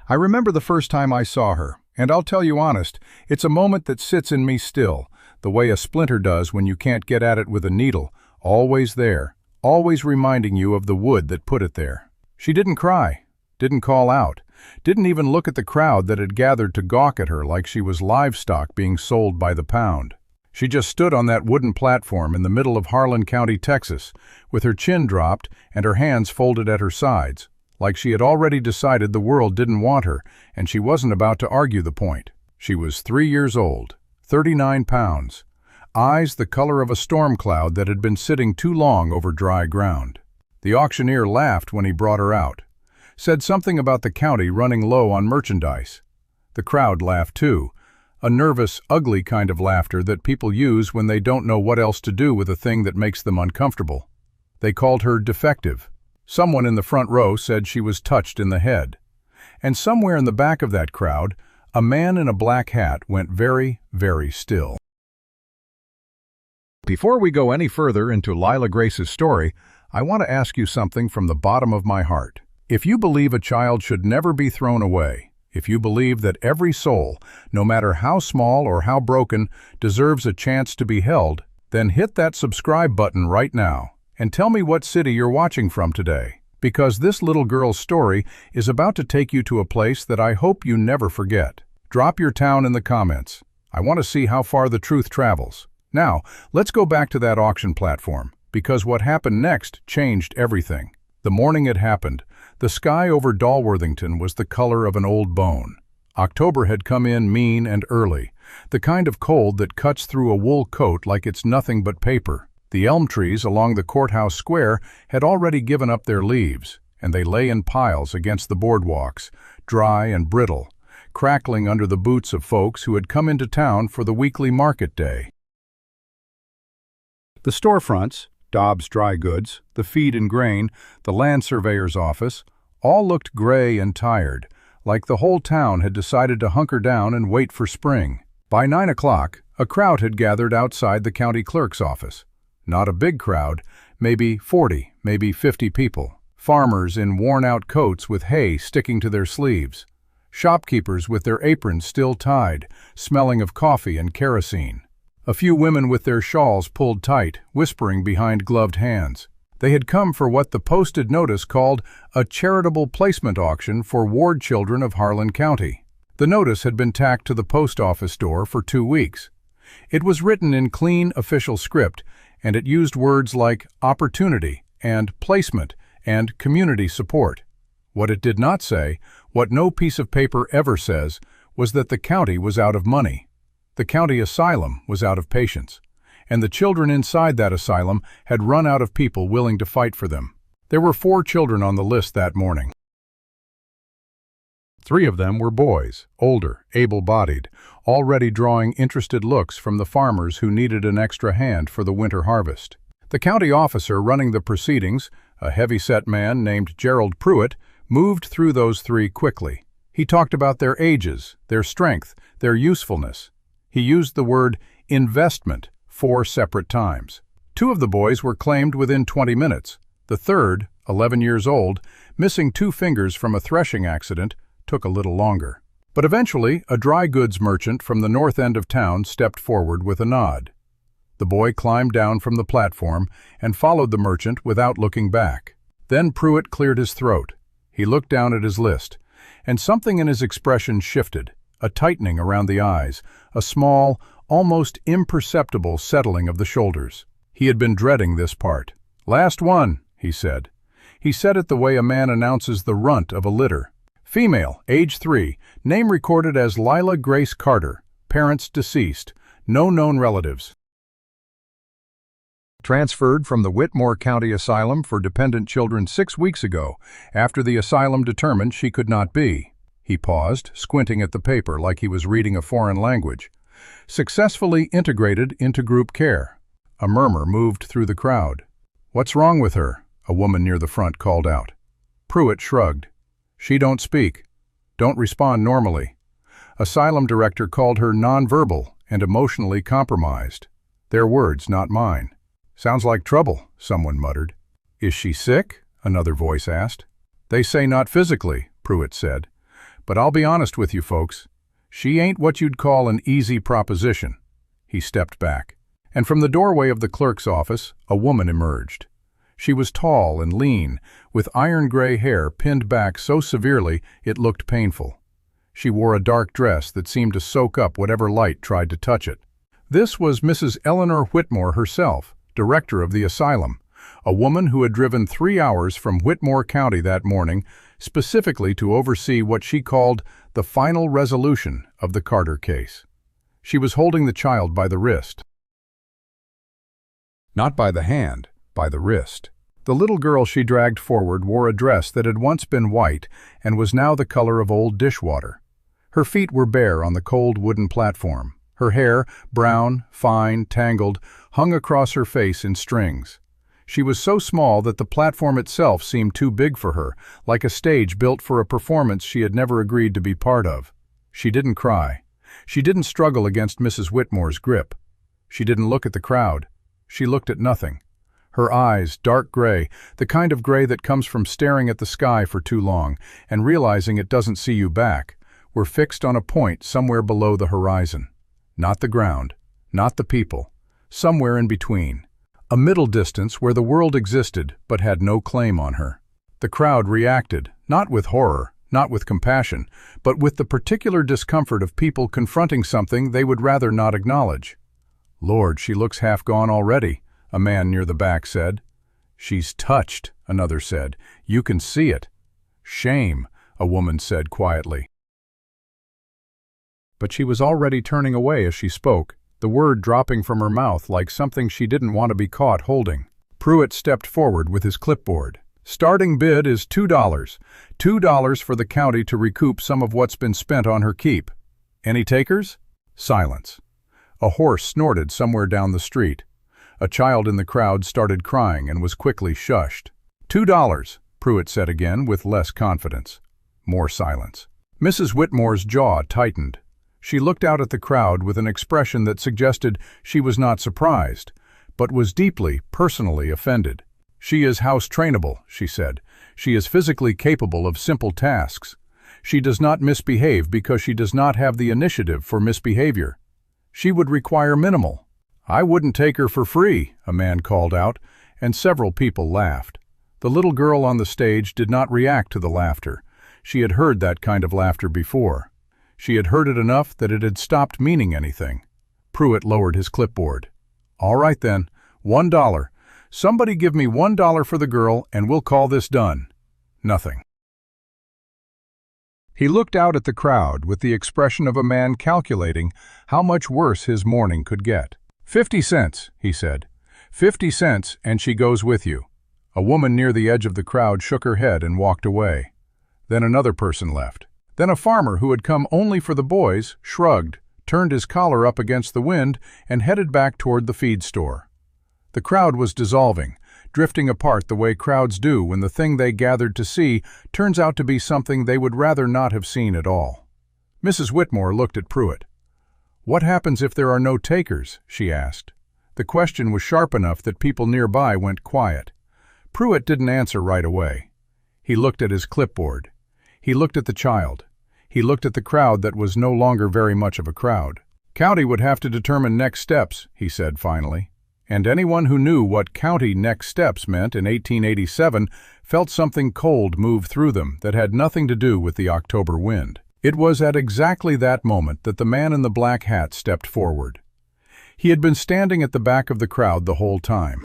I remember the first time I saw her, and I'll tell you honest, it's a moment that sits in me still, the way a splinter does when you can't get at it with a needle, always there, always reminding you of the wood that put it there. She didn't cry, didn't call out, didn't even look at the crowd that had gathered to gawk at her like she was livestock being sold by the pound. She just stood on that wooden platform in the middle of Harlan County, Texas, with her chin dropped and her hands folded at her sides, like she had already decided the world didn't want her and she wasn't about to argue the point. She was 3 years old, 39 pounds, eyes the color of a storm cloud that had been sitting too long over dry ground. The auctioneer laughed when he brought her out, said something about the county running low on merchandise. The crowd laughed too, a nervous, ugly kind of laughter that people use when they don't know what else to do with a thing that makes them uncomfortable. They called her defective. Someone in the front row said she was touched in the head. And somewhere in the back of that crowd, a man in a black hat went very, very still. Before we go any further into Lila Grace's story, I want to ask you something from the bottom of my heart. If you believe a child should never be thrown away, if you believe that every soul, no matter how small or how broken, deserves a chance to be held, then hit that subscribe button right now and tell me what city you're watching from today, because this little girl's story is about to take you to a place that I hope you never forget. Drop your town in the comments. I want to see how far the truth travels. Now, let's go back to that auction platform, because what happened next changed everything. The morning it happened, the sky over Dalworthington was the color of an old bone. October had come in mean and early, the kind of cold that cuts through a wool coat like it's nothing but paper. The elm trees along the courthouse square had already given up their leaves, and they lay in piles against the boardwalks, dry and brittle, crackling under the boots of folks who had come into town for the weekly market day. The storefronts, Dobbs Dry Goods, the feed and grain, the land surveyor's office, all looked gray and tired, like the whole town had decided to hunker down and wait for spring. By 9 o'clock, a crowd had gathered outside the county clerk's office. Not a big crowd, maybe 40, maybe 50 people. Farmers in worn-out coats with hay sticking to their sleeves. Shopkeepers with their aprons still tied, smelling of coffee and kerosene. A few women with their shawls pulled tight, whispering behind gloved hands. They had come for what the posted notice called a charitable placement auction for ward children of Harlan County. The notice had been tacked to the post office door for 2 weeks. It was written in clean official script, and it used words like opportunity and placement and community support. What it did not say, what no piece of paper ever says, was that the county was out of money. The county asylum was out of patience, and the children inside that asylum had run out of people willing to fight for them. There were 4 children on the list that morning. 3 of them were boys, older, able-bodied, already drawing interested looks from the farmers who needed an extra hand for the winter harvest. The county officer running the proceedings, a heavy-set man named Gerald Pruitt, moved through those 3 quickly. He talked about their ages, their strength, their usefulness. He used the word investment 4 separate times. 2 of the boys were claimed within 20 minutes. The third, 11 years old, missing 2 fingers from a threshing accident, took a little longer. But eventually, a dry goods merchant from the north end of town stepped forward with a nod. The boy climbed down from the platform and followed the merchant without looking back. Then Pruitt cleared his throat. He looked down at his list, and something in his expression shifted, a tightening around the eyes, a small, almost imperceptible settling of the shoulders. He had been dreading this part. "Last one," he said. He said it the way a man announces the runt of a litter. Female, age 3, name recorded as Lila Grace Carter, parents deceased, no known relatives. Transferred from the Whitmore County Asylum for dependent children 6 weeks ago, after the asylum determined she could not be. He paused, squinting at the paper like he was reading a foreign language. Successfully integrated into group care. A murmur moved through the crowd. "What's wrong with her?" a woman near the front called out. Pruitt shrugged. "She don't speak. Don't respond normally." Asylum director called her nonverbal and emotionally compromised. Their words, not mine. "Sounds like trouble," someone muttered. "Is she sick?" another voice asked. "They say not physically," Pruitt said, But I'll be honest with you folks, she ain't what you'd call an easy proposition." He stepped back, and from the doorway of the clerk's office, a woman emerged. She was tall and lean, with iron-gray hair pinned back so severely it looked painful. She wore a dark dress that seemed to soak up whatever light tried to touch it. This was Mrs. Eleanor Whitmore herself, director of the asylum, a woman who had driven 3 hours from Whitmore County that morning specifically to oversee what she called the final resolution of the Carter case. She was holding the child by the wrist. Not by the hand, by the wrist. The little girl she dragged forward wore a dress that had once been white and was now the color of old dishwater. Her feet were bare on the cold wooden platform. Her hair, brown, fine, tangled, hung across her face in strings. She was so small that the platform itself seemed too big for her, like a stage built for a performance she had never agreed to be part of. She didn't cry. She didn't struggle against Mrs. Whitmore's grip. She didn't look at the crowd. She looked at nothing. Her eyes, dark gray, the kind of gray that comes from staring at the sky for too long and realizing it doesn't see you back, were fixed on a point somewhere below the horizon. Not the ground, not the people, somewhere in between. A middle distance where the world existed but had no claim on her. The crowd reacted, not with horror, not with compassion, but with the particular discomfort of people confronting something they would rather not acknowledge. "Lord, she looks half gone already," a man near the back said. "She's touched," another said. "You can see it." "Shame," a woman said quietly. But she was already turning away as she spoke, the word dropping from her mouth like something she didn't want to be caught holding. Pruitt stepped forward with his clipboard. "Starting bid is $2. $2 for the county to recoup some of what's been spent on her keep. Any takers?" Silence. A horse snorted somewhere down the street. A child in the crowd started crying and was quickly shushed. $2, Pruitt said again with less confidence. More silence. Mrs. Whitmore's jaw tightened. She looked out at the crowd with an expression that suggested she was not surprised, but was deeply, personally offended. "She is house-trainable," she said. "She is physically capable of simple tasks. She does not misbehave because she does not have the initiative for misbehavior. She would require minimal." "I wouldn't take her for free," a man called out, and several people laughed. The little girl on the stage did not react to the laughter. She had heard that kind of laughter before. She had heard it enough that it had stopped meaning anything. Pruitt lowered his clipboard. "All right then, $1. Somebody give me $1 for the girl and we'll call this done." Nothing. He looked out at the crowd with the expression of a man calculating how much worse his morning could get. "50 cents, he said. 50 cents and she goes with you." A woman near the edge of the crowd shook her head and walked away. Then another person left. Then a farmer who had come only for the boys shrugged, turned his collar up against the wind, and headed back toward the feed store. The crowd was dissolving, drifting apart the way crowds do when the thing they gathered to see turns out to be something they would rather not have seen at all. Mrs. Whitmore looked at Pruitt. "What happens if there are no takers?" she asked. The question was sharp enough that people nearby went quiet. Pruitt didn't answer right away. He looked at his clipboard. He looked at the child. He looked at the crowd that was no longer very much of a crowd. "County would have to determine next steps," he said finally. And anyone who knew what county next steps meant in 1887 felt something cold move through them that had nothing to do with the October wind. It was at exactly that moment that the man in the black hat stepped forward. He had been standing at the back of the crowd the whole time.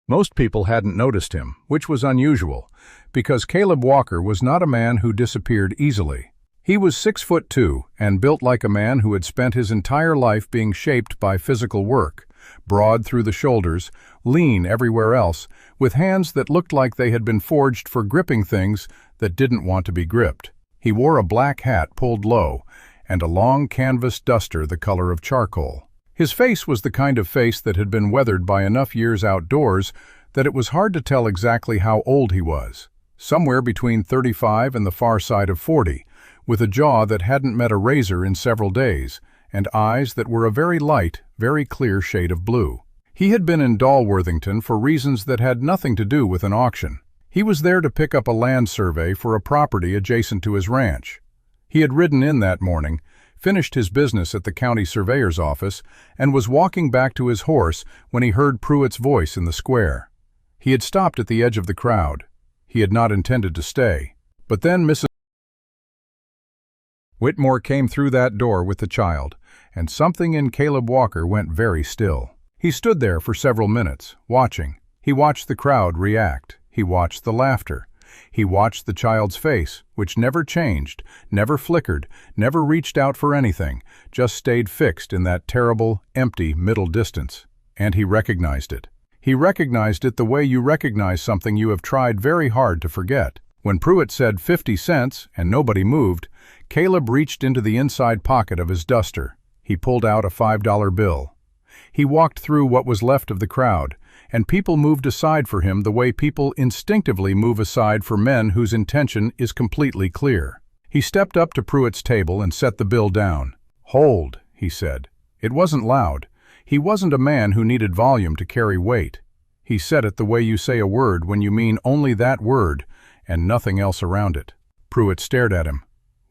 Most people hadn't noticed him, which was unusual, because Caleb Walker was not a man who disappeared easily. He was 6'2" and built like a man who had spent his entire life being shaped by physical work, broad through the shoulders, lean everywhere else, with hands that looked like they had been forged for gripping things that didn't want to be gripped. He wore a black hat pulled low and a long canvas duster the color of charcoal. His face was the kind of face that had been weathered by enough years outdoors that it was hard to tell exactly how old he was. Somewhere between 35 and the far side of 40, with a jaw that hadn't met a razor in several days, and eyes that were a very light, very clear shade of blue. He had been in Dalworthington for reasons that had nothing to do with an auction. He was there to pick up a land survey for a property adjacent to his ranch. He had ridden in that morning, finished his business at the county surveyor's office, and was walking back to his horse when he heard Pruitt's voice in the square. He had stopped at the edge of the crowd. He had not intended to stay. But then Mrs. Whitmore came through that door with the child, and something in Caleb Walker went very still. He stood there for several minutes, watching. He watched the crowd react. He watched the laughter. He watched the child's face, which never changed, never flickered, never reached out for anything, just stayed fixed in that terrible, empty middle distance. And he recognized it. He recognized it the way you recognize something you have tried very hard to forget. When Pruitt said 50 cents and nobody moved, Caleb reached into the inside pocket of his duster. He pulled out a $5 bill. He walked through what was left of the crowd, and people moved aside for him the way people instinctively move aside for men whose intention is completely clear. He stepped up to Pruitt's table and set the bill down. "Hold," he said. It wasn't loud. He wasn't a man who needed volume to carry weight. He said it the way you say a word when you mean only that word and nothing else around it. Pruitt stared at him.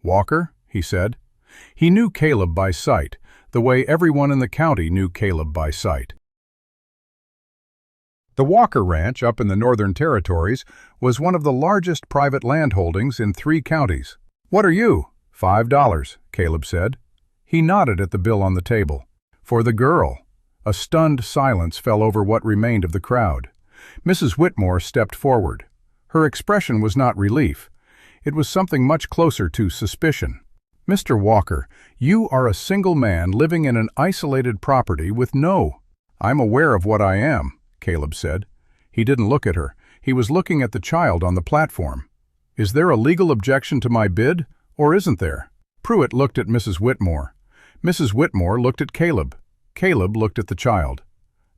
"Walker?" he said. He knew Caleb by sight, the way everyone in the county knew Caleb by sight. The Walker Ranch up in the Northern Territories was one of the largest private landholdings in 3 counties. "What are you?" $5, Caleb said. He nodded at the bill on the table. "For the girl." A stunned silence fell over what remained of the crowd. Mrs. Whitmore stepped forward. Her expression was not relief. It was something much closer to suspicion. "Mr. Walker, you are a single man living in an isolated property with no—" "I'm aware of what I am," Caleb said. He didn't look at her. He was looking at the child on the platform. "Is there a legal objection to my bid, or isn't there?" Pruitt looked at Mrs. Whitmore. Mrs. Whitmore looked at Caleb. Caleb looked at the child.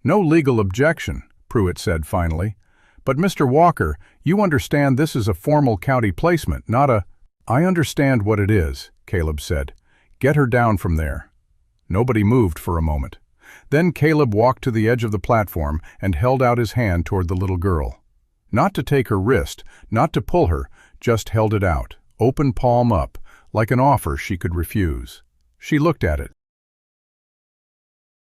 "No legal objection," Pruitt said finally. "But Mr. Walker, you understand this is a formal county placement, not a—" "I understand what it is," Caleb said. "Get her down from there." Nobody moved for a moment. Then Caleb walked to the edge of the platform and held out his hand toward the little girl. Not to take her wrist, not to pull her, just held it out, open palm up, like an offer she could refuse. She looked at it.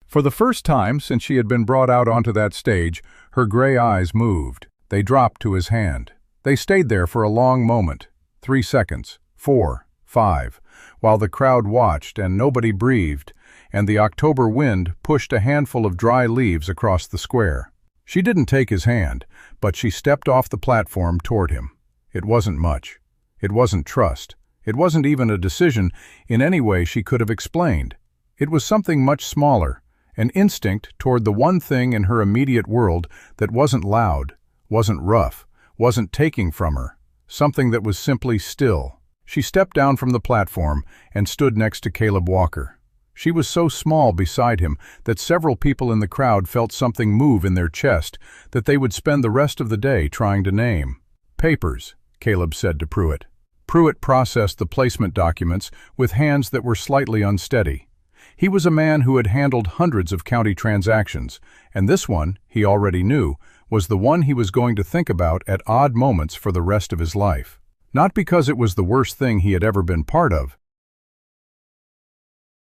For the first time since she had been brought out onto that stage, her gray eyes moved. They dropped to his hand. They stayed there for a long moment, 3 seconds, 4, 5, while the crowd watched and nobody breathed, and the October wind pushed a handful of dry leaves across the square. She didn't take his hand, but she stepped off the platform toward him. It wasn't much. It wasn't trust. It wasn't even a decision in any way she could have explained. It was something much smaller, an instinct toward the one thing in her immediate world that wasn't loud, wasn't rough, wasn't taking from her, something that was simply still. She stepped down from the platform and stood next to Caleb Walker. She was so small beside him that several people in the crowd felt something move in their chest that they would spend the rest of the day trying to name. "Papers," Caleb said to Pruitt. Pruitt processed the placement documents with hands that were slightly unsteady. He was a man who had handled hundreds of county transactions, and this one, he already knew, was the one he was going to think about at odd moments for the rest of his life. Not because it was the worst thing he had ever been part of,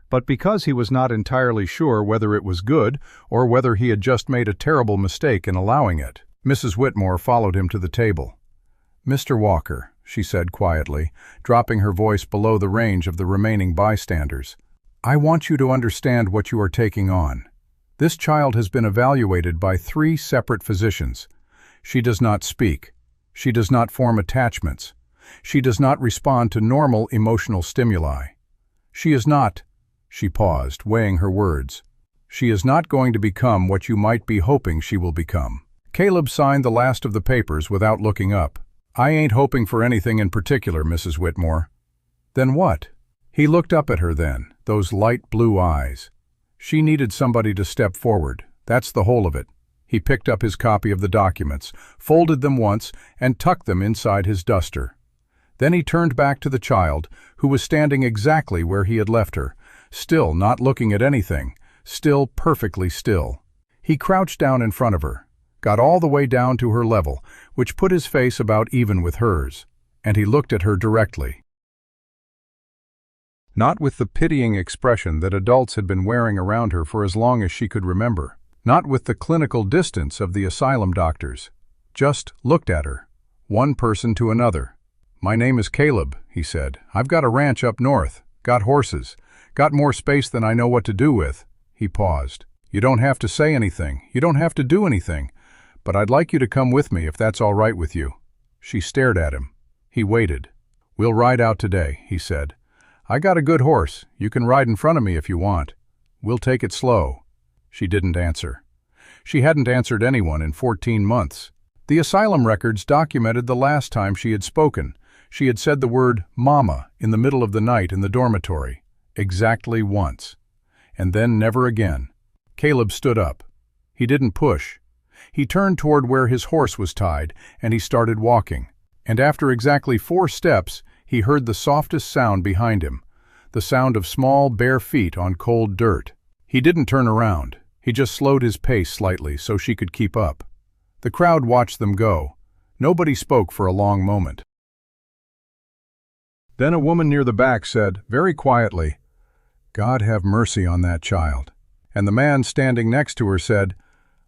but because he was not entirely sure whether it was good or whether he had just made a terrible mistake in allowing it. Mrs. Whitmore followed him to the table. "Mr. Walker," she said quietly, dropping her voice below the range of the remaining bystanders, "I want you to understand what you are taking on. This child has been evaluated by 3 separate physicians. She does not speak. She does not form attachments. She does not respond to normal emotional stimuli. She is not—" She paused, weighing her words. "She is not going to become what you might be hoping she will become." Caleb signed the last of the papers without looking up. "I ain't hoping for anything in particular, Mrs. Whitmore." "Then what?" He looked up at her then, those light blue eyes. She needed somebody to step forward. That's the whole of it. He picked up his copy of the documents, folded them once, and tucked them inside his duster. Then he turned back to the child, who was standing exactly where he had left her, still not looking at anything, still perfectly still. He crouched down in front of her. got all the way down to her level, which put his face about even with hers, and he looked at her directly. Not with the pitying expression that adults had been wearing around her for as long as she could remember. Not with the clinical distance of the asylum doctors. Just looked at her, one person to another. "My name is Caleb," he said. "I've got a ranch up north, got horses, got more space than I know what to do with." He paused. "You don't have to say anything, you don't have to do anything, but I'd like you to come with me if that's all right with you." She stared at him. He waited. "We'll ride out today," he said. "I got a good horse. You can ride in front of me if you want. We'll take it slow." She didn't answer. She hadn't answered anyone in 14 months. The asylum records documented the last time she had spoken. She had said the word "mama" in the middle of the night in the dormitory. Exactly once. And then never again. Caleb stood up. He didn't push. He turned toward where his horse was tied, and he started walking. And after exactly 4 steps, he heard the softest sound behind him, the sound of small, bare feet on cold dirt. He didn't turn around. He just slowed his pace slightly so she could keep up. The crowd watched them go. Nobody spoke for a long moment. Then a woman near the back said, very quietly, "God have mercy on that child." And the man standing next to her said,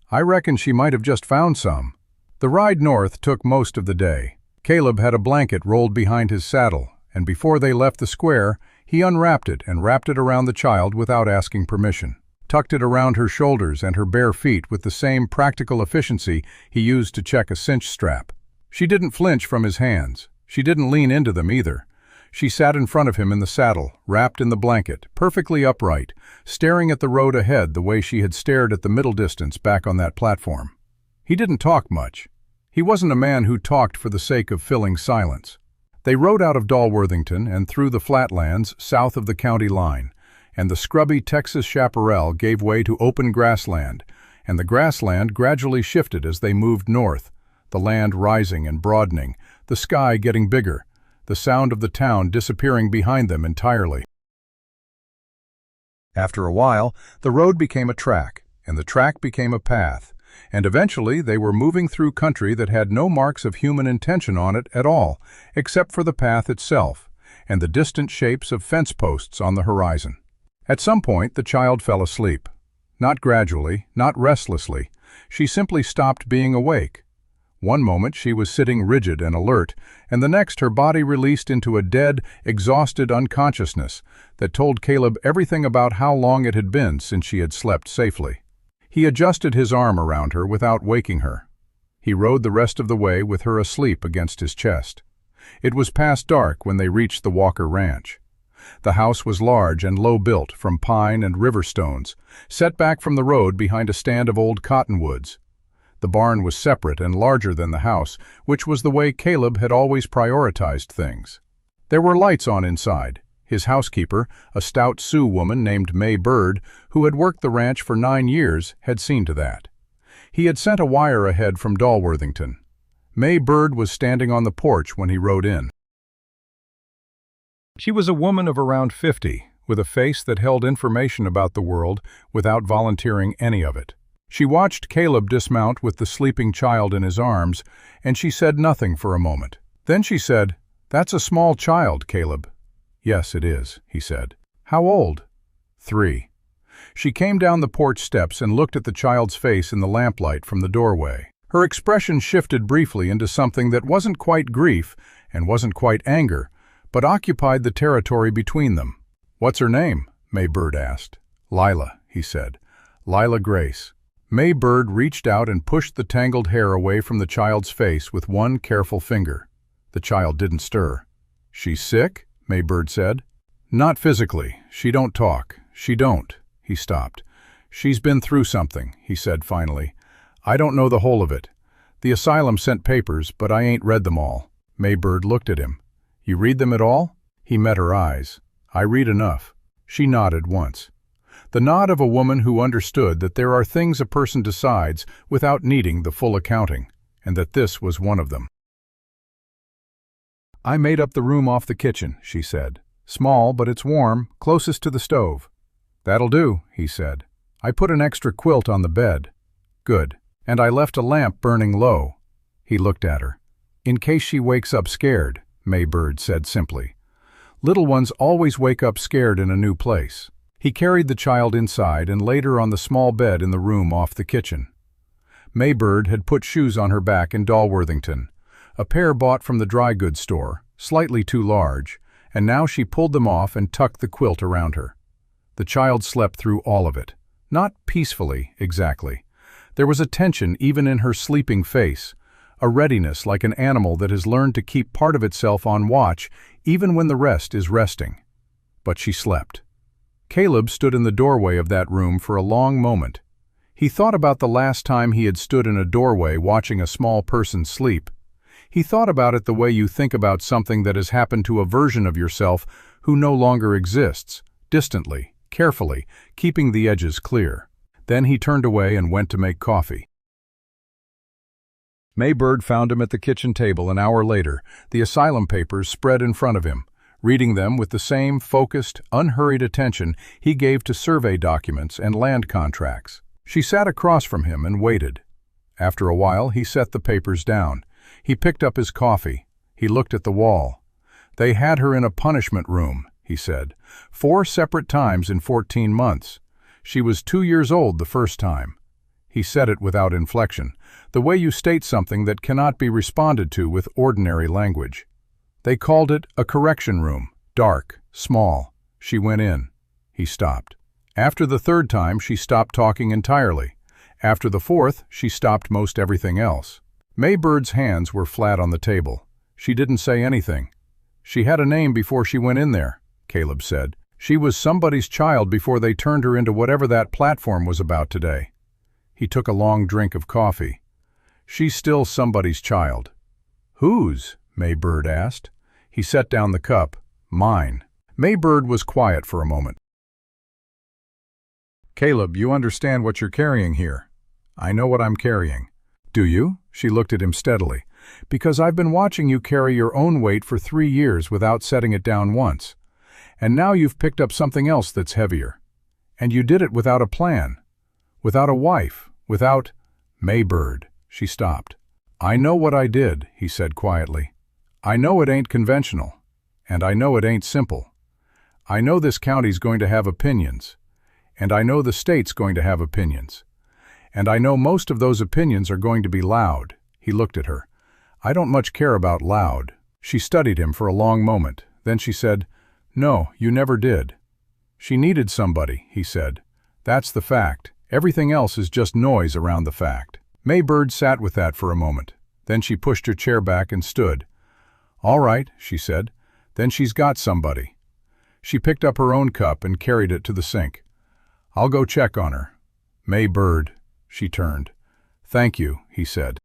"I reckon she might have just found some." The ride north took most of the day. Caleb had a blanket rolled behind his saddle, and before they left the square, he unwrapped it and wrapped it around the child without asking permission. Tucked it around her shoulders and her bare feet with the same practical efficiency he used to check a cinch strap. She didn't flinch from his hands. She didn't lean into them either. She sat in front of him in the saddle, wrapped in the blanket, perfectly upright, staring at the road ahead the way she had stared at the middle distance back on that platform. He didn't talk much. He wasn't a man who talked for the sake of filling silence. They rode out of Dalworthington and through the flatlands south of the county line, and the scrubby Texas chaparral gave way to open grassland, and the grassland gradually shifted as they moved north, the land rising and broadening, the sky getting bigger, the sound of the town disappearing behind them entirely. After a while, the road became a track, and the track became a path, and eventually they were moving through country that had no marks of human intention on it at all, except for the path itself, and the distant shapes of fence posts on the horizon. At some point, the child fell asleep. Not gradually, not restlessly. She simply stopped being awake. One moment she was sitting rigid and alert, and the next her body released into a dead, exhausted unconsciousness that told Caleb everything about how long it had been since she had slept safely. He adjusted his arm around her without waking her. He rode the rest of the way with her asleep against his chest. It was past dark when they reached the Walker Ranch. The house was large and low-built from pine and river stones, set back from the road behind a stand of old cottonwoods. The barn was separate and larger than the house, which was the way Caleb had always prioritized things. There were lights on inside. His housekeeper, a stout Sioux woman named May Bird, who had worked the ranch for 9 years, had seen to that. He had sent a wire ahead from Dalworthington. May Bird was standing on the porch when he rode in. She was a woman of around 50, with a face that held information about the world without volunteering any of it. She watched Caleb dismount with the sleeping child in his arms, and she said nothing for a moment. Then she said, "That's a small child, Caleb." "Yes, it is," he said. "How old?" 3. She came down the porch steps and looked at the child's face in the lamplight from the doorway. Her expression shifted briefly into something that wasn't quite grief and wasn't quite anger, but occupied the territory between them. "What's her name?" May Bird asked. "Lila," he said. "Lila Grace." May Bird reached out and pushed the tangled hair away from the child's face with one careful finger. The child didn't stir. "She's sick?" May Bird said. "Not physically. She don't talk. She don't." He stopped. "She's been through something," he said finally. "I don't know the whole of it. The asylum sent papers, but I ain't read them all." May Bird looked at him. "You read them at all?" He met her eyes. "I read enough." She nodded once. The nod of a woman who understood that there are things a person decides without needing the full accounting, and that this was one of them. "I made up the room off the kitchen," she said. "Small, but it's warm, closest to the stove." "That'll do," he said. "I put an extra quilt on the bed." "Good. And I left a lamp burning low. He looked at her. In case she wakes up scared, May Bird said simply. Little ones always wake up scared in a new place. He carried the child inside and laid her on the small bed in the room off the kitchen. May Bird had put shoes on her back in Dalworthington, a pair bought from the dry goods store, slightly too large, and now she pulled them off and tucked the quilt around her. The child slept through all of it. Not peacefully, exactly. There was a tension even in her sleeping face, a readiness like an animal that has learned to keep part of itself on watch even when the rest is resting. But she slept. Caleb stood in the doorway of that room for a long moment. He thought about the last time he had stood in a doorway watching a small person sleep. He thought about it the way you think about something that has happened to a version of yourself who no longer exists, distantly, carefully, keeping the edges clear. Then he turned away and went to make coffee. May Bird found him at the kitchen table an hour later, the asylum papers spread in front of him, reading them with the same focused, unhurried attention he gave to survey documents and land contracts. She sat across from him and waited. After a while, he set the papers down. He picked up his coffee. He looked at the wall. They had her in a punishment room, he said, 4 separate times in 14 months. She was 2 years old the first time. He said it without inflection, the way you state something that cannot be responded to with ordinary language. They called it a correction room, dark, small. She went in. He stopped. After the 3rd time, she stopped talking entirely. After the 4th, she stopped most everything else. May Bird's hands were flat on the table. She didn't say anything. She had a name before she went in there, Caleb said. She was somebody's child before they turned her into whatever that platform was about today. He took a long drink of coffee. She's still somebody's child. Whose? May Bird asked. He set down the cup. Mine. May Bird was quiet for a moment. Caleb, you understand what you're carrying here. I know what I'm carrying. Do you? She looked at him steadily. Because I've been watching you carry your own weight for 3 years without setting it down once. And now you've picked up something else that's heavier. And you did it without a plan. Without a wife. Without… May Bird. She stopped. I know what I did, he said quietly. I know it ain't conventional. And I know it ain't simple. I know this county's going to have opinions. And I know the state's going to have opinions. And I know most of those opinions are going to be loud. He looked at her. I don't much care about loud. She studied him for a long moment. Then she said, No, you never did. She needed somebody, he said. That's the fact. Everything else is just noise around the fact. May Bird sat with that for a moment. Then she pushed her chair back and stood. All right, she said. Then she's got somebody. She picked up her own cup and carried it to the sink. I'll go check on her. May Bird. She turned. Thank you, he said.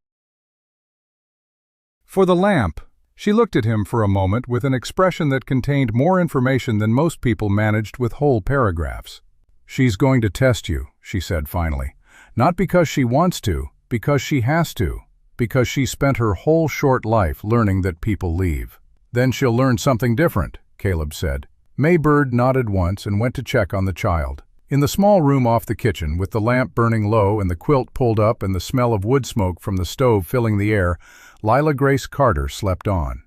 For the lamp. She looked at him for a moment with an expression that contained more information than most people managed with whole paragraphs. She's going to test you, she said finally. Not because she wants to, because she has to. Because she spent her whole short life learning that people leave. Then she'll learn something different, Caleb said. May Bird nodded once and went to check on the child. In the small room off the kitchen, with the lamp burning low and the quilt pulled up and the smell of wood smoke from the stove filling the air, Lila Grace Carter slept on.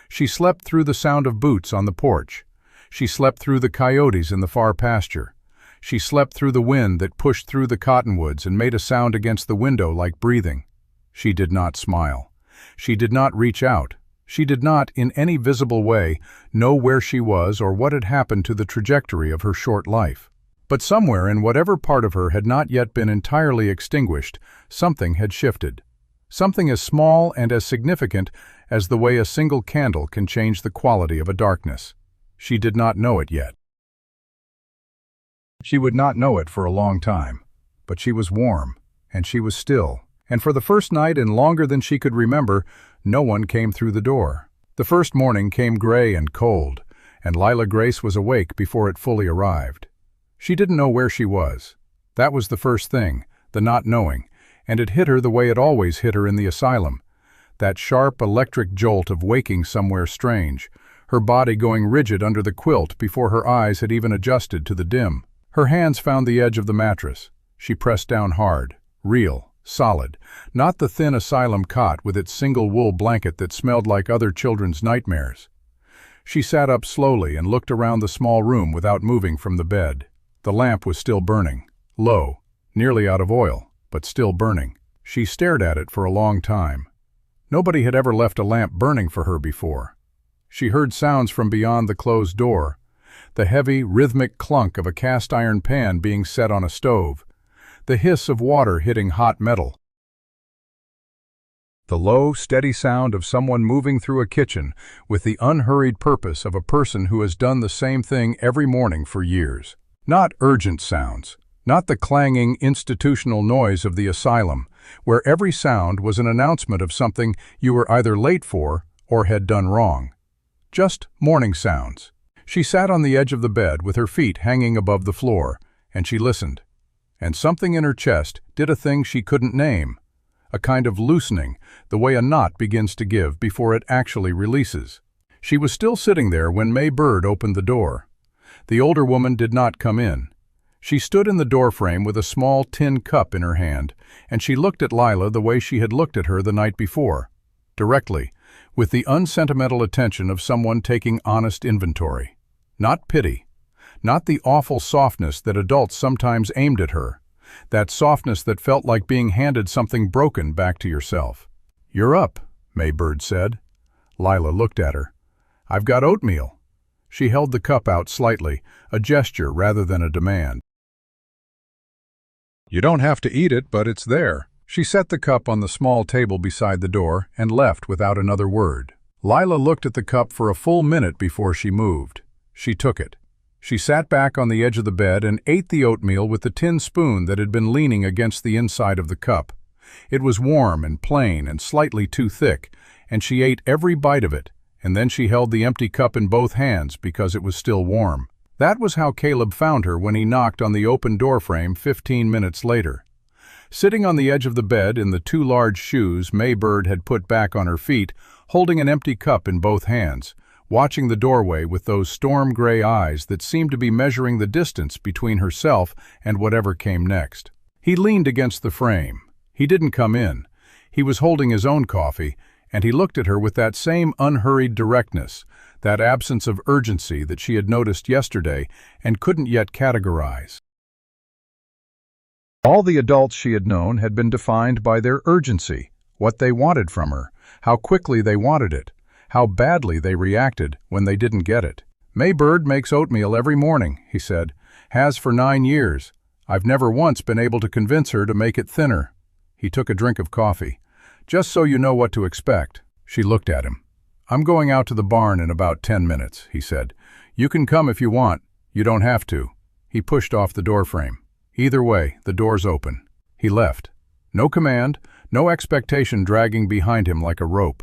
She slept through the sound of boots on the porch. She slept through the coyotes in the far pasture. She slept through the wind that pushed through the cottonwoods and made a sound against the window like breathing. She did not smile. She did not reach out. She did not, in any visible way, know where she was or what had happened to the trajectory of her short life. But somewhere in whatever part of her had not yet been entirely extinguished, something had shifted. Something as small and as significant as the way a single candle can change the quality of a darkness. She did not know it yet. She would not know it for a long time. But she was warm, and she was still. And for the first night and longer than she could remember, no one came through the door. The first morning came gray and cold, and Lila Grace was awake before it fully arrived. She didn't know where she was. That was the first thing, the not knowing, and it hit her the way it always hit her in the asylum. That sharp electric jolt of waking somewhere strange, her body going rigid under the quilt before her eyes had even adjusted to the dim. Her hands found the edge of the mattress. She pressed down hard, real, solid, not the thin asylum cot with its single wool blanket that smelled like other children's nightmares. She sat up slowly and looked around the small room without moving from the bed. The lamp was still burning, low, nearly out of oil, but still burning. She stared at it for a long time. Nobody had ever left a lamp burning for her before. She heard sounds from beyond the closed door, the heavy, rhythmic clunk of a cast-iron pan being set on a stove, the hiss of water hitting hot metal, the low, steady sound of someone moving through a kitchen with the unhurried purpose of a person who has done the same thing every morning for years. Not urgent sounds, not the clanging, institutional noise of the asylum, where every sound was an announcement of something you were either late for or had done wrong. Just morning sounds. She sat on the edge of the bed with her feet hanging above the floor, and she listened. And something in her chest did a thing she couldn't name. A kind of loosening, the way a knot begins to give before it actually releases. She was still sitting there when May Bird opened the door. The older woman did not come in. She stood in the doorframe with a small tin cup in her hand, and she looked at Lila the way she had looked at her the night before, directly, with the unsentimental attention of someone taking honest inventory. Not pity, not the awful softness that adults sometimes aimed at her, that softness that felt like being handed something broken back to yourself. "You're up," May Bird said. Lila looked at her. "I've got oatmeal." She held the cup out slightly, a gesture rather than a demand. "You don't have to eat it, but it's there." She set the cup on the small table beside the door and left without another word. Lila looked at the cup for a full minute before she moved. She took it. She sat back on the edge of the bed and ate the oatmeal with the tin spoon that had been leaning against the inside of the cup. It was warm and plain and slightly too thick, and she ate every bite of it, and then she held the empty cup in both hands because it was still warm. That was how Caleb found her when he knocked on the open doorframe 15 minutes later. Sitting on the edge of the bed in the two large shoes May Bird had put back on her feet, holding an empty cup in both hands, watching the doorway with those storm-gray eyes that seemed to be measuring the distance between herself and whatever came next. He leaned against the frame. He didn't come in. He was holding his own coffee, and he looked at her with that same unhurried directness, that absence of urgency that she had noticed yesterday and couldn't yet categorize. All the adults she had known had been defined by their urgency, what they wanted from her, how quickly they wanted it, how badly they reacted when they didn't get it. "May Bird makes oatmeal every morning," he said. "Has for 9 years. I've never once been able to convince her to make it thinner." He took a drink of coffee. "Just so you know what to expect." She looked at him. "I'm going out to the barn in about 10 minutes, he said. "You can come if you want. You don't have to." He pushed off the doorframe. "Either way, the door's open." He left. No command, no expectation dragging behind him like a rope.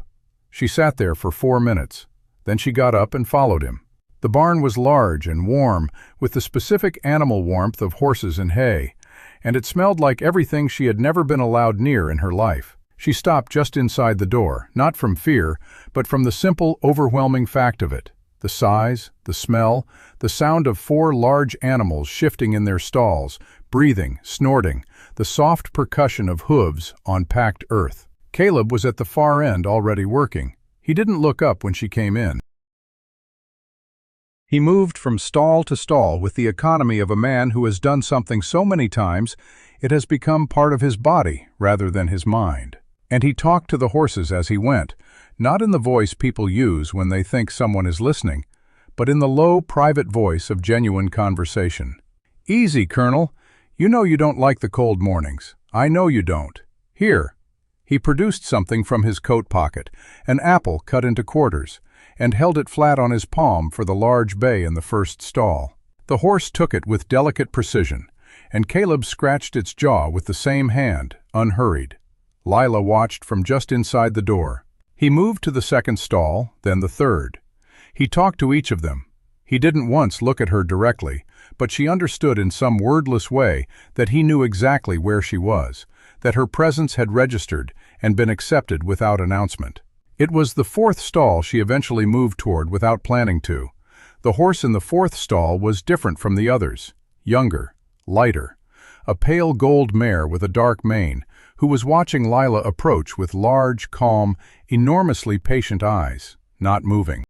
She sat there for 4 minutes. Then she got up and followed him. The barn was large and warm, with the specific animal warmth of horses and hay, and it smelled like everything she had never been allowed near in her life. She stopped just inside the door, not from fear, but from the simple, overwhelming fact of it. The size, the smell, the sound of 4 large animals shifting in their stalls, breathing, snorting, the soft percussion of hooves on packed earth. Caleb was at the far end already working. He didn't look up when she came in. He moved from stall to stall with the economy of a man who has done something so many times it has become part of his body rather than his mind. And he talked to the horses as he went, not in the voice people use when they think someone is listening, but in the low, private voice of genuine conversation. "Easy, Colonel. You know you don't like the cold mornings. I know you don't. Here." He produced something from his coat pocket, an apple cut into quarters, and held it flat on his palm for the large bay in the first stall. The horse took it with delicate precision, and Caleb scratched its jaw with the same hand, unhurried. Lila watched from just inside the door. He moved to the second stall, then the third. He talked to each of them. He didn't once look at her directly, but she understood in some wordless way that he knew exactly where she was, that her presence had registered and been accepted without announcement. It was the fourth stall she eventually moved toward without planning to. The horse in the fourth stall was different from the others, younger, lighter, a pale gold mare with a dark mane, who was watching Lila approach with large, calm, enormously patient eyes, not moving.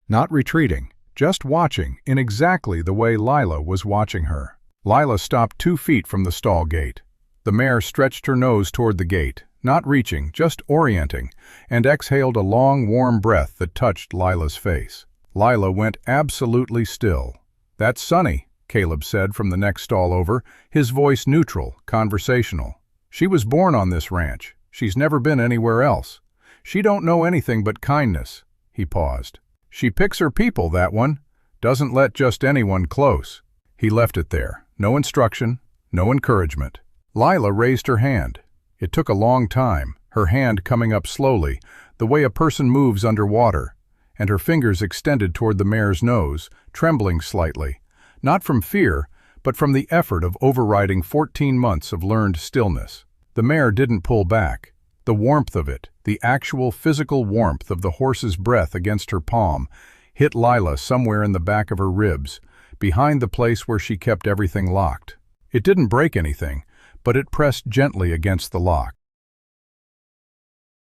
Not retreating, just watching in exactly the way Lila was watching her. Lila stopped 2 feet from the stall gate. The mare stretched her nose toward the gate, not reaching, just orienting, and exhaled a long, warm breath that touched Lila's face. Lila went absolutely still. "That's Sunny," Caleb said from the next stall over, his voice neutral, conversational. "She was born on this ranch. She's never been anywhere else. She don't know anything but kindness." He paused. "She picks her people, that one. Doesn't let just anyone close." He left it there. No instruction, no encouragement. Lila raised her hand. It took a long time, her hand coming up slowly, the way a person moves underwater, and her fingers extended toward the mare's nose, trembling slightly, not from fear, but from the effort of overriding 14 months of learned stillness. The mare didn't pull back. The warmth of it, the actual physical warmth of the horse's breath against her palm, hit Lila somewhere in the back of her ribs, behind the place where she kept everything locked. It didn't break anything, but it pressed gently against the lock.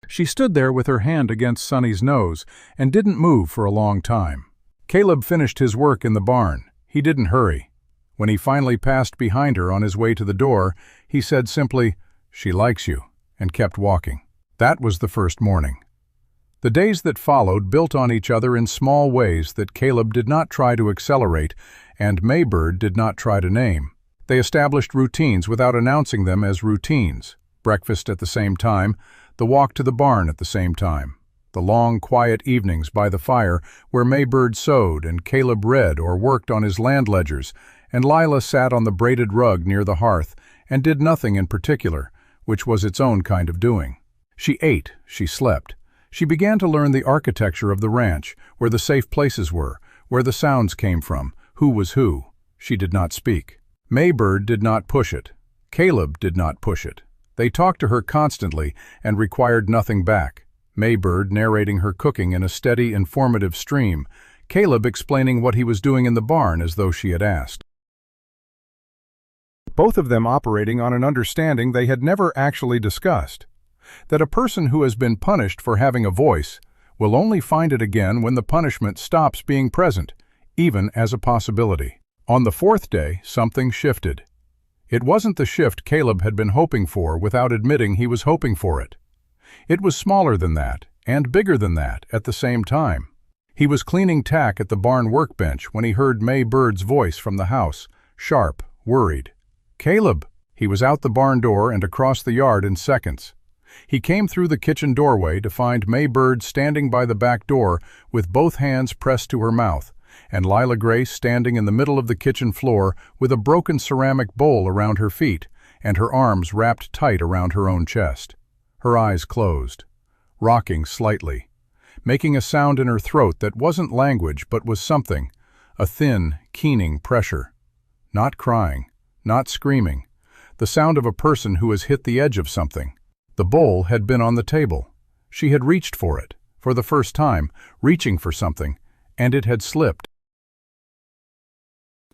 She stood there with her hand against Sunny's nose and didn't move for a long time. Caleb finished his work in the barn. He didn't hurry. When he finally passed behind her on his way to the door, he said simply, "She likes you," and kept walking. That was the first morning. The days that followed built on each other in small ways that Caleb did not try to accelerate and Maybird did not try to name. They established routines without announcing them as routines. Breakfast at the same time, the walk to the barn at the same time, the long, quiet evenings by the fire where Maybird sewed and Caleb read or worked on his land ledgers, and Lila sat on the braided rug near the hearth and did nothing in particular, which was its own kind of doing. She ate, she slept. She began to learn the architecture of the ranch, where the safe places were, where the sounds came from, who was who. She did not speak. Maybird did not push it. Caleb did not push it. They talked to her constantly and required nothing back. Maybird narrating her cooking in a steady, informative stream, Caleb explaining what he was doing in the barn as though she had asked. Both of them operating on an understanding they had never actually discussed, that a person who has been punished for having a voice will only find it again when the punishment stops being present, even as a possibility. On the 4th day, something shifted. It wasn't the shift Caleb had been hoping for without admitting he was hoping for it. It was smaller than that, and bigger than that at the same time. He was cleaning tack at the barn workbench when he heard Maybird's voice from the house, sharp, worried. "Caleb!" He was out the barn door and across the yard in seconds. He came through the kitchen doorway to find Maybird standing by the back door with both hands pressed to her mouth, and Lila Grace standing in the middle of the kitchen floor with a broken ceramic bowl around her feet and her arms wrapped tight around her own chest. Her eyes closed, rocking slightly, making a sound in her throat that wasn't language but was something, a thin, keening pressure. Not crying, not screaming, the sound of a person who has hit the edge of something. The bowl had been on the table. She had reached for it, for the first time, reaching for something, and it had slipped.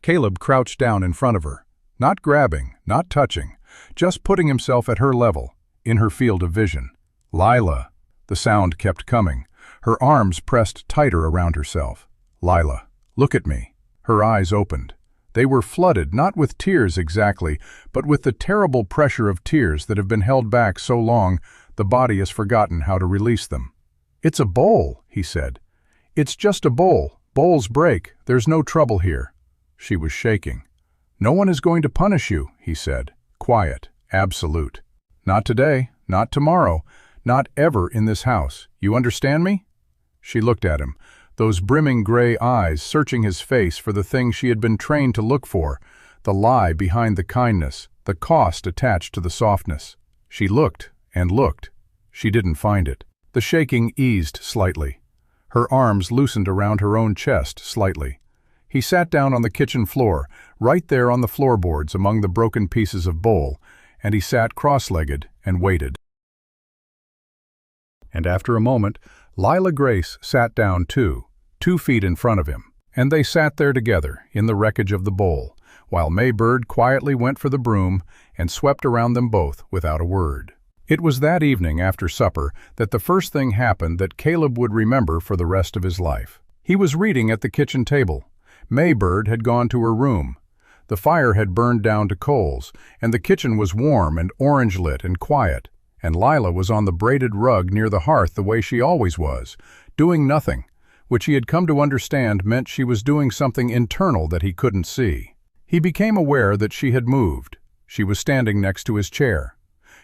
Caleb crouched down in front of her, not grabbing, not touching, just putting himself at her level, in her field of vision. "Lila." The sound kept coming, her arms pressed tighter around herself. "Lila, look at me." Her eyes opened. They were flooded not with tears exactly, but with the terrible pressure of tears that have been held back so long the body has forgotten how to release them. "It's a bowl," he said. "It's just a bowl. Bowls break. There's no trouble here." She was shaking. "No one is going to punish you," he said. Quiet, absolute. "Not today, not tomorrow, not ever in this house. You understand me?" She looked at him, those brimming gray eyes searching his face for the thing she had been trained to look for, the lie behind the kindness, the cost attached to the softness. She looked and looked. She didn't find it. The shaking eased slightly. Her arms loosened around her own chest slightly. He sat down on the kitchen floor, right there on the floorboards among the broken pieces of bowl, and he sat cross-legged and waited. And after a moment, Lila Grace sat down too, 2 feet in front of him, and they sat there together in the wreckage of the bowl, while May Bird quietly went for the broom and swept around them both without a word. It was that evening after supper that the first thing happened that Caleb would remember for the rest of his life. He was reading at the kitchen table. May Bird had gone to her room. The fire had burned down to coals, and the kitchen was warm and orange-lit and quiet, and Lila was on the braided rug near the hearth the way she always was, doing nothing, which he had come to understand meant she was doing something internal that he couldn't see. He became aware that she had moved. She was standing next to his chair.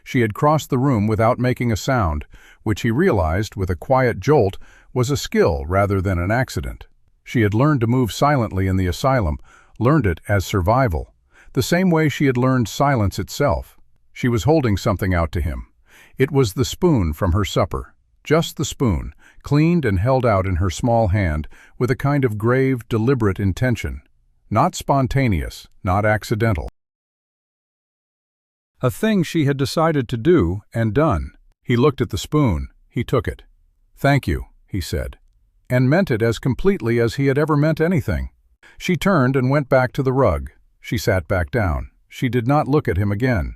She had crossed the room without making a sound, which he realized, with a quiet jolt, was a skill rather than an accident. She had learned to move silently in the asylum, learned it as survival, the same way she had learned silence itself. She was holding something out to him. It was the spoon from her supper, just the spoon, cleaned and held out in her small hand with a kind of grave, deliberate intention. Not spontaneous, not accidental. A thing she had decided to do and done. He looked at the spoon. He took it. "Thank you," he said, and meant it as completely as he had ever meant anything. She turned and went back to the rug. She sat back down. She did not look at him again.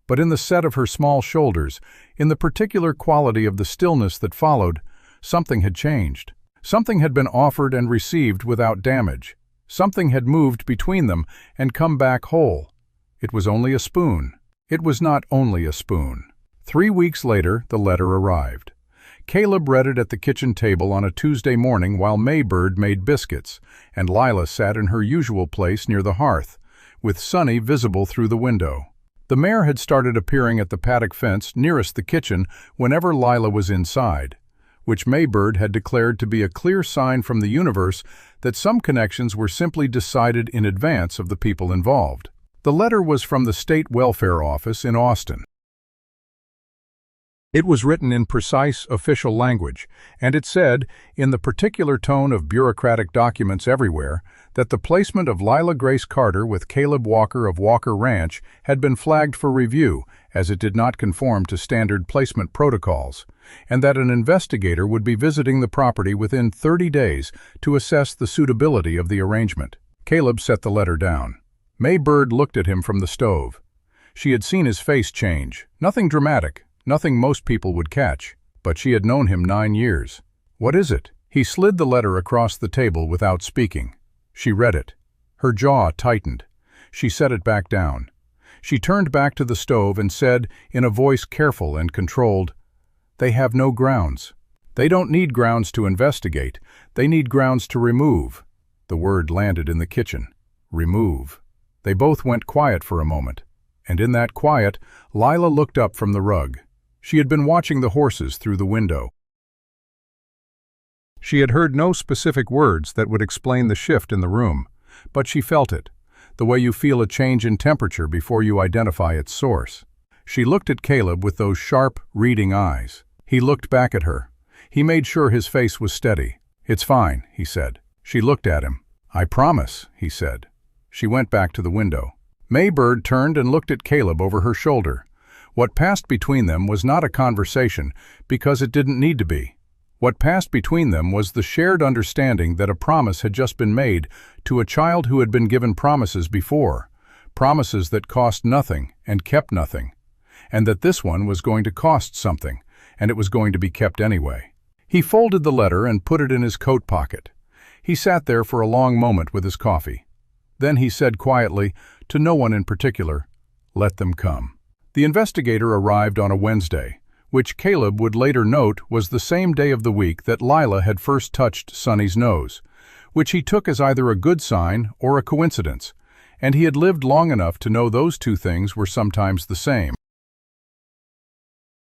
But in the set of her small shoulders, in the particular quality of the stillness that followed, something had changed. Something had been offered and received without damage. Something had moved between them and come back whole. It was only a spoon. It was not only a spoon. 3 weeks later, the letter arrived. Caleb read it at the kitchen table on a Tuesday morning while May Bird made biscuits, and Lila sat in her usual place near the hearth, with Sonny visible through the window. The mare had started appearing at the paddock fence nearest the kitchen whenever Lila was inside, which May Bird had declared to be a clear sign from the universe that some connections were simply decided in advance of the people involved. The letter was from the State Welfare Office in Austin. It was written in precise official language, and it said, in the particular tone of bureaucratic documents everywhere, that the placement of Lila Grace Carter with Caleb Walker of Walker Ranch had been flagged for review, as it did not conform to standard placement protocols, and that an investigator would be visiting the property within 30 days to assess the suitability of the arrangement. Caleb set the letter down. May Bird looked at him from the stove. She had seen his face change, nothing dramatic, nothing most people would catch, but she had known him 9 years. "What is it?" He slid the letter across the table without speaking. She read it. Her jaw tightened. She set it back down. She turned back to the stove and said, in a voice careful and controlled, "They have no grounds. They don't need grounds to investigate. They need grounds to remove." The word landed in the kitchen. Remove. They both went quiet for a moment, and in that quiet, Lila looked up from the rug. She had been watching the horses through the window. She had heard no specific words that would explain the shift in the room, but she felt it, the way you feel a change in temperature before you identify its source. She looked at Caleb with those sharp, reading eyes. He looked back at her. He made sure his face was steady. "It's fine," he said. She looked at him. "I promise," he said. She went back to the window. May Bird turned and looked at Caleb over her shoulder. What passed between them was not a conversation, because it didn't need to be. What passed between them was the shared understanding that a promise had just been made to a child who had been given promises before, promises that cost nothing and kept nothing, and that this one was going to cost something, and it was going to be kept anyway. He folded the letter and put it in his coat pocket. He sat there for a long moment with his coffee. Then he said quietly, to no one in particular, "Let them come." The investigator arrived on a Wednesday, which Caleb would later note was the same day of the week that Lila had first touched Sonny's nose, which he took as either a good sign or a coincidence, and he had lived long enough to know those two things were sometimes the same.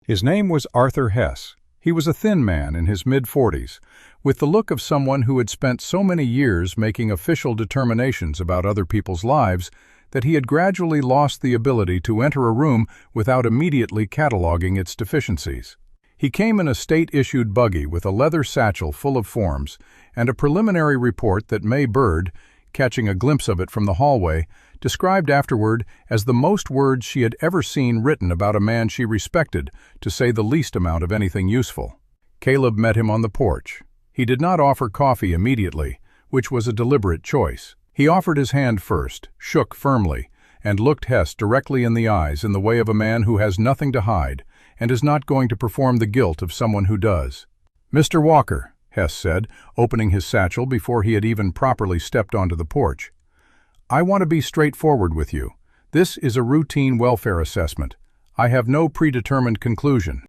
His name was Arthur Hess. He was a thin man in his mid-40s, with the look of someone who had spent so many years making official determinations about other people's lives that he had gradually lost the ability to enter a room without immediately cataloging its deficiencies. He came in a state-issued buggy with a leather satchel full of forms and a preliminary report that May Bird, catching a glimpse of it from the hallway, described afterward as the most words she had ever seen written about a man she respected, to say the least amount of anything useful. Caleb met him on the porch. He did not offer coffee immediately, which was a deliberate choice. He offered his hand first, shook firmly, and looked Hess directly in the eyes in the way of a man who has nothing to hide and is not going to perform the guilt of someone who does. "Mr. Walker," Hess said, opening his satchel before he had even properly stepped onto the porch. "I want to be straightforward with you. This is a routine welfare assessment. I have no predetermined conclusion.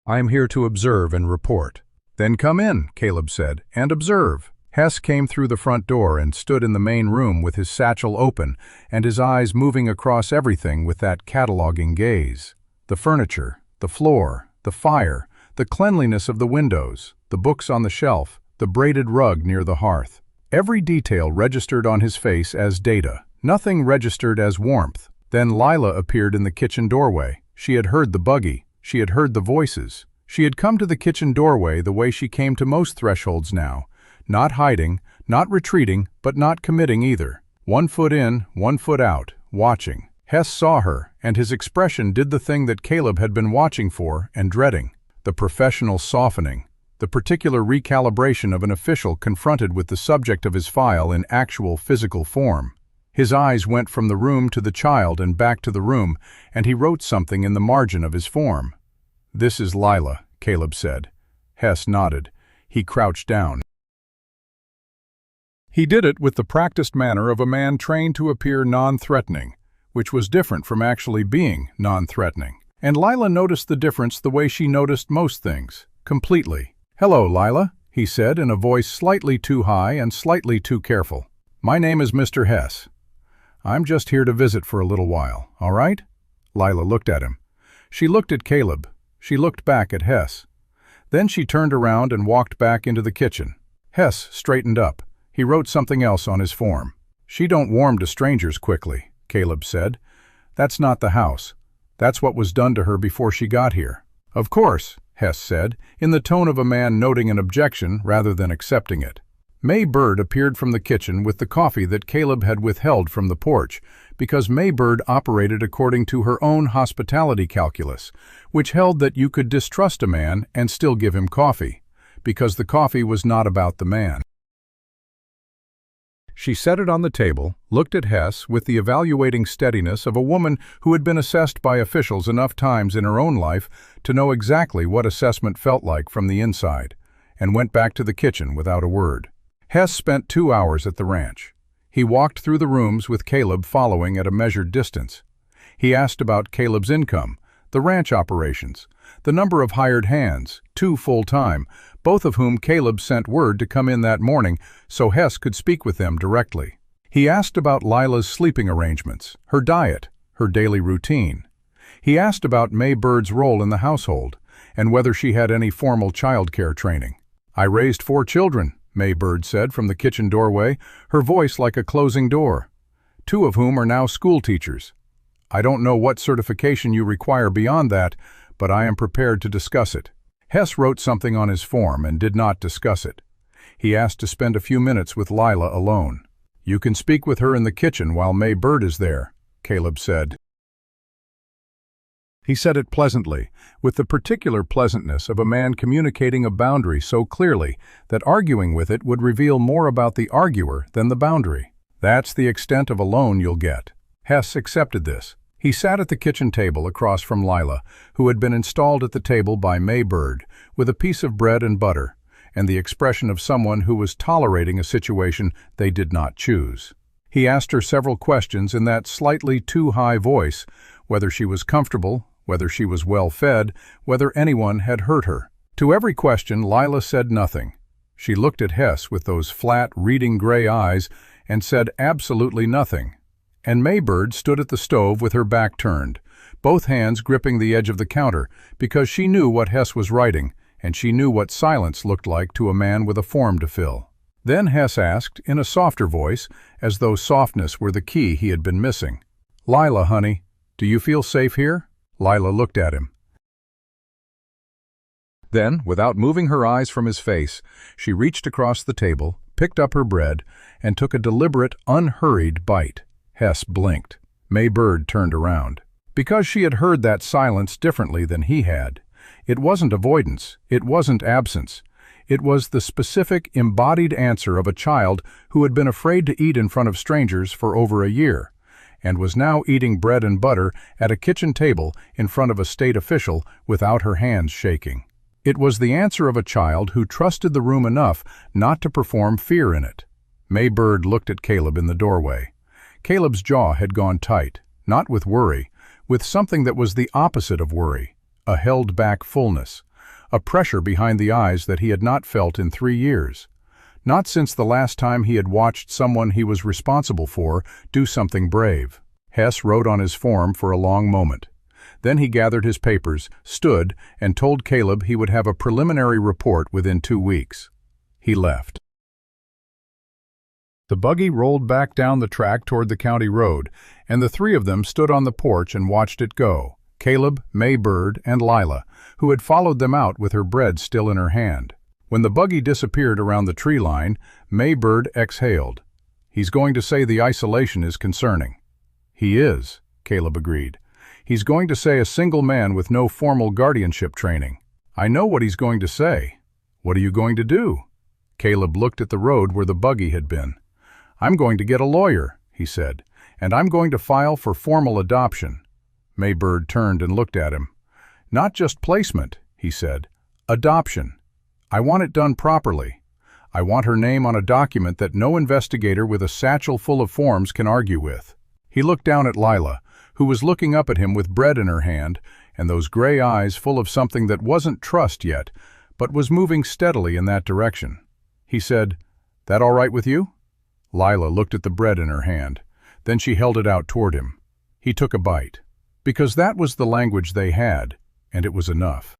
I am here to observe and report." "Then come in," Caleb said, "and observe." Hess came through the front door and stood in the main room with his satchel open and his eyes moving across everything with that cataloging gaze. The furniture, the floor, the fire, the cleanliness of the windows, the books on the shelf, the braided rug near the hearth. Every detail registered on his face as data, nothing registered as warmth. Then Lila appeared in the kitchen doorway. She had heard the buggy. She had heard the voices. She had come to the kitchen doorway the way she came to most thresholds now, not hiding, not retreating, but not committing either. 1 foot in, 1 foot out, watching. Hess saw her, and his expression did the thing that Caleb had been watching for and dreading. The professional softening, the particular recalibration of an official confronted with the subject of his file in actual physical form. His eyes went from the room to the child and back to the room, and he wrote something in the margin of his form. "This is Lila," Caleb said. Hess nodded. He crouched down. He did it with the practiced manner of a man trained to appear non-threatening, which was different from actually being non-threatening. And Lila noticed the difference the way she noticed most things, completely. "Hello, Lila," he said in a voice slightly too high and slightly too careful. "My name is Mr. Hess. I'm just here to visit for a little while, all right?" Lila looked at him. She looked at Caleb. She looked back at Hess. Then she turned around and walked back into the kitchen. Hess straightened up. He wrote something else on his form. "She don't warm to strangers quickly," Caleb said. "That's not the house. That's what was done to her before she got here." "Of course," Hess said, in the tone of a man noting an objection rather than accepting it. May Bird appeared from the kitchen with the coffee that Caleb had withheld from the porch, because May Bird operated according to her own hospitality calculus, which held that you could distrust a man and still give him coffee, because the coffee was not about the man. She set it on the table, looked at Hess with the evaluating steadiness of a woman who had been assessed by officials enough times in her own life to know exactly what assessment felt like from the inside, and went back to the kitchen without a word. Hess spent 2 hours at the ranch. He walked through the rooms with Caleb following at a measured distance. He asked about Caleb's income, the ranch operations, the number of hired hands, 2 full-time, both of whom Caleb sent word to come in that morning so Hess could speak with them directly. He asked about Lila's sleeping arrangements, her diet, her daily routine. He asked about May Bird's role in the household, and whether she had any formal childcare training. "I raised 4 children," May Bird said from the kitchen doorway, her voice like a closing door. "2 of whom are now school teachers. I don't know what certification you require beyond that, but I am prepared to discuss it." Hess wrote something on his form and did not discuss it. He asked to spend a few minutes with Lila alone. "You can speak with her in the kitchen while May Bird is there," Caleb said. He said it pleasantly, with the particular pleasantness of a man communicating a boundary so clearly that arguing with it would reveal more about the arguer than the boundary. "That's the extent of a loan you'll get." Hess accepted this. He sat at the kitchen table across from Lila, who had been installed at the table by May Bird, with a piece of bread and butter, and the expression of someone who was tolerating a situation they did not choose. He asked her several questions in that slightly too high voice, whether she was comfortable, whether she was well fed, whether anyone had hurt her. To every question, Lila said nothing. She looked at Hess with those flat, reading gray eyes and said absolutely nothing. And May Bird stood at the stove with her back turned, both hands gripping the edge of the counter, because she knew what Hess was writing, and she knew what silence looked like to a man with a form to fill. Then Hess asked, in a softer voice, as though softness were the key he had been missing, "Lila, honey, do you feel safe here?" Lila looked at him. Then, without moving her eyes from his face, she reached across the table, picked up her bread, and took a deliberate, unhurried bite. Hess blinked. May Bird turned around. Because she had heard that silence differently than he had. It wasn't avoidance. It wasn't absence. It was the specific, embodied answer of a child who had been afraid to eat in front of strangers for over a year, and was now eating bread and butter at a kitchen table in front of a state official without her hands shaking. It was the answer of a child who trusted the room enough not to perform fear in it. May Bird looked at Caleb in the doorway. Caleb's jaw had gone tight, not with worry, with something that was the opposite of worry, a held-back fullness, a pressure behind the eyes that he had not felt in 3 years. Not since the last time he had watched someone he was responsible for do something brave. Hess wrote on his form for a long moment. Then he gathered his papers, stood, and told Caleb he would have a preliminary report within 2 weeks. He left. The buggy rolled back down the track toward the county road, and the three of them stood on the porch and watched it go. Caleb, May Bird, and Lila, who had followed them out with her bread still in her hand. When the buggy disappeared around the tree line, May Bird exhaled. "He's going to say the isolation is concerning." "He is," Caleb agreed. "He's going to say a single man with no formal guardianship training." "I know what he's going to say." "What are you going to do?" Caleb looked at the road where the buggy had been. "I'm going to get a lawyer," he said, "and I'm going to file for formal adoption." May Bird turned and looked at him. "Not just placement," he said. "Adoption. I want it done properly. I want her name on a document that no investigator with a satchel full of forms can argue with." He looked down at Lila, who was looking up at him with bread in her hand and those gray eyes full of something that wasn't trust yet, but was moving steadily in that direction. He said, "That all right with you?" Lila looked at the bread in her hand. Then she held it out toward him. He took a bite. Because that was the language they had, and it was enough.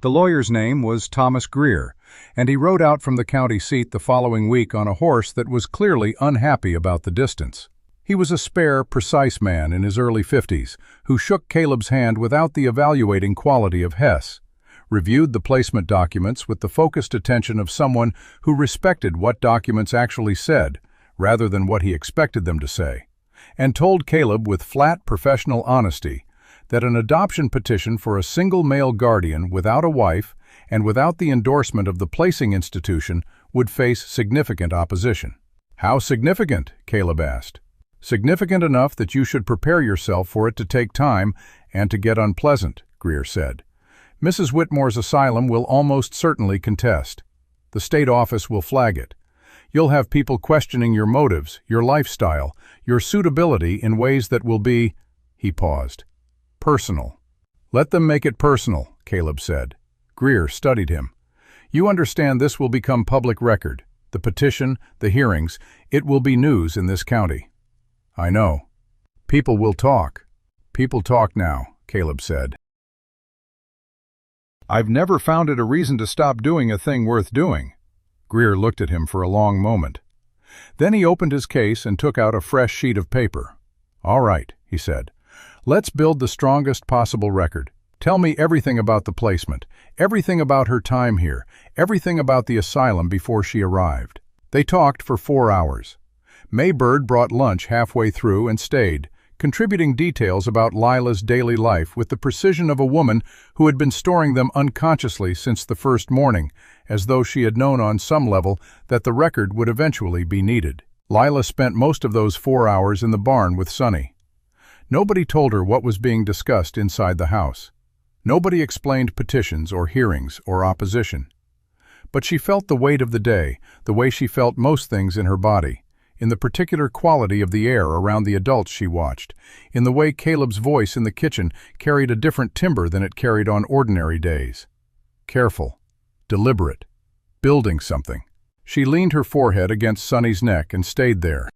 The lawyer's name was Thomas Greer, and he rode out from the county seat the following week on a horse that was clearly unhappy about the distance. He was a spare, precise man in his early 50s, who shook Caleb's hand without the evaluating quality of Hess, reviewed the placement documents with the focused attention of someone who respected what documents actually said, rather than what he expected them to say, and told Caleb with flat professional honesty that an adoption petition for a single male guardian without a wife and without the endorsement of the placing institution would face significant opposition. "How significant?" Caleb asked. "Significant enough that you should prepare yourself for it to take time and to get unpleasant," Greer said. "Mrs. Whitmore's asylum will almost certainly contest. The state office will flag it. You'll have people questioning your motives, your lifestyle, your suitability in ways that will be—" He paused. "Personal." "Let them make it personal," Caleb said. Greer studied him. "You understand this will become public record. The petition, the hearings, it will be news in this county." "I know. People will talk." "People talk now," Caleb said. "I've never found it a reason to stop doing a thing worth doing." Greer looked at him for a long moment. Then he opened his case and took out a fresh sheet of paper. "All right," he said. "Let's build the strongest possible record. Tell me everything about the placement, everything about her time here, everything about the asylum before she arrived." They talked for 4 hours. May Bird brought lunch halfway through and stayed, contributing details about Lila's daily life with the precision of a woman who had been storing them unconsciously since the first morning, as though she had known on some level that the record would eventually be needed. Lila spent most of those 4 hours in the barn with Sonny. Nobody told her what was being discussed inside the house. Nobody explained petitions or hearings or opposition. But she felt the weight of the day, the way she felt most things in her body, in the particular quality of the air around the adults she watched, in the way Caleb's voice in the kitchen carried a different timbre than it carried on ordinary days. Careful, deliberate, building something. She leaned her forehead against Sonny's neck and stayed there.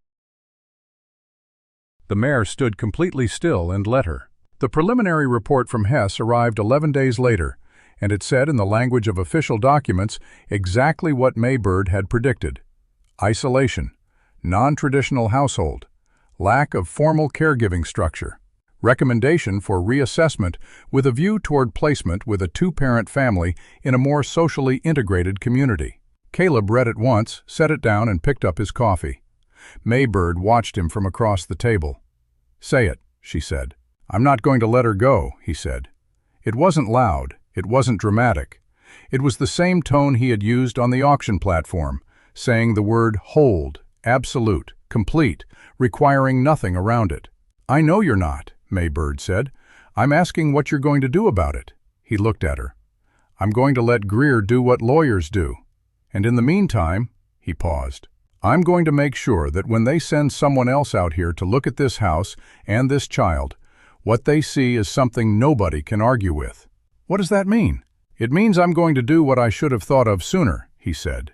The mare stood completely still and let her. The preliminary report from Hess arrived 11 days later, and it said in the language of official documents exactly what May Bird had predicted. Isolation, non-traditional household, lack of formal caregiving structure, recommendation for reassessment with a view toward placement with a 2-parent family in a more socially integrated community. Caleb read it once, set it down, and picked up his coffee. May Bird watched him from across the table. "Say it," she said. "I'm not going to let her go," he said. It wasn't loud, it wasn't dramatic. It was the same tone he had used on the auction platform, saying the word hold, absolute, complete, requiring nothing around it. "I know you're not," May Bird said. "I'm asking what you're going to do about it." He looked at her. "I'm going to let Greer do what lawyers do. And in the meantime," he paused, "I'm going to make sure that when they send someone else out here to look at this house and this child, what they see is something nobody can argue with." "What does that mean?" "It means I'm going to do what I should have thought of sooner," he said.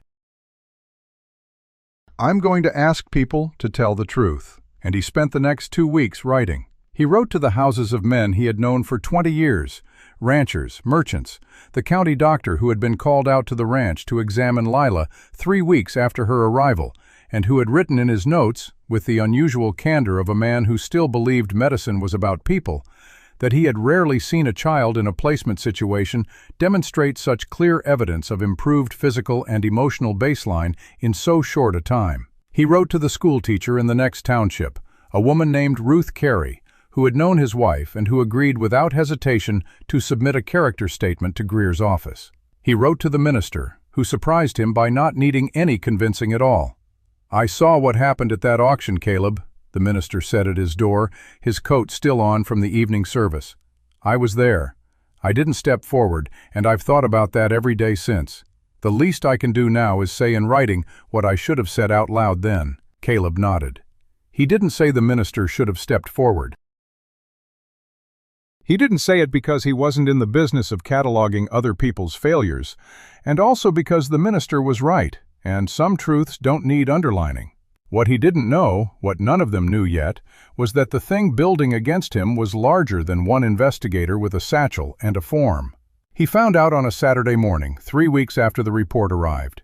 "I'm going to ask people to tell the truth." And he spent the next 2 weeks writing. He wrote to the houses of men he had known for 20 years, ranchers, merchants, the county doctor who had been called out to the ranch to examine Lila 3 weeks after her arrival, and who had written in his notes, with the unusual candor of a man who still believed medicine was about people, that he had rarely seen a child in a placement situation demonstrate such clear evidence of improved physical and emotional baseline in so short a time. He wrote to the schoolteacher in the next township, a woman named Ruth Carey, who had known his wife and who agreed without hesitation to submit a character statement to Greer's office. He wrote to the minister, who surprised him by not needing any convincing at all. "I saw what happened at that auction, Caleb," the minister said at his door, his coat still on from the evening service. "I was there. I didn't step forward, and I've thought about that every day since. The least I can do now is say in writing what I should have said out loud then." Caleb nodded. He didn't say the minister should have stepped forward. He didn't say it because he wasn't in the business of cataloging other people's failures, and also because the minister was right, and some truths don't need underlining. What he didn't know, what none of them knew yet, was that the thing building against him was larger than one investigator with a satchel and a form. He found out on a Saturday morning, 3 weeks after the report arrived.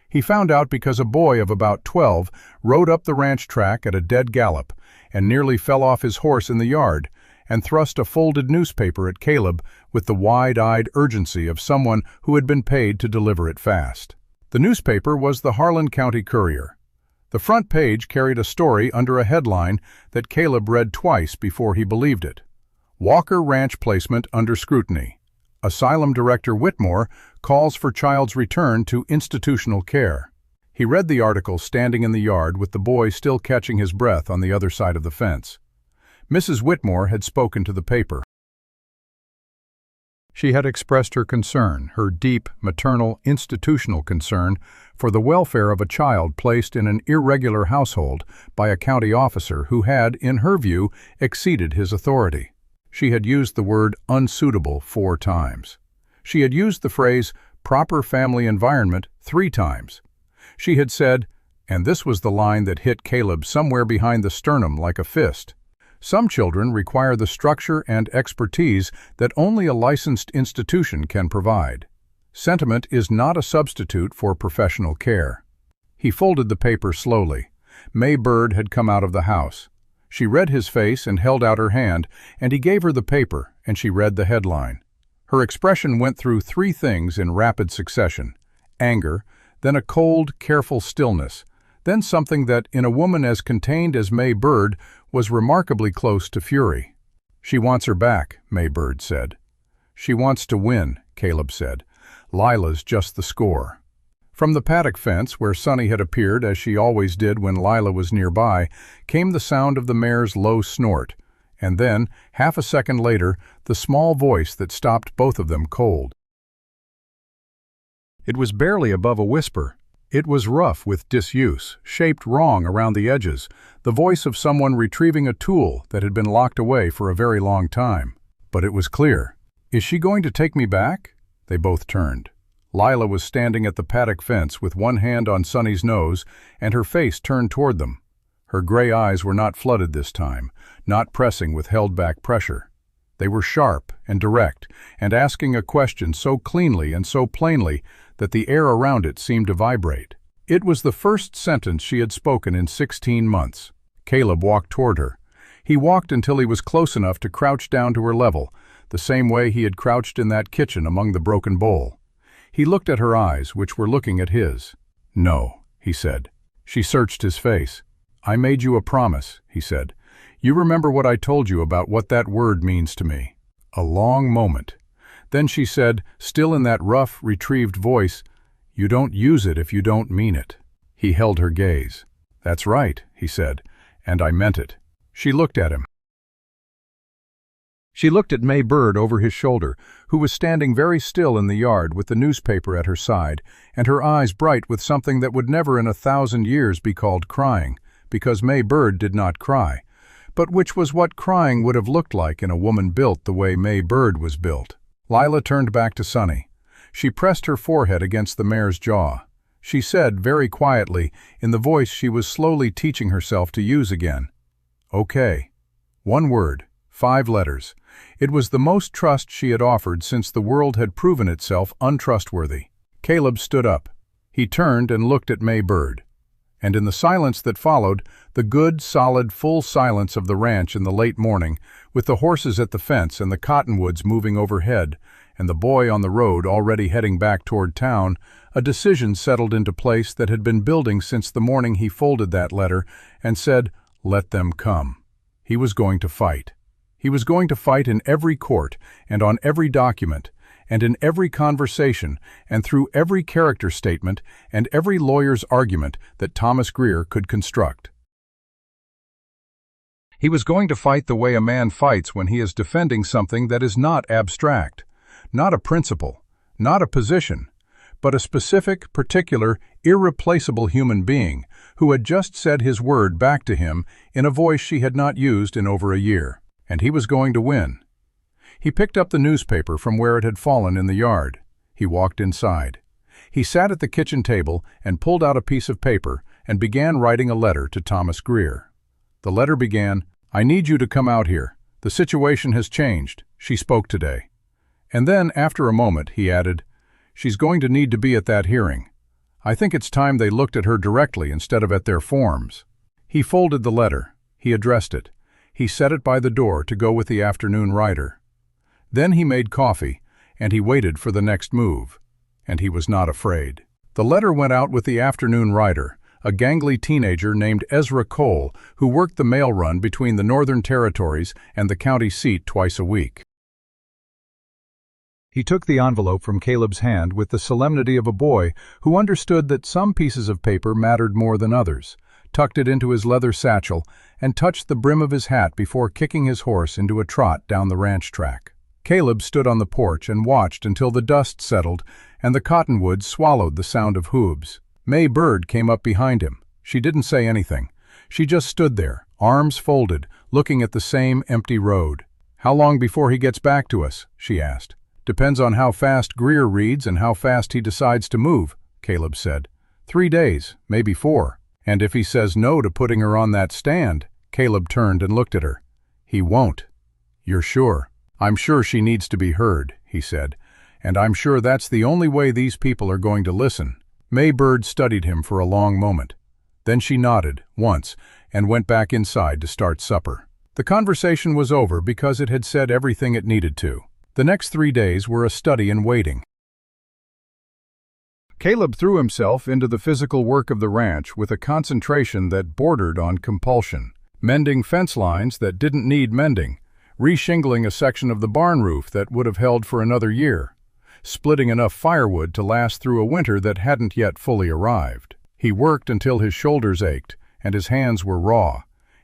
He found out because a boy of about 12 rode up the ranch track at a dead gallop and nearly fell off his horse in the yard and thrust a folded newspaper at Caleb with the wide-eyed urgency of someone who had been paid to deliver it fast. The newspaper was the Harlan County Courier. The front page carried a story under a headline that Caleb read twice before he believed it. "Walker Ranch Placement Under Scrutiny. Asylum Director Whitmore calls for child's return to institutional care." He read the article standing in the yard with the boy still catching his breath on the other side of the fence. Mrs. Whitmore had spoken to the paper. She had expressed her concern, her deep, maternal, institutional concern, for the welfare of a child placed in an irregular household by a county officer who had, in her view, exceeded his authority. She had used the word unsuitable 4 times. She had used the phrase proper family environment 3 times. She had said, and this was the line that hit Caleb somewhere behind the sternum like a fist, "Some children require the structure and expertise that only a licensed institution can provide. Sentiment is not a substitute for professional care." He folded the paper slowly. May Bird had come out of the house. She read his face and held out her hand, and he gave her the paper, and she read the headline. Her expression went through 3 things in rapid succession: anger, then a cold, careful stillness, then something that, in a woman as contained as May Bird, was remarkably close to fury. "She wants her back," May Bird said. "She wants to win," Caleb said. "Lila's just the score." From the paddock fence, where Sonny had appeared as she always did when Lila was nearby, came the sound of the mare's low snort, and then, half a second later, the small voice that stopped both of them cold. It was barely above a whisper. It was rough with disuse, shaped wrong around the edges, the voice of someone retrieving a tool that had been locked away for a very long time. But it was clear. "Is she going to take me back?" They both turned. Lila was standing at the paddock fence with one hand on Sonny's nose and her face turned toward them. Her gray eyes were not flooded this time, not pressing with held-back pressure. They were sharp and direct, and asking a question so cleanly and so plainly that the air around it seemed to vibrate. It was the first sentence she had spoken in 16 months. Caleb walked toward her. He walked until he was close enough to crouch down to her level, the same way he had crouched in that kitchen among the broken bowl. He looked at her eyes, which were looking at his. "No," he said. She searched his face. "I made you a promise," he said. "You remember what I told you about what that word means to me." A long moment. Then she said, still in that rough, retrieved voice, "You don't use it if you don't mean it." He held her gaze. "That's right," he said, "and I meant it." She looked at him. She looked at May Bird over his shoulder, who was standing very still in the yard with the newspaper at her side, and her eyes bright with something that would never in 1,000 years be called crying, because May Bird did not cry, but which was what crying would have looked like in a woman built the way May Bird was built. Lila turned back to Sonny. She pressed her forehead against the mare's jaw. She said, very quietly, in the voice she was slowly teaching herself to use again, "Okay." 1 word, 5 letters. It was the most trust she had offered since the world had proven itself untrustworthy. Caleb stood up. He turned and looked at May Bird. And in the silence that followed, the good, solid, full silence of the ranch in the late morning, with the horses at the fence and the cottonwoods moving overhead, and the boy on the road already heading back toward town, a decision settled into place that had been building since the morning he folded that letter and said, "Let them come." He was going to fight. He was going to fight in every court, and on every document, and in every conversation, and through every character statement, and every lawyer's argument that Thomas Greer could construct. He was going to fight the way a man fights when he is defending something that is not abstract, not a principle, not a position, but a specific, particular, irreplaceable human being who had just said his word back to him in a voice she had not used in over a year. And he was going to win. He picked up the newspaper from where it had fallen in the yard. He walked inside. He sat at the kitchen table and pulled out a piece of paper and began writing a letter to Thomas Greer. The letter began, "I need you to come out here. The situation has changed. She spoke today." And then, after a moment, he added, "She's going to need to be at that hearing. I think it's time they looked at her directly instead of at their forms." He folded the letter. He addressed it. He set it by the door to go with the afternoon rider. Then he made coffee, and he waited for the next move. And he was not afraid. The letter went out with the afternoon rider, a gangly teenager named Ezra Cole, who worked the mail run between the Northern Territories and the county seat twice a week. He took the envelope from Caleb's hand with the solemnity of a boy who understood that some pieces of paper mattered more than others, tucked it into his leather satchel, and touched the brim of his hat before kicking his horse into a trot down the ranch track. Caleb stood on the porch and watched until the dust settled and the cottonwoods swallowed the sound of hooves. May Bird came up behind him. She didn't say anything. She just stood there, arms folded, looking at the same empty road. "How long before he gets back to us?" she asked. "Depends on how fast Greer reads and how fast he decides to move," Caleb said. 3 days, maybe 4. "And if he says no to putting her on that stand," Caleb turned and looked at her. "He won't." "You're sure?" "I'm sure she needs to be heard," he said, "and I'm sure that's the only way these people are going to listen." May Bird studied him for a long moment. Then she nodded, once, and went back inside to start supper. The conversation was over because it had said everything it needed to. The next 3 days were a study in waiting. Caleb threw himself into the physical work of the ranch with a concentration that bordered on compulsion, mending fence lines that didn't need mending, reshingling a section of the barn roof that would have held for another year, splitting enough firewood to last through a winter that hadn't yet fully arrived. He worked until his shoulders ached and his hands were raw,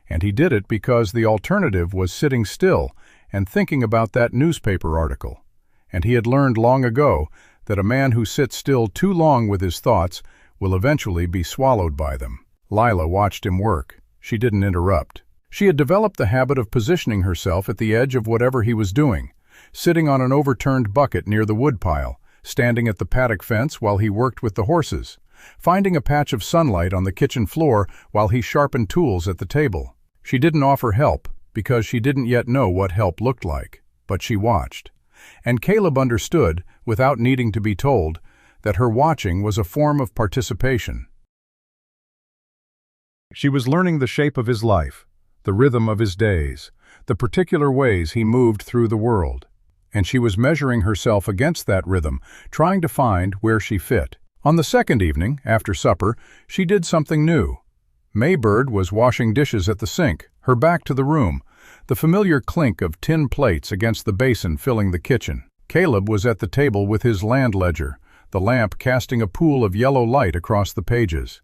and he did it because the alternative was sitting still and thinking about that newspaper article. And he had learned long ago that a man who sits still too long with his thoughts will eventually be swallowed by them. Lila watched him work. She didn't interrupt. She had developed the habit of positioning herself at the edge of whatever he was doing, sitting on an overturned bucket near the woodpile, standing at the paddock fence while he worked with the horses, finding a patch of sunlight on the kitchen floor while he sharpened tools at the table. She didn't offer help because she didn't yet know what help looked like, but she watched. And Caleb understood, without needing to be told, that her watching was a form of participation. She was learning the shape of his life, the rhythm of his days, the particular ways he moved through the world. And she was measuring herself against that rhythm, trying to find where she fit. On the second evening, after supper, she did something new. May Bird was washing dishes at the sink, her back to the room, the familiar clink of tin plates against the basin filling the kitchen. Caleb was at the table with his land ledger, the lamp casting a pool of yellow light across the pages.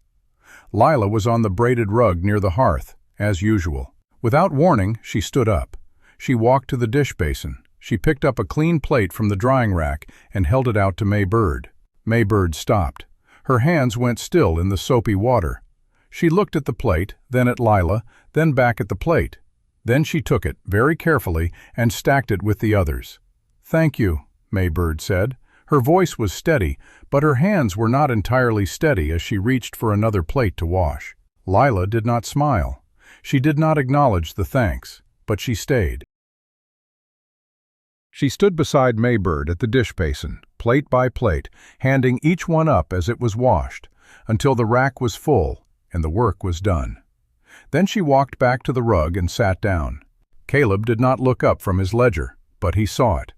Lila was on the braided rug near the hearth, as usual. Without warning, she stood up. She walked to the dish basin. She picked up a clean plate from the drying rack and held it out to May Bird. May Bird stopped. Her hands went still in the soapy water. She looked at the plate, then at Lila, then back at the plate. Then she took it, very carefully, and stacked it with the others. "Thank you," May Bird said. Her voice was steady, but her hands were not entirely steady as she reached for another plate to wash. Lila did not smile. She did not acknowledge the thanks, but she stayed. She stood beside May Bird at the dish basin, plate by plate, handing each one up as it was washed, until the rack was full and the work was done. Then she walked back to the rug and sat down. Caleb did not look up from his ledger, but he saw it.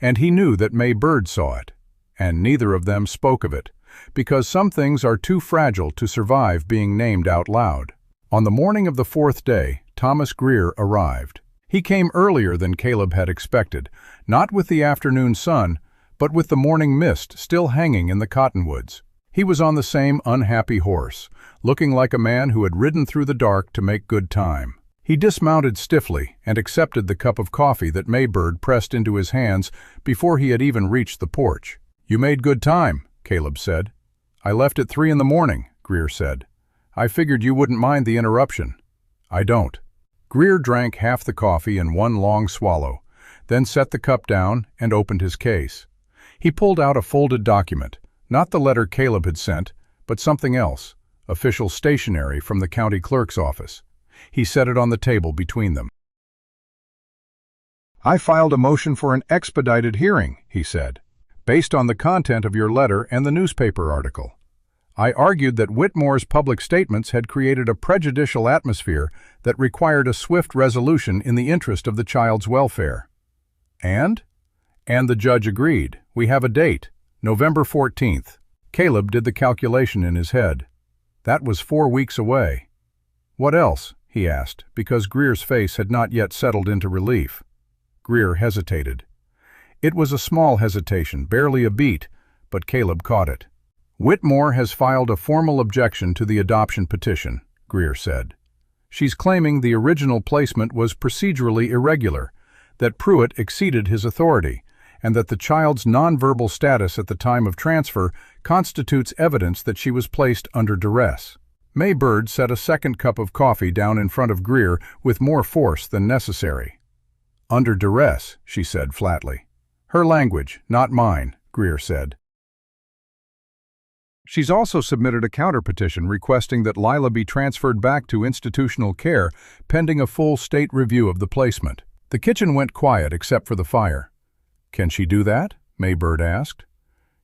And he knew that May Bird saw it. And neither of them spoke of it, because some things are too fragile to survive being named out loud. On the morning of the fourth day, Thomas Greer arrived. He came earlier than Caleb had expected, not with the afternoon sun, but with the morning mist still hanging in the cottonwoods. He was on the same unhappy horse, looking like a man who had ridden through the dark to make good time. He dismounted stiffly and accepted the cup of coffee that May Bird pressed into his hands before he had even reached the porch. "You made good time," Caleb said. "I left at 3 in the morning," Greer said. "I figured you wouldn't mind the interruption." "I don't." Greer drank half the coffee in one long swallow, then set the cup down and opened his case. He pulled out a folded document, not the letter Caleb had sent, but something else, official stationery from the county clerk's office. He set it on the table between them. "I filed a motion for an expedited hearing," he said, "based on the content of your letter and the newspaper article. I argued that Whitmore's public statements had created a prejudicial atmosphere that required a swift resolution in the interest of the child's welfare." And the judge agreed. "We have a date, November 14th. Caleb did the calculation in his head. That was 4 weeks away. "What else?" he asked, because Greer's face had not yet settled into relief. Greer hesitated. It was a small hesitation, barely a beat, but Caleb caught it. "Whitmore has filed a formal objection to the adoption petition," Greer said. "She's claiming the original placement was procedurally irregular, that Pruitt exceeded his authority, and that the child's nonverbal status at the time of transfer constitutes evidence that she was placed under duress." May Bird set a second cup of coffee down in front of Greer with more force than necessary. "Under duress," she said flatly. "Her language, not mine," Greer said. "She's also submitted a counterpetition requesting that Lila be transferred back to institutional care pending a full state review of the placement." The kitchen went quiet except for the fire. "Can she do that?" May Bird asked.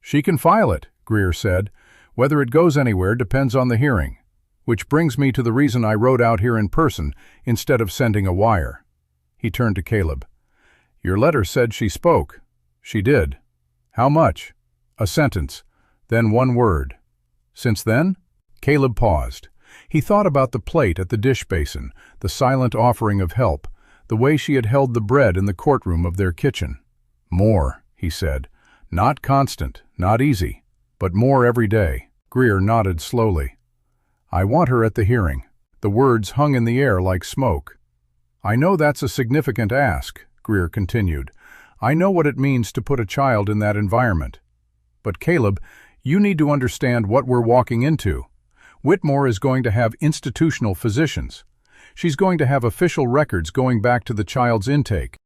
"She can file it," Greer said. "Whether it goes anywhere depends on the hearing. Which brings me to the reason I rode out here in person instead of sending a wire." He turned to Caleb. "Your letter said she spoke." "She did." "How much?" "A sentence. Then 1 word." "Since then?" Caleb paused. He thought about the plate at the dish basin, the silent offering of help, the way she had held the bread in the courtroom of their kitchen. "More," he said. "Not constant, not easy, but more every day." Greer nodded slowly. "I want her at the hearing." The words hung in the air like smoke. "I know that's a significant ask," Greer continued. "I know what it means to put a child in that environment. But Caleb, you need to understand what we're walking into. Whitmore is going to have institutional physicians. She's going to have official records going back to the child's intake.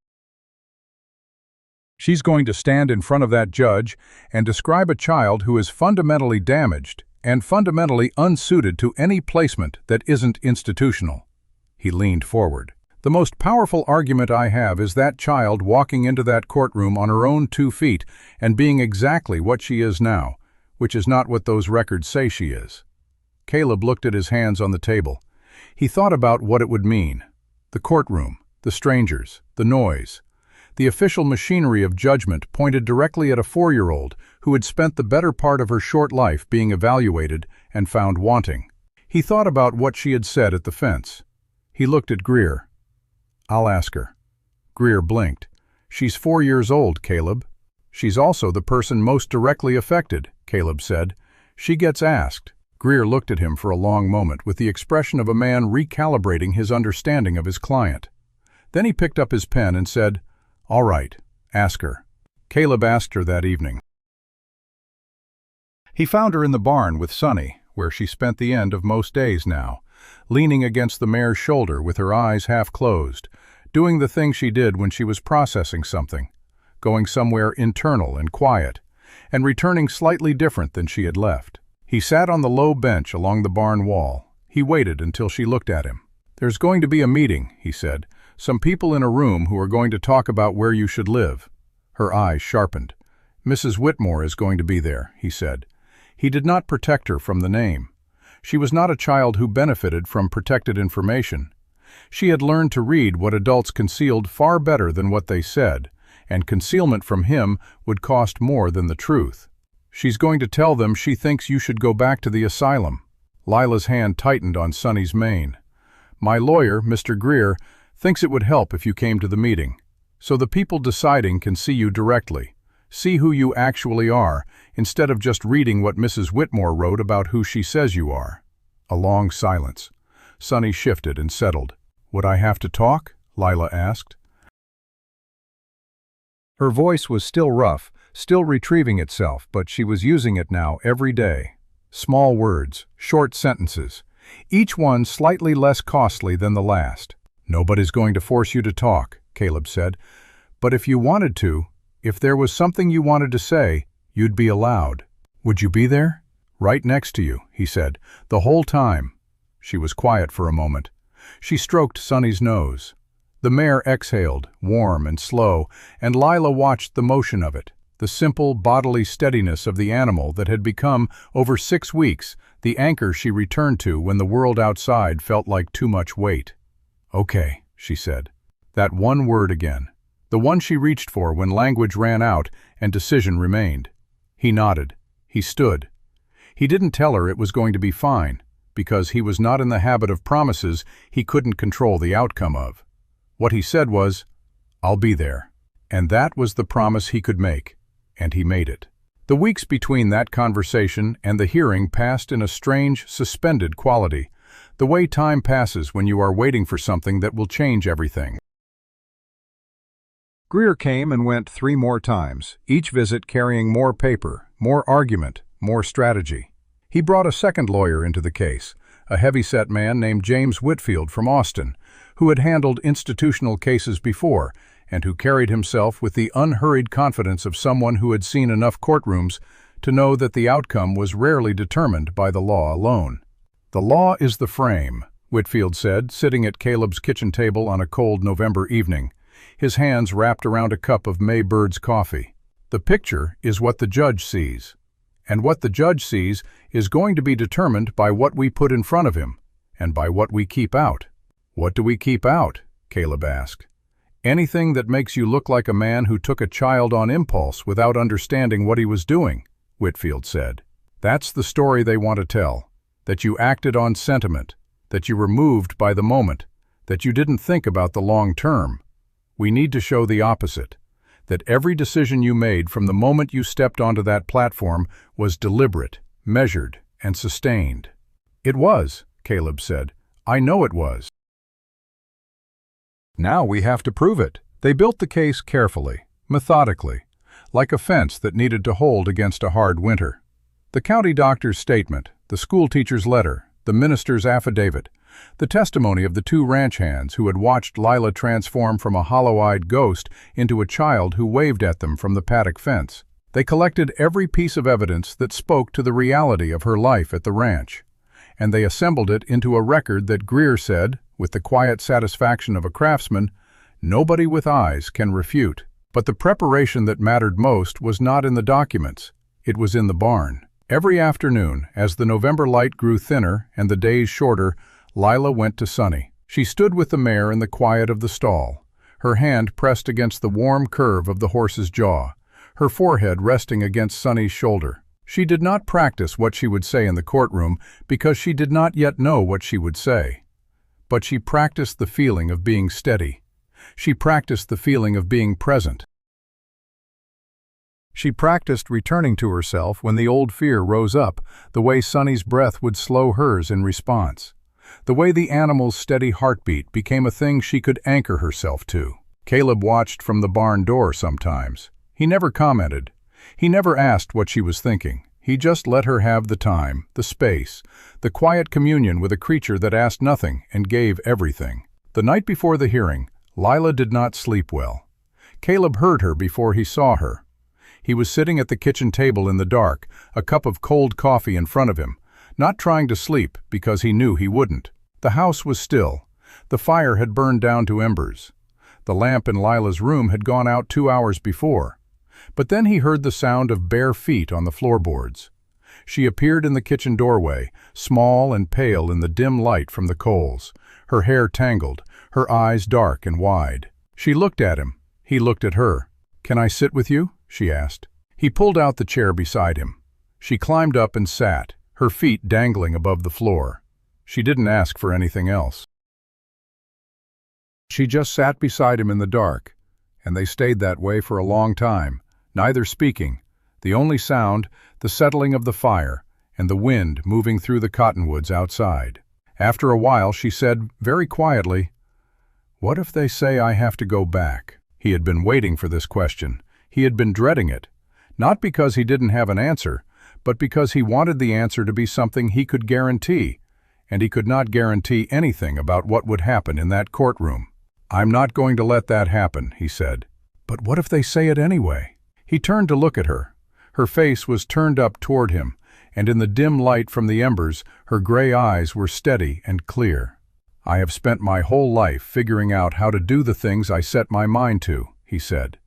She's going to stand in front of that judge and describe a child who is fundamentally damaged and fundamentally unsuited to any placement that isn't institutional." He leaned forward. "The most powerful argument I have is that child walking into that courtroom on her own 2 feet and being exactly what she is now, which is not what those records say she is." Caleb looked at his hands on the table. He thought about what it would mean. The courtroom, the strangers, the noise. The official machinery of judgment pointed directly at a 4-year-old who had spent the better part of her short life being evaluated and found wanting. He thought about what she had said at the fence. He looked at Greer. "I'll ask her." Greer blinked. "She's 4 years old, Caleb." She's also the person most directly affected, Caleb said. She gets asked. Greer looked at him for a long moment with the expression of a man recalibrating his understanding of his client. Then he picked up his pen and said, "All right, ask her." Caleb asked her that evening. He found her in the barn with Sonny, where she spent the end of most days now, leaning against the mare's shoulder with her eyes half closed, doing the thing she did when she was processing something, going somewhere internal and quiet, and returning slightly different than she had left. He sat on the low bench along the barn wall. He waited until she looked at him. "There's going to be a meeting," he said. "Some people in a room who are going to talk about where you should live." Her eyes sharpened. "Mrs. Whitmore is going to be there," he said. He did not protect her from the name. She was not a child who benefited from protected information. She had learned to read what adults concealed far better than what they said, and concealment from him would cost more than the truth. "She's going to tell them she thinks you should go back to the asylum." Lila's hand tightened on Sonny's mane. "My lawyer, Mr. Greer, thinks it would help if you came to the meeting, so the people deciding can see you directly, see who you actually are, instead of just reading what Mrs. Whitmore wrote about who she says you are." A long silence. Sonny shifted and settled. "Would I have to talk?" Lila asked. Her voice was still rough, still retrieving itself, but she was using it now every day. Small words, short sentences, each one slightly less costly than the last. "Nobody's going to force you to talk," Caleb said. "But if you wanted to, if there was something you wanted to say, you'd be allowed. Would you be there?" "Right next to you," he said, "the whole time." She was quiet for a moment. She stroked Sonny's nose. The mare exhaled, warm and slow, and Lila watched the motion of it, the simple bodily steadiness of the animal that had become, over 6 weeks, the anchor she returned to when the world outside felt like too much weight. "Okay," she said. That one word again. The one she reached for when language ran out and decision remained. He nodded. He stood. He didn't tell her it was going to be fine, because he was not in the habit of promises he couldn't control the outcome of. What he said was, "I'll be there." And that was the promise he could make, and he made it. The weeks between that conversation and the hearing passed in a strange, suspended quality, the way time passes when you are waiting for something that will change everything. Greer came and went 3 more times, each visit carrying more paper, more argument, more strategy. He brought a second lawyer into the case, a heavy-set man named James Whitfield from Austin, who had handled institutional cases before, and who carried himself with the unhurried confidence of someone who had seen enough courtrooms to know that the outcome was rarely determined by the law alone. "The law is the frame," Whitfield said, sitting at Caleb's kitchen table on a cold November evening, his hands wrapped around a cup of May Bird's coffee. "The picture is what the judge sees, and what the judge sees is going to be determined by what we put in front of him, and by what we keep out." "What do we keep out?" Caleb asked. "Anything that makes you look like a man who took a child on impulse without understanding what he was doing," Whitfield said. "That's the story they want to tell, that you acted on sentiment, that you were moved by the moment, that you didn't think about the long term. We need to show the opposite, that every decision you made from the moment you stepped onto that platform was deliberate, measured, and sustained." "It was," Caleb said. "I know it was." "Now we have to prove it." They built the case carefully, methodically, like a fence that needed to hold against a hard winter. The county doctor's statement, the school teacher's letter, the minister's affidavit, the testimony of the 2 ranch hands who had watched Lila transform from a hollow-eyed ghost into a child who waved at them from the paddock fence. They collected every piece of evidence that spoke to the reality of her life at the ranch, and they assembled it into a record that Greer said, with the quiet satisfaction of a craftsman, nobody with eyes can refute. But the preparation that mattered most was not in the documents, it was in the barn. Every afternoon, as the November light grew thinner and the days shorter, Lila went to Sonny. She stood with the mare in the quiet of the stall, her hand pressed against the warm curve of the horse's jaw, her forehead resting against Sonny's shoulder. She did not practice what she would say in the courtroom because she did not yet know what she would say. But she practiced the feeling of being steady. She practiced the feeling of being present. She practiced returning to herself when the old fear rose up, the way Sonny's breath would slow hers in response. The way the animal's steady heartbeat became a thing she could anchor herself to. Caleb watched from the barn door sometimes. He never commented. He never asked what she was thinking. He just let her have the time, the space, the quiet communion with a creature that asked nothing and gave everything. The night before the hearing, Lila did not sleep well. Caleb heard her before he saw her. He was sitting at the kitchen table in the dark, a cup of cold coffee in front of him, not trying to sleep because he knew he wouldn't. The house was still. The fire had burned down to embers. The lamp in Lila's room had gone out 2 hours before. But then he heard the sound of bare feet on the floorboards. She appeared in the kitchen doorway, small and pale in the dim light from the coals, her hair tangled, her eyes dark and wide. She looked at him. He looked at her. "Can I sit with you?" she asked. He pulled out the chair beside him. She climbed up and sat, her feet dangling above the floor. She didn't ask for anything else. She just sat beside him in the dark, and they stayed that way for a long time, neither speaking, the only sound, the settling of the fire, and the wind moving through the cottonwoods outside. After a while she said, very quietly, "What if they say I have to go back?" He had been waiting for this question. He had been dreading it, not because he didn't have an answer, but because he wanted the answer to be something he could guarantee, and he could not guarantee anything about what would happen in that courtroom. "I'm not going to let that happen," he said. "But what if they say it anyway?" He turned to look at her. Her face was turned up toward him, and in the dim light from the embers, her gray eyes were steady and clear. "I have spent my whole life figuring out how to do the things I set my mind to," he said.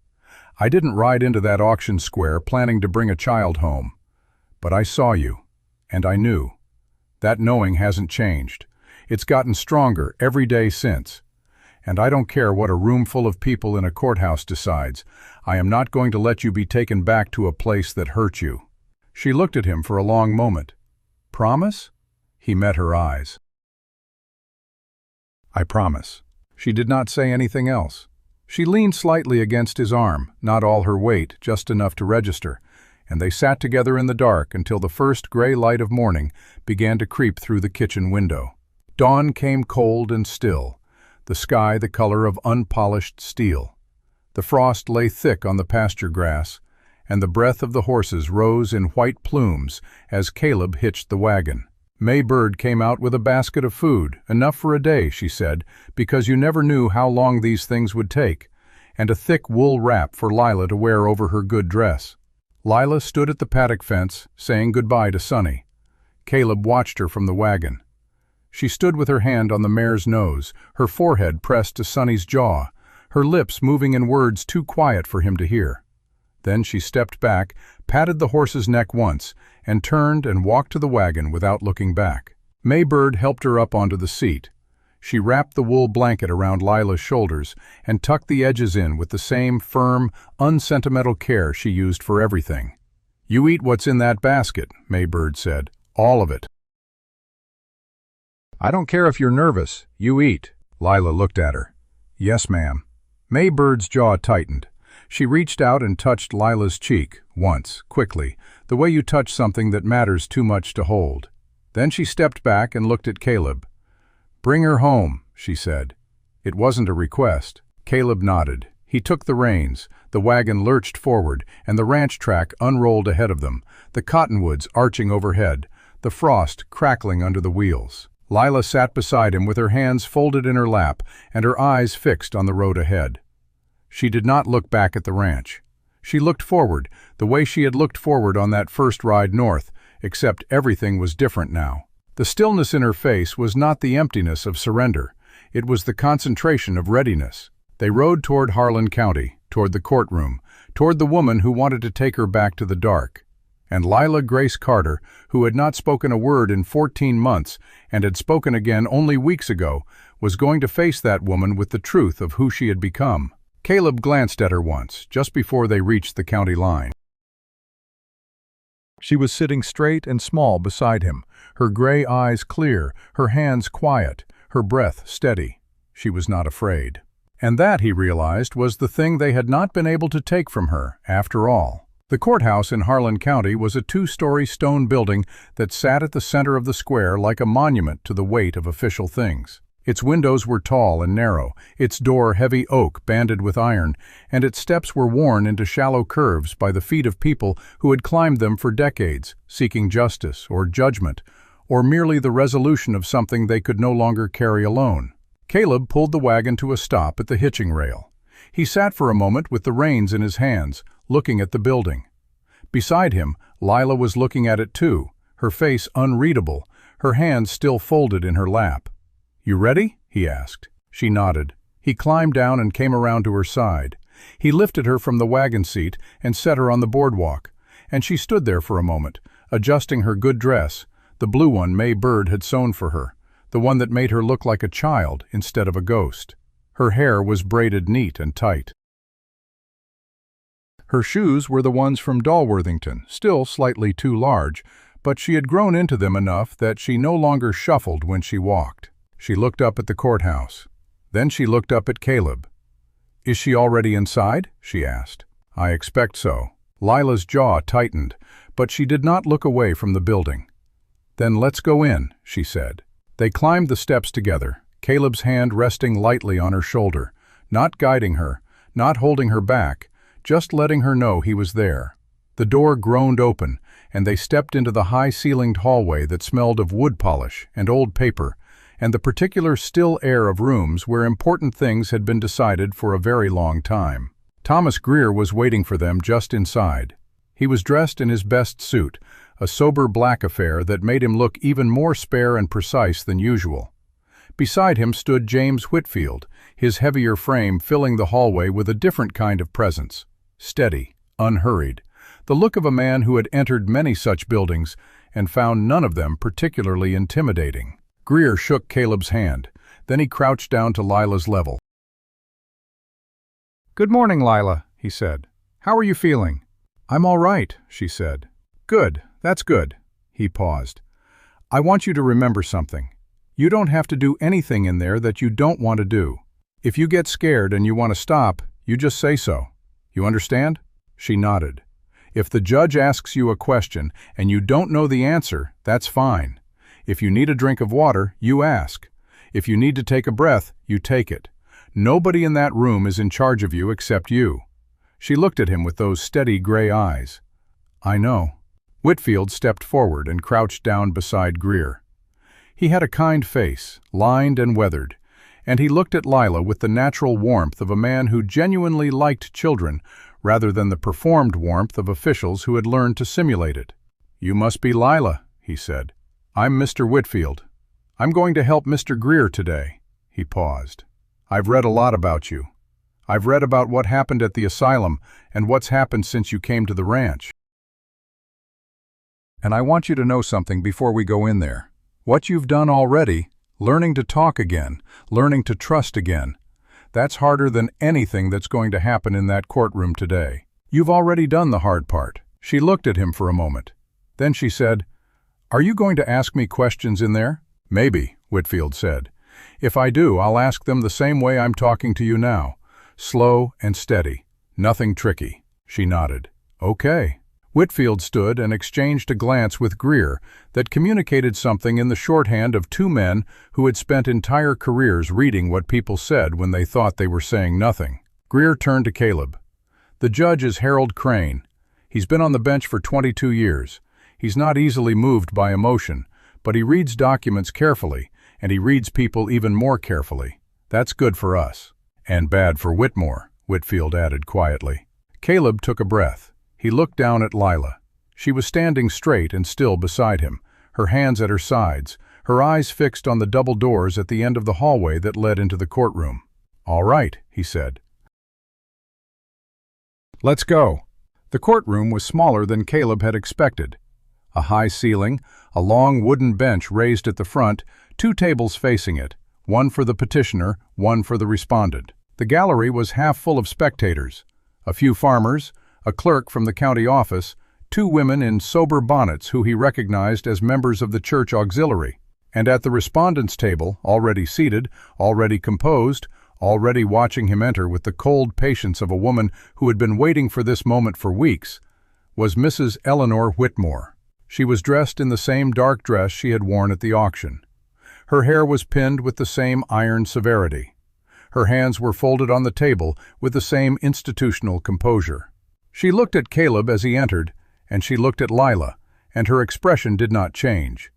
"I didn't ride into that auction square planning to bring a child home. But I saw you, and I knew. That knowing hasn't changed. It's gotten stronger every day since. And I don't care what a room full of people in a courthouse decides. I am not going to let you be taken back to a place that hurt you." She looked at him for a long moment. "Promise?" He met her eyes. "I promise." She did not say anything else. She leaned slightly against his arm, not all her weight, just enough to register, and they sat together in the dark until the first gray light of morning began to creep through the kitchen window. Dawn came cold and still, the sky the color of unpolished steel. The frost lay thick on the pasture grass, and the breath of the horses rose in white plumes as Caleb hitched the wagon. May Bird came out with a basket of food, enough for a day, she said, because you never knew how long these things would take, and a thick wool wrap for Lila to wear over her good dress. Lila stood at the paddock fence, saying goodbye to Sonny. Caleb watched her from the wagon. She stood with her hand on the mare's nose, her forehead pressed to Sonny's jaw, her lips moving in words too quiet for him to hear. Then she stepped back, patted the horse's neck once, and turned and walked to the wagon without looking back. May Bird helped her up onto the seat. She wrapped the wool blanket around Lila's shoulders and tucked the edges in with the same firm, unsentimental care she used for everything. "You eat what's in that basket," May Bird said. "All of it. I don't care if you're nervous. You eat." Lila looked at her. "Yes, ma'am." May Bird's jaw tightened. She reached out and touched Lila's cheek, once, quickly, the way you touch something that matters too much to hold. Then she stepped back and looked at Caleb. "Bring her home," she said. It wasn't a request. Caleb nodded. He took the reins. The wagon lurched forward, and the ranch track unrolled ahead of them, the cottonwoods arching overhead, the frost crackling under the wheels. Lila sat beside him with her hands folded in her lap and her eyes fixed on the road ahead. She did not look back at the ranch. She looked forward, the way she had looked forward on that first ride north, except everything was different now. The stillness in her face was not the emptiness of surrender. It was the concentration of readiness. They rode toward Harlan County, toward the courtroom, toward the woman who wanted to take her back to the dark. And Lila Grace Carter, who had not spoken a word in 14 months and had spoken again only weeks ago, was going to face that woman with the truth of who she had become. Caleb glanced at her once, just before they reached the county line. She was sitting straight and small beside him, her gray eyes clear, her hands quiet, her breath steady. She was not afraid. And that, he realized, was the thing they had not been able to take from her, after all. The courthouse in Harlan County was a two-story stone building that sat at the center of the square like a monument to the weight of official things. Its windows were tall and narrow, its door heavy oak banded with iron, and its steps were worn into shallow curves by the feet of people who had climbed them for decades, seeking justice or judgment, or merely the resolution of something they could no longer carry alone. Caleb pulled the wagon to a stop at the hitching rail. He sat for a moment with the reins in his hands, looking at the building. Beside him, Lila was looking at it too, her face unreadable, her hands still folded in her lap. "You ready?" he asked. She nodded. He climbed down and came around to her side. He lifted her from the wagon seat and set her on the boardwalk, and she stood there for a moment, adjusting her good dress, the blue one May Bird had sewn for her, the one that made her look like a child instead of a ghost. Her hair was braided neat and tight. Her shoes were the ones from Dalworthington, still slightly too large, but she had grown into them enough that she no longer shuffled when she walked. She looked up at the courthouse. Then she looked up at Caleb. "Is she already inside?" she asked. "I expect so." Lila's jaw tightened, but she did not look away from the building. "Then let's go in," she said. They climbed the steps together, Caleb's hand resting lightly on her shoulder, not guiding her, not holding her back, just letting her know he was there. The door groaned open, and they stepped into the high-ceilinged hallway that smelled of wood polish and old paper, and the particular still air of rooms where important things had been decided for a very long time. Thomas Greer was waiting for them just inside. He was dressed in his best suit, a sober black affair that made him look even more spare and precise than usual. Beside him stood James Whitfield, his heavier frame filling the hallway with a different kind of presence. Steady, unhurried, the look of a man who had entered many such buildings and found none of them particularly intimidating. Greer shook Caleb's hand, then he crouched down to Lila's level. "Good morning, Lila," he said. "How are you feeling?" "I'm all right," she said. "Good, that's good." He paused. "I want you to remember something. You don't have to do anything in there that you don't want to do. If you get scared and you want to stop, you just say so. You understand?" She nodded. "If the judge asks you a question and you don't know the answer, that's fine. If you need a drink of water, you ask. If you need to take a breath, you take it. Nobody in that room is in charge of you except you." She looked at him with those steady gray eyes. "I know." Whitfield stepped forward and crouched down beside Greer. He had a kind face, lined and weathered, and he looked at Lila with the natural warmth of a man who genuinely liked children rather than the performed warmth of officials who had learned to simulate it. "You must be Lila," he said. "I'm Mr. Whitfield. I'm going to help Mr. Greer today." He paused. "I've read a lot about you. I've read about what happened at the asylum and what's happened since you came to the ranch. And I want you to know something before we go in there. What you've done already, learning to talk again, learning to trust again, that's harder than anything that's going to happen in that courtroom today. You've already done the hard part." She looked at him for a moment. Then she said, "Are you going to ask me questions in there?" "Maybe," Whitfield said. "If I do, I'll ask them the same way I'm talking to you now. Slow and steady. Nothing tricky." She nodded. "Okay." Whitfield stood and exchanged a glance with Greer that communicated something in the shorthand of two men who had spent entire careers reading what people said when they thought they were saying nothing. Greer turned to Caleb. "The judge is Harold Crane. He's been on the bench for 22 years. He's not easily moved by emotion, but he reads documents carefully, and he reads people even more carefully. That's good for us." "And bad for Whitmore," Whitfield added quietly. Caleb took a breath. He looked down at Lila. She was standing straight and still beside him, her hands at her sides, her eyes fixed on the double doors at the end of the hallway that led into the courtroom. "All right," he said. "Let's go." The courtroom was smaller than Caleb had expected. A high ceiling, a long wooden bench raised at the front, two tables facing it, one for the petitioner, one for the respondent. The gallery was half full of spectators, a few farmers, a clerk from the county office, two women in sober bonnets who he recognized as members of the church auxiliary. And at the respondent's table, already seated, already composed, already watching him enter with the cold patience of a woman who had been waiting for this moment for weeks, was Mrs. Eleanor Whitmore. She was dressed in the same dark dress she had worn at the auction. Her hair was pinned with the same iron severity. Her hands were folded on the table with the same institutional composure. She looked at Caleb as he entered, and she looked at Lila, and her expression did not change.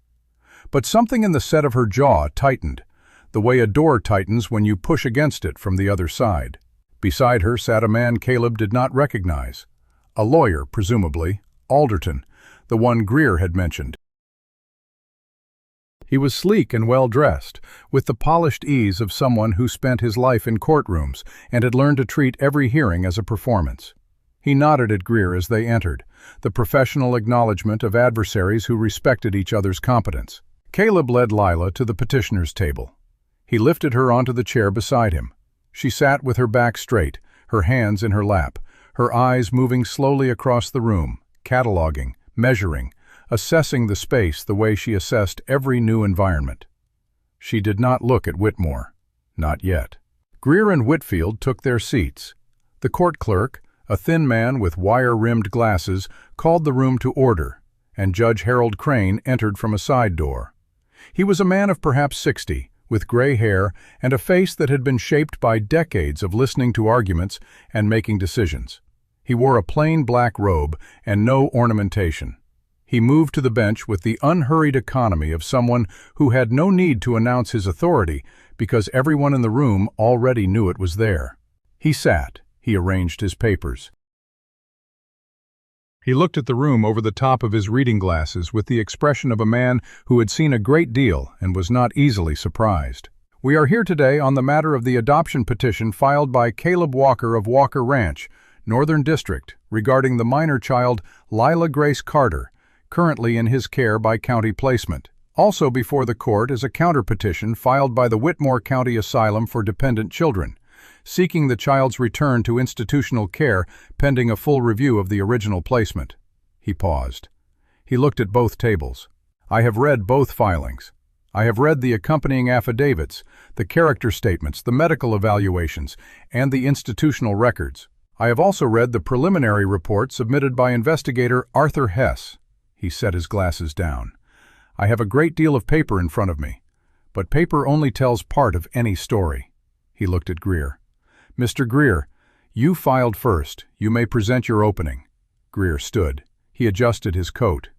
But something in the set of her jaw tightened, the way a door tightens when you push against it from the other side. Beside her sat a man Caleb did not recognize. A lawyer, presumably, Alderton, the one Greer had mentioned. He was sleek and well-dressed, with the polished ease of someone who spent his life in courtrooms and had learned to treat every hearing as a performance. He nodded at Greer as they entered, the professional acknowledgement of adversaries who respected each other's competence. Caleb led Lila to the petitioner's table. He lifted her onto the chair beside him. She sat with her back straight, her hands in her lap, her eyes moving slowly across the room, cataloging, measuring, assessing the space the way she assessed every new environment. She did not look at Whitmore. Not yet. Greer and Whitfield took their seats. The court clerk, a thin man with wire-rimmed glasses, called the room to order, and Judge Harold Crane entered from a side door. He was a man of perhaps 60, with gray hair and a face that had been shaped by decades of listening to arguments and making decisions. He wore a plain black robe and no ornamentation. He moved to the bench with the unhurried economy of someone who had no need to announce his authority because everyone in the room already knew it was there. He sat. He arranged his papers. He looked at the room over the top of his reading glasses with the expression of a man who had seen a great deal and was not easily surprised. We are here today on the matter of the adoption petition filed by Caleb Walker of Walker Ranch, Northern District, regarding the minor child Lila Grace Carter, currently in his care by county placement. Also before the court is a counterpetition filed by the Whitmore County Asylum for Dependent Children, seeking the child's return to institutional care pending a full review of the original placement. He paused. He looked at both tables. I have read both filings. I have read the accompanying affidavits, the character statements, the medical evaluations, and the institutional records. I have also read the preliminary report submitted by investigator Arthur Hess. He set his glasses down. I have a great deal of paper in front of me, but paper only tells part of any story. He looked at Greer. Mr. Greer, you filed first. You may present your opening. Greer stood. He adjusted his coat.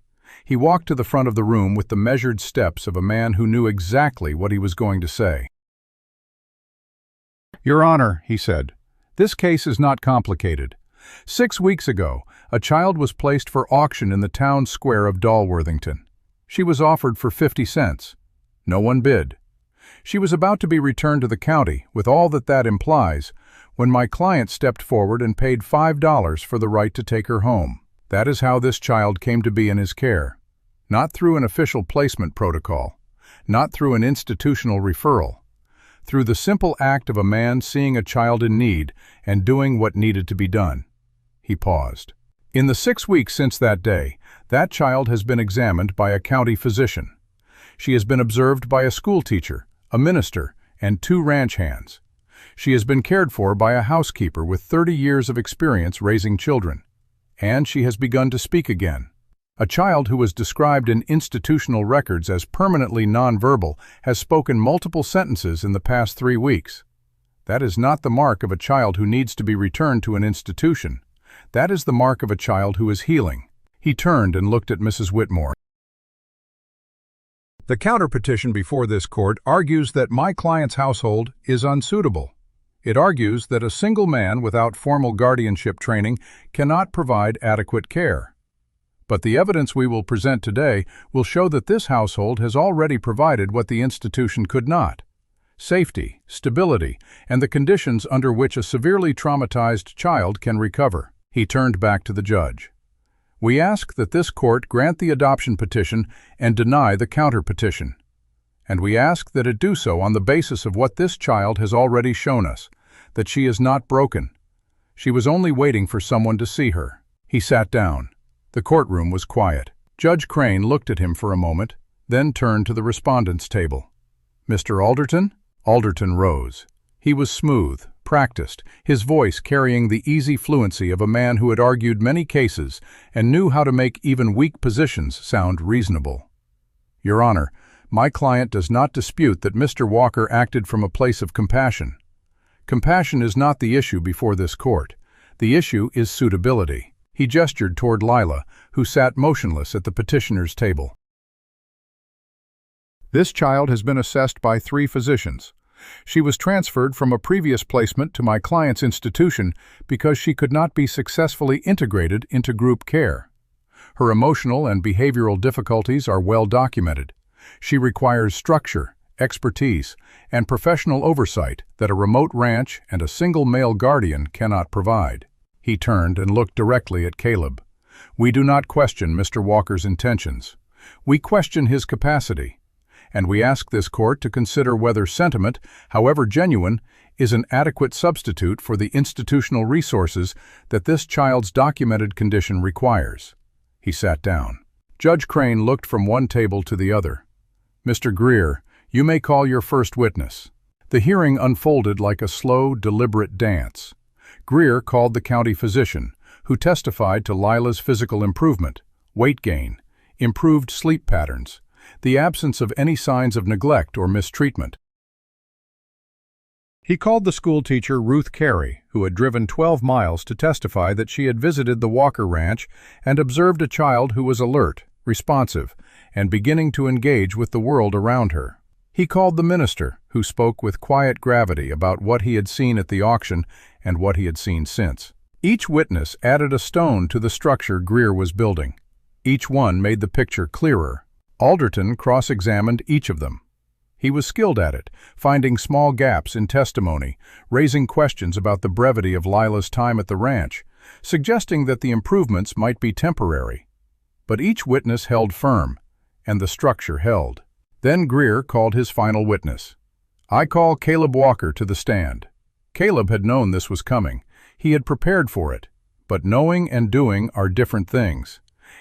He walked to the front of the room with the measured steps of a man who knew exactly what he was going to say. Your Honor, he said, this case is not complicated. 6 weeks ago, a child was placed for auction in the town square of Dalworthington. She was offered for 50 cents. No one bid. She was about to be returned to the county, with all that implies, when my client stepped forward and paid $5 for the right to take her home. That is how this child came to be in his care. Not through an official placement protocol, not through an institutional referral, through the simple act of a man seeing a child in need and doing what needed to be done. He paused. In the 6 weeks since that day, that child has been examined by a county physician. She has been observed by a school teacher, a minister, and 2 ranch hands. She has been cared for by a housekeeper with 30 years of experience raising children. And she has begun to speak again. A child who was described in institutional records as permanently nonverbal has spoken multiple sentences in the past 3 weeks. That is not the mark of a child who needs to be returned to an institution. That is the mark of a child who is healing. He turned and looked at Mrs. Whitmore. The counterpetition before this court argues that my client's household is unsuitable. It argues that a single man without formal guardianship training cannot provide adequate care. But the evidence we will present today will show that this household has already provided what the institution could not: safety, stability, and the conditions under which a severely traumatized child can recover. He turned back to the judge. We ask that this court grant the adoption petition and deny the counterpetition. And we ask that it do so on the basis of what this child has already shown us, that she is not broken. She was only waiting for someone to see her. He sat down. The courtroom was quiet. Judge Crane looked at him for a moment, then turned to the respondent's table. Mr. Alderton? Alderton rose. He was smooth, practiced, his voice carrying the easy fluency of a man who had argued many cases and knew how to make even weak positions sound reasonable. Your Honor, my client does not dispute that Mr. Walker acted from a place of compassion. Compassion is not the issue before this court. The issue is suitability. He gestured toward Lila, who sat motionless at the petitioner's table. This child has been assessed by 3 physicians. She was transferred from a previous placement to my client's institution because she could not be successfully integrated into group care. Her emotional and behavioral difficulties are well documented. She requires structure, expertise, and professional oversight that a remote ranch and a single male guardian cannot provide. He turned and looked directly at Caleb. We do not question Mr. Walker's intentions. We question his capacity. And we ask this court to consider whether sentiment, however genuine, is an adequate substitute for the institutional resources that this child's documented condition requires. He sat down. Judge Crane looked from one table to the other. Mr. Greer, you may call your first witness. The hearing unfolded like a slow, deliberate dance. Greer called the county physician, who testified to Lila's physical improvement, weight gain, improved sleep patterns, the absence of any signs of neglect or mistreatment. He called the schoolteacher Ruth Carey, who had driven 12 miles to testify that she had visited the Walker Ranch and observed a child who was alert, responsive, and beginning to engage with the world around her. He called the minister, who spoke with quiet gravity about what he had seen at the auction and what he had seen since. Each witness added a stone to the structure Greer was building. Each one made the picture clearer. Alderton cross-examined each of them. He was skilled at it, finding small gaps in testimony, raising questions about the brevity of Lila's time at the ranch, suggesting that the improvements might be temporary. But each witness held firm, and the structure held. Then Greer called his final witness. I call Caleb Walker to the stand. Caleb had known this was coming. He had prepared for it. But knowing and doing are different things.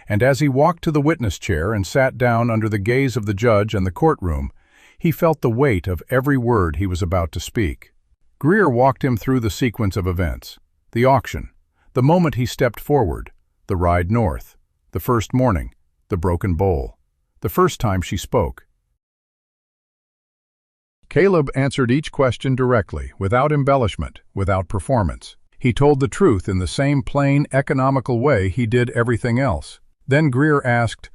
And as he walked to the witness chair and sat down under the gaze of the judge and the courtroom, he felt the weight of every word he was about to speak. Greer walked him through the sequence of events. The auction, the moment he stepped forward, the ride north, the first morning, the broken bowl, the first time she spoke. Caleb answered each question directly, without embellishment, without performance. He told the truth in the same plain, economical way he did everything else. Then Greer asked,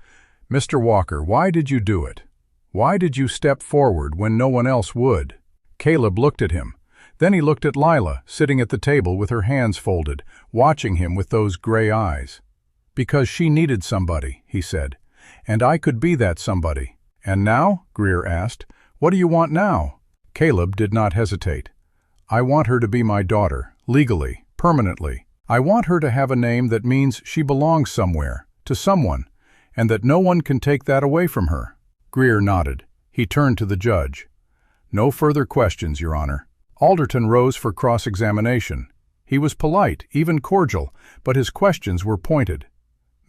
Mr. Walker, why did you do it? Why did you step forward when no one else would? Caleb looked at him. Then he looked at Lila, sitting at the table with her hands folded, watching him with those gray eyes. Because she needed somebody, he said. And I could be that somebody. And now? Greer asked. What do you want now? Caleb did not hesitate. I want her to be my daughter, legally, permanently. I want her to have a name that means she belongs somewhere, to someone, and that no one can take that away from her. Greer nodded. He turned to the judge. No further questions, Your Honor. Alderton rose for cross-examination. He was polite, even cordial, but his questions were pointed.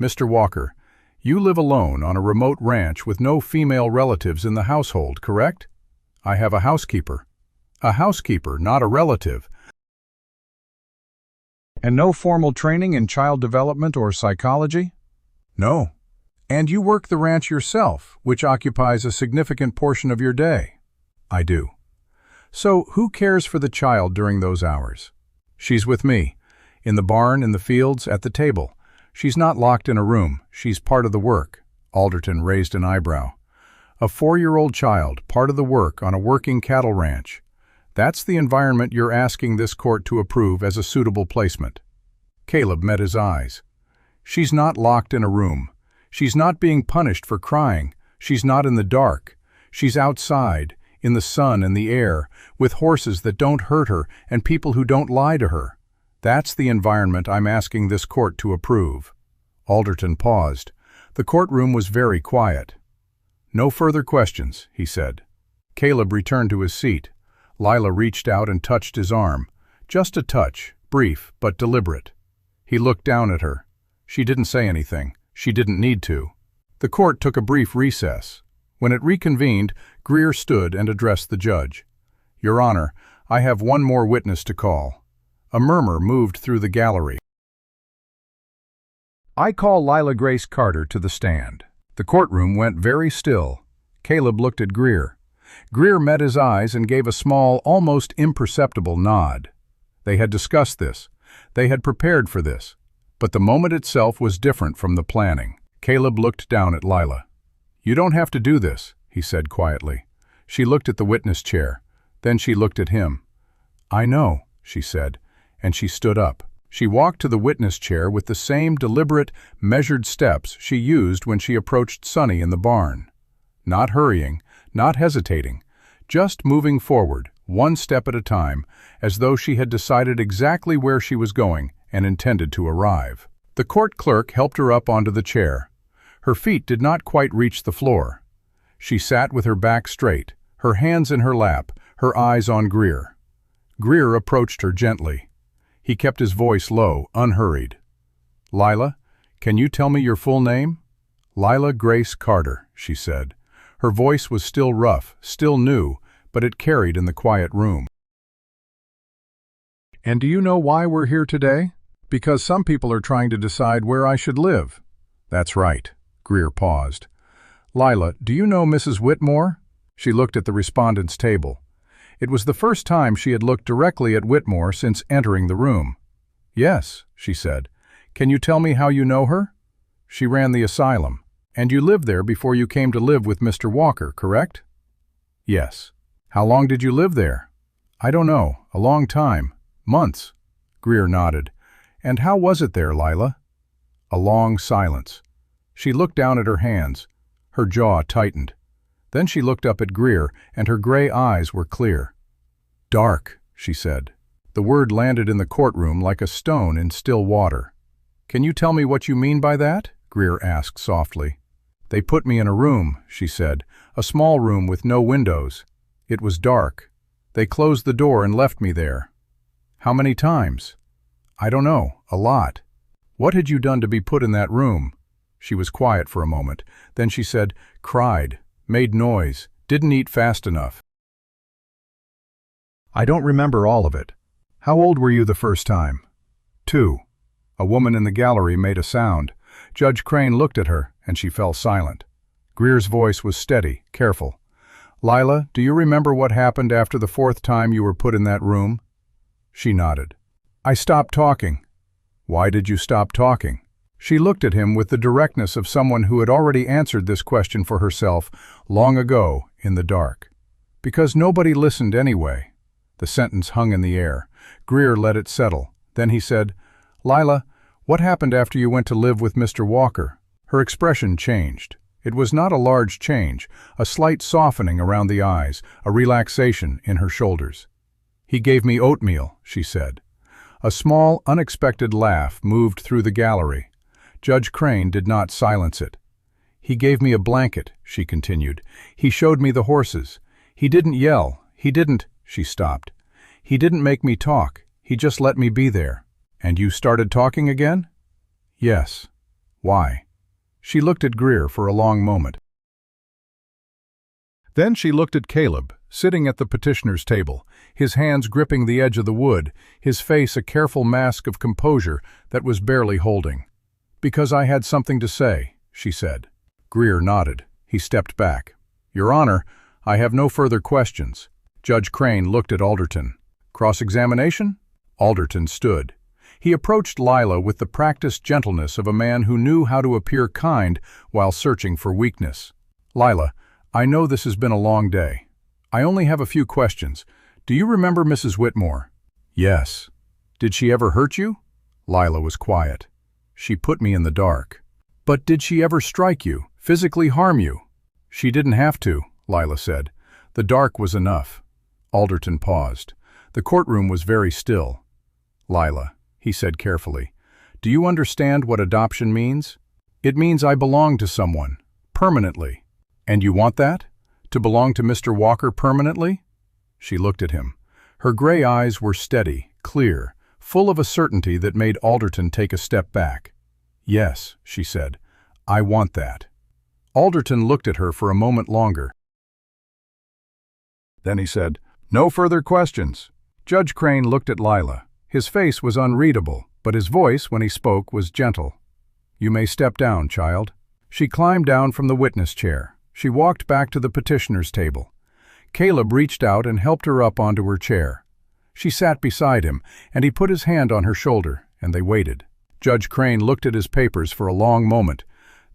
Mr. Walker, you live alone on a remote ranch with no female relatives in the household, correct? I have a housekeeper. A housekeeper, not a relative. And no formal training in child development or psychology? No. And you work the ranch yourself, which occupies a significant portion of your day? I do. So who cares for the child during those hours? She's with me, in the barn, in the fields, at the table. She's not locked in a room. She's part of the work. Alderton raised an eyebrow. A 4-year-old child, part of the work on a working cattle ranch. That's the environment you're asking this court to approve as a suitable placement. Caleb met his eyes. She's not locked in a room. She's not being punished for crying. She's not in the dark. She's outside, in the sun and the air, with horses that don't hurt her and people who don't lie to her. That's the environment I'm asking this court to approve. Alderton paused. The courtroom was very quiet. No further questions, he said. Caleb returned to his seat. Lila reached out and touched his arm. Just a touch, brief but deliberate. He looked down at her. She didn't say anything. She didn't need to. The court took a brief recess. When it reconvened, Greer stood and addressed the judge. Your Honor, I have one more witness to call." A murmur moved through the gallery. "I call Lila Grace Carter to the stand." The courtroom went very still. Caleb looked at Greer. Greer met his eyes and gave a small, almost imperceptible nod. They had discussed this. They had prepared for this. But the moment itself was different from the planning. Caleb looked down at Lila. "You don't have to do this," he said quietly. She looked at the witness chair. Then she looked at him. "I know," she said, and she stood up. She walked to the witness chair with the same deliberate, measured steps she used when she approached Sonny in the barn. Not hurrying, not hesitating, just moving forward, one step at a time, as though she had decided exactly where she was going and intended to arrive. The court clerk helped her up onto the chair. Her feet did not quite reach the floor. She sat with her back straight, her hands in her lap, her eyes on Greer. Greer approached her gently. He kept his voice low, unhurried. "Lila, can you tell me your full name?" "Lila Grace Carter," she said. Her voice was still rough, still new, but it carried in the quiet room. "And do you know why we're here today?" "Because some people are trying to decide where I should live." "That's right." Greer paused. "Lila, do you know Mrs. Whitmore?" She looked at the respondent's table. It was the first time she had looked directly at Whitmore since entering the room. "Yes," she said. "Can you tell me how you know her?" "She ran the asylum. And you lived there before you came to live with Mr. Walker, correct?" "Yes." "How long did you live there?" "I don't know. A long time. Months." Greer nodded. "And how was it there, Lila?" A long silence. She looked down at her hands. Her jaw tightened. Then she looked up at Greer, and her gray eyes were clear. "Dark," she said. The word landed in the courtroom like a stone in still water. "Can you tell me what you mean by that?" Greer asked softly. "They put me in a room," she said, "a small room with no windows. It was dark. They closed the door and left me there." "How many times?" "I don't know, a lot." "What had you done to be put in that room?" She was quiet for a moment. Then she said, "Cried, made noise, didn't eat fast enough." "I don't remember all of it. How old were you the first time?" 2. A woman in the gallery made a sound. Judge Crane looked at her, and she fell silent. Greer's voice was steady, careful. "Lila, do you remember what happened after the 4th time you were put in that room?" She nodded. "I stopped talking." "Why did you stop talking?" She looked at him with the directness of someone who had already answered this question for herself long ago in the dark. "Because nobody listened anyway." The sentence hung in the air. Greer let it settle. Then he said, "Lila, what happened after you went to live with Mr. Walker?" Her expression changed. It was not a large change, a slight softening around the eyes, a relaxation in her shoulders. "He gave me oatmeal," she said. A small, unexpected laugh moved through the gallery. Judge Crane did not silence it. "He gave me a blanket," she continued. "He showed me the horses. He didn't yell. He didn't—" She stopped. "He didn't make me talk. He just let me be there." "And you started talking again?" "Yes." "Why?" She looked at Greer for a long moment. Then she looked at Caleb, sitting at the petitioner's table, his hands gripping the edge of the wood, his face a careful mask of composure that was barely holding. "Because I had something to say," she said. Greer nodded. He stepped back. "Your Honor, I have no further questions." Judge Crane looked at Alderton. "Cross-examination?" Alderton stood. He approached Lila with the practiced gentleness of a man who knew how to appear kind while searching for weakness. "Lila, I know this has been a long day. I only have a few questions. Do you remember Mrs. Whitmore?" "Yes." "Did she ever hurt you?" Lila was quiet. "She put me in the dark." "But did she ever strike you, physically harm you?" "She didn't have to," Lila said. "The dark was enough." Alderton paused. The courtroom was very still. "Lila," he said carefully, "do you understand what adoption means? It means I belong to someone, permanently. And you want that? To belong to Mr. Walker permanently?" She looked at him. Her gray eyes were steady, clear, full of a certainty that made Alderton take a step back. "Yes," she said, "I want that." Alderton looked at her for a moment longer. Then he said, "No further questions." Judge Crane looked at Lila. His face was unreadable, but his voice, when he spoke, was gentle. "You may step down, child." She climbed down from the witness chair. She walked back to the petitioner's table. Caleb reached out and helped her up onto her chair. She sat beside him, and he put his hand on her shoulder, and they waited. Judge Crane looked at his papers for a long moment.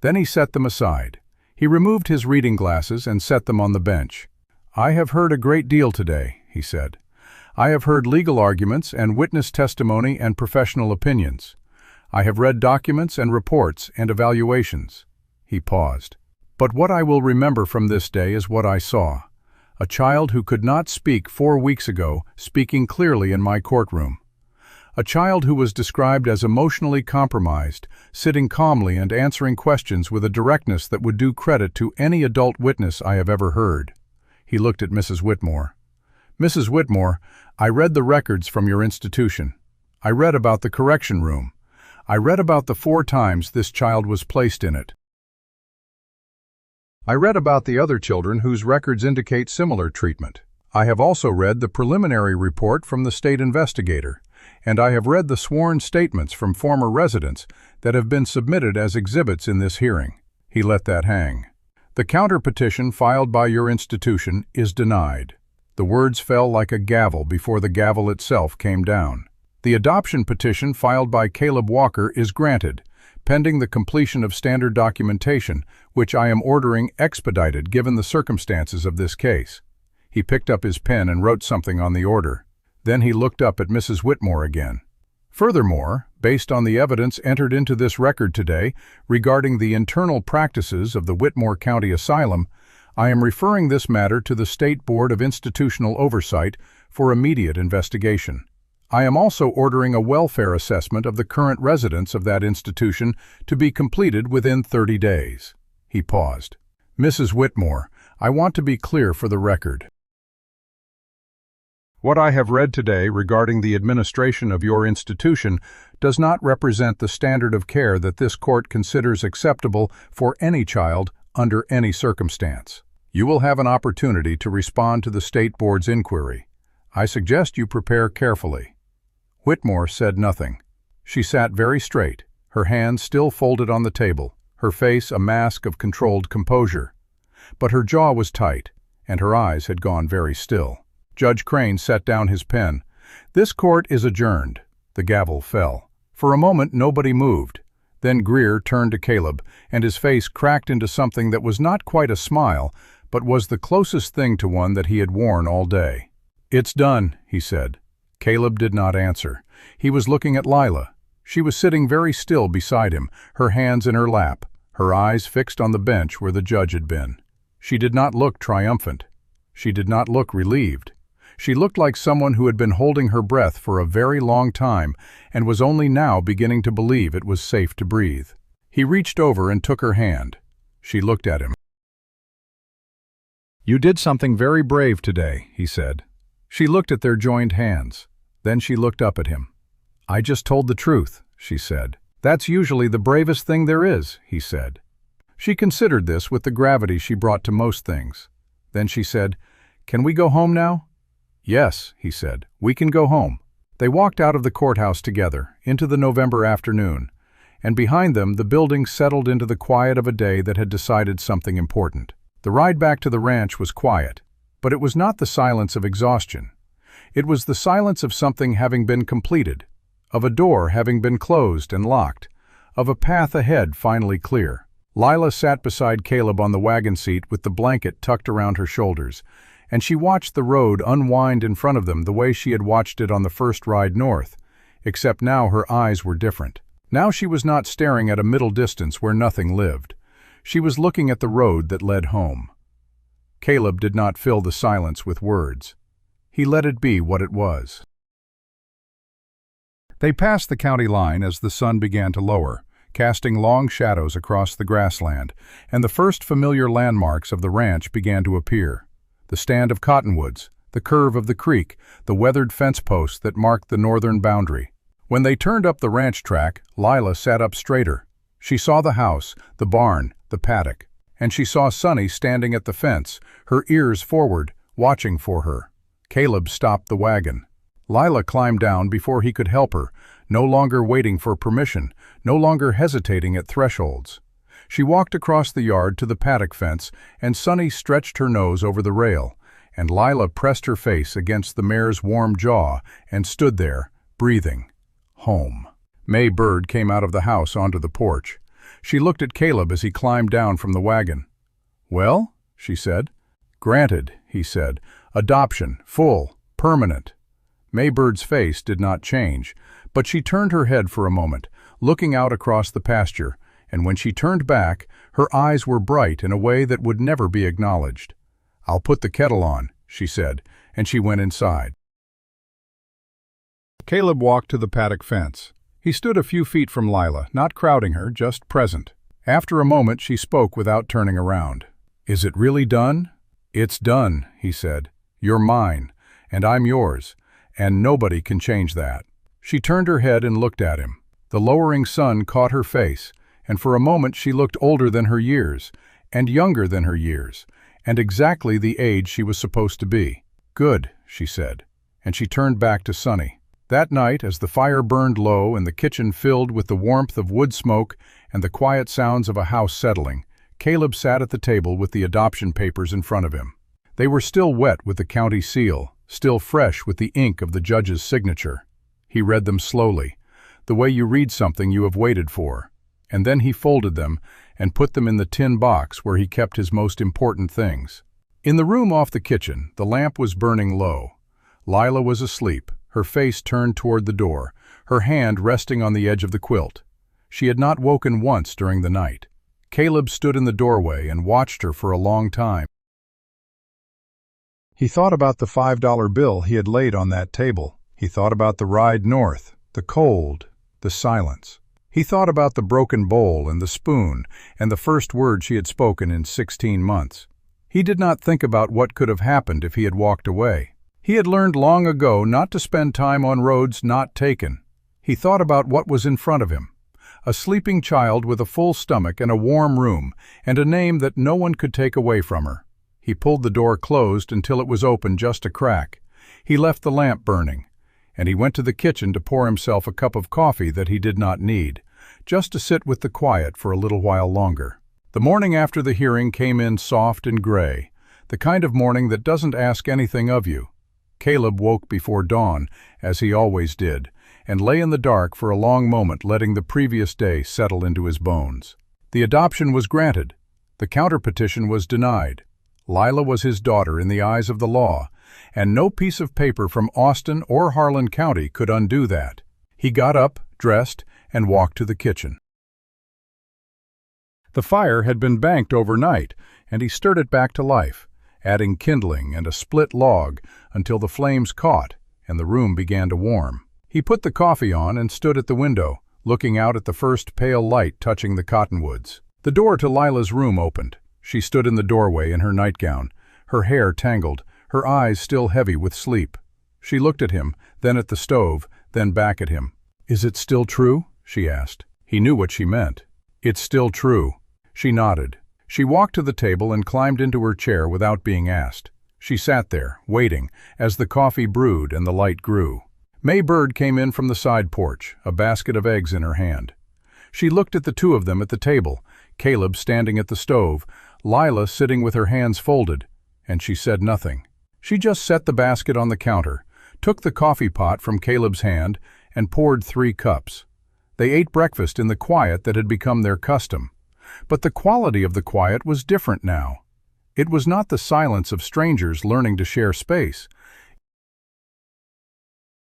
Then he set them aside. He removed his reading glasses and set them on the bench. "I have heard a great deal today," he said. "I have heard legal arguments and witness testimony and professional opinions. I have read documents and reports and evaluations." He paused. "But what I will remember from this day is what I saw. A child who could not speak 4 weeks ago, speaking clearly in my courtroom. A child who was described as emotionally compromised, sitting calmly and answering questions with a directness that would do credit to any adult witness I have ever heard." He looked at Mrs. Whitmore. "Mrs. Whitmore, I read the records from your institution. I read about the correction room. I read about the 4 times this child was placed in it. I read about the other children whose records indicate similar treatment. I have also read the preliminary report from the state investigator, and I have read the sworn statements from former residents that have been submitted as exhibits in this hearing." He let that hang. "The counter-petition filed by your institution is denied." The words fell like a gavel before the gavel itself came down. "The adoption petition filed by Caleb Walker is granted, pending the completion of standard documentation, which I am ordering expedited given the circumstances of this case." He picked up his pen and wrote something on the order. Then he looked up at Mrs. Whitmore again. "Furthermore, based on the evidence entered into this record today regarding the internal practices of the Whitmore County Asylum, I am referring this matter to the State Board of Institutional Oversight for immediate investigation. I am also ordering a welfare assessment of the current residents of that institution to be completed within 30 days. He paused. "Mrs. Whitmore, I want to be clear for the record. What I have read today regarding the administration of your institution does not represent the standard of care that this court considers acceptable for any child under any circumstance. You will have an opportunity to respond to the State Board's inquiry. I suggest you prepare carefully." Whitmore said nothing. She sat very straight, her hands still folded on the table, her face a mask of controlled composure. But her jaw was tight, and her eyes had gone very still. Judge Crane set down his pen. "This court is adjourned." The gavel fell. For a moment nobody moved. Then Greer turned to Caleb, and his face cracked into something that was not quite a smile, but was the closest thing to one that he had worn all day. "It's done," he said. Caleb did not answer. He was looking at Lila. She was sitting very still beside him, her hands in her lap, her eyes fixed on the bench where the judge had been. She did not look triumphant. She did not look relieved. She looked like someone who had been holding her breath for a very long time and was only now beginning to believe it was safe to breathe. He reached over and took her hand. She looked at him. "You did something very brave today," he said. She looked at their joined hands. Then she looked up at him. "I just told the truth," she said. "That's usually the bravest thing there is," he said. She considered this with the gravity she brought to most things. Then she said, "Can we go home now?" "Yes," he said, "we can go home." They walked out of the courthouse together, into the November afternoon, and behind them the building settled into the quiet of a day that had decided something important. The ride back to the ranch was quiet, but it was not the silence of exhaustion. It was the silence of something having been completed, of a door having been closed and locked, of a path ahead finally clear. Lila sat beside Caleb on the wagon seat with the blanket tucked around her shoulders, and she watched the road unwind in front of them the way she had watched it on the first ride north, except now her eyes were different. Now she was not staring at a middle distance where nothing lived. She was looking at the road that led home. Caleb did not fill the silence with words. He let it be what it was. They passed the county line as the sun began to lower, casting long shadows across the grassland, and the first familiar landmarks of the ranch began to appear. The stand of cottonwoods, the curve of the creek, the weathered fence posts that marked the northern boundary. When they turned up the ranch track, Lila sat up straighter. She saw the house, the barn, the paddock, and she saw Sonny standing at the fence, her ears forward, watching for her. Caleb stopped the wagon. Lila climbed down before he could help her, no longer waiting for permission, no longer hesitating at thresholds. She walked across the yard to the paddock fence, and Sunny stretched her nose over the rail, and Lila pressed her face against the mare's warm jaw and stood there, breathing. Home. May Bird came out of the house onto the porch. She looked at Caleb as he climbed down from the wagon. "Well?" she said. "Granted," he said. "Adoption, full, permanent." May Bird's face did not change, but she turned her head for a moment, looking out across the pasture, and when she turned back, her eyes were bright in a way that would never be acknowledged. "I'll put the kettle on," she said, and she went inside. Caleb walked to the paddock fence. He stood a few feet from Lila, not crowding her, just present. After a moment, she spoke without turning around. "Is it really done?" "It's done," he said. "You're mine, and I'm yours, and nobody can change that." She turned her head and looked at him. The lowering sun caught her face, and for a moment she looked older than her years, and younger than her years, and exactly the age she was supposed to be. "Good," she said, and she turned back to Sunny. That night, as the fire burned low and the kitchen filled with the warmth of wood smoke and the quiet sounds of a house settling, Caleb sat at the table with the adoption papers in front of him. They were still wet with the county seal, still fresh with the ink of the judge's signature. He read them slowly, the way you read something you have waited for, and then he folded them and put them in the tin box where he kept his most important things. In the room off the kitchen, the lamp was burning low. Lila was asleep, her face turned toward the door, her hand resting on the edge of the quilt. She had not woken once during the night. Caleb stood in the doorway and watched her for a long time. He thought about the $5 bill he had laid on that table. He thought about the ride north, the cold, the silence. He thought about the broken bowl and the spoon and the first word she had spoken in 16 months. He did not think about what could have happened if he had walked away. He had learned long ago not to spend time on roads not taken. He thought about what was in front of him. A sleeping child with a full stomach and a warm room, and a name that no one could take away from her. He pulled the door closed until it was open just a crack. He left the lamp burning, and he went to the kitchen to pour himself a cup of coffee that he did not need, just to sit with the quiet for a little while longer. The morning after the hearing came in soft and gray, the kind of morning that doesn't ask anything of you. Caleb woke before dawn, as he always did, and lay in the dark for a long moment, letting the previous day settle into his bones. The adoption was granted. The counterpetition was denied. Lila was his daughter in the eyes of the law, and no piece of paper from Austin or Harlan County could undo that. He got up, dressed, and walked to the kitchen. The fire had been banked overnight, and he stirred it back to life, adding kindling and a split log until the flames caught and the room began to warm. He put the coffee on and stood at the window, looking out at the first pale light touching the cottonwoods. The door to Lila's room opened. She stood in the doorway in her nightgown, her hair tangled, her eyes still heavy with sleep. She looked at him, then at the stove, then back at him. "Is it still true?" she asked. He knew what she meant. "It's still true." She nodded. She walked to the table and climbed into her chair without being asked. She sat there, waiting, as the coffee brewed and the light grew. May Bird came in from the side porch, a basket of eggs in her hand. She looked at the two of them at the table, Caleb standing at the stove, Lila sitting with her hands folded, and she said nothing. She just set the basket on the counter, took the coffee pot from Caleb's hand, and poured 3 cups. They ate breakfast in the quiet that had become their custom. But the quality of the quiet was different now. It was not the silence of strangers learning to share space.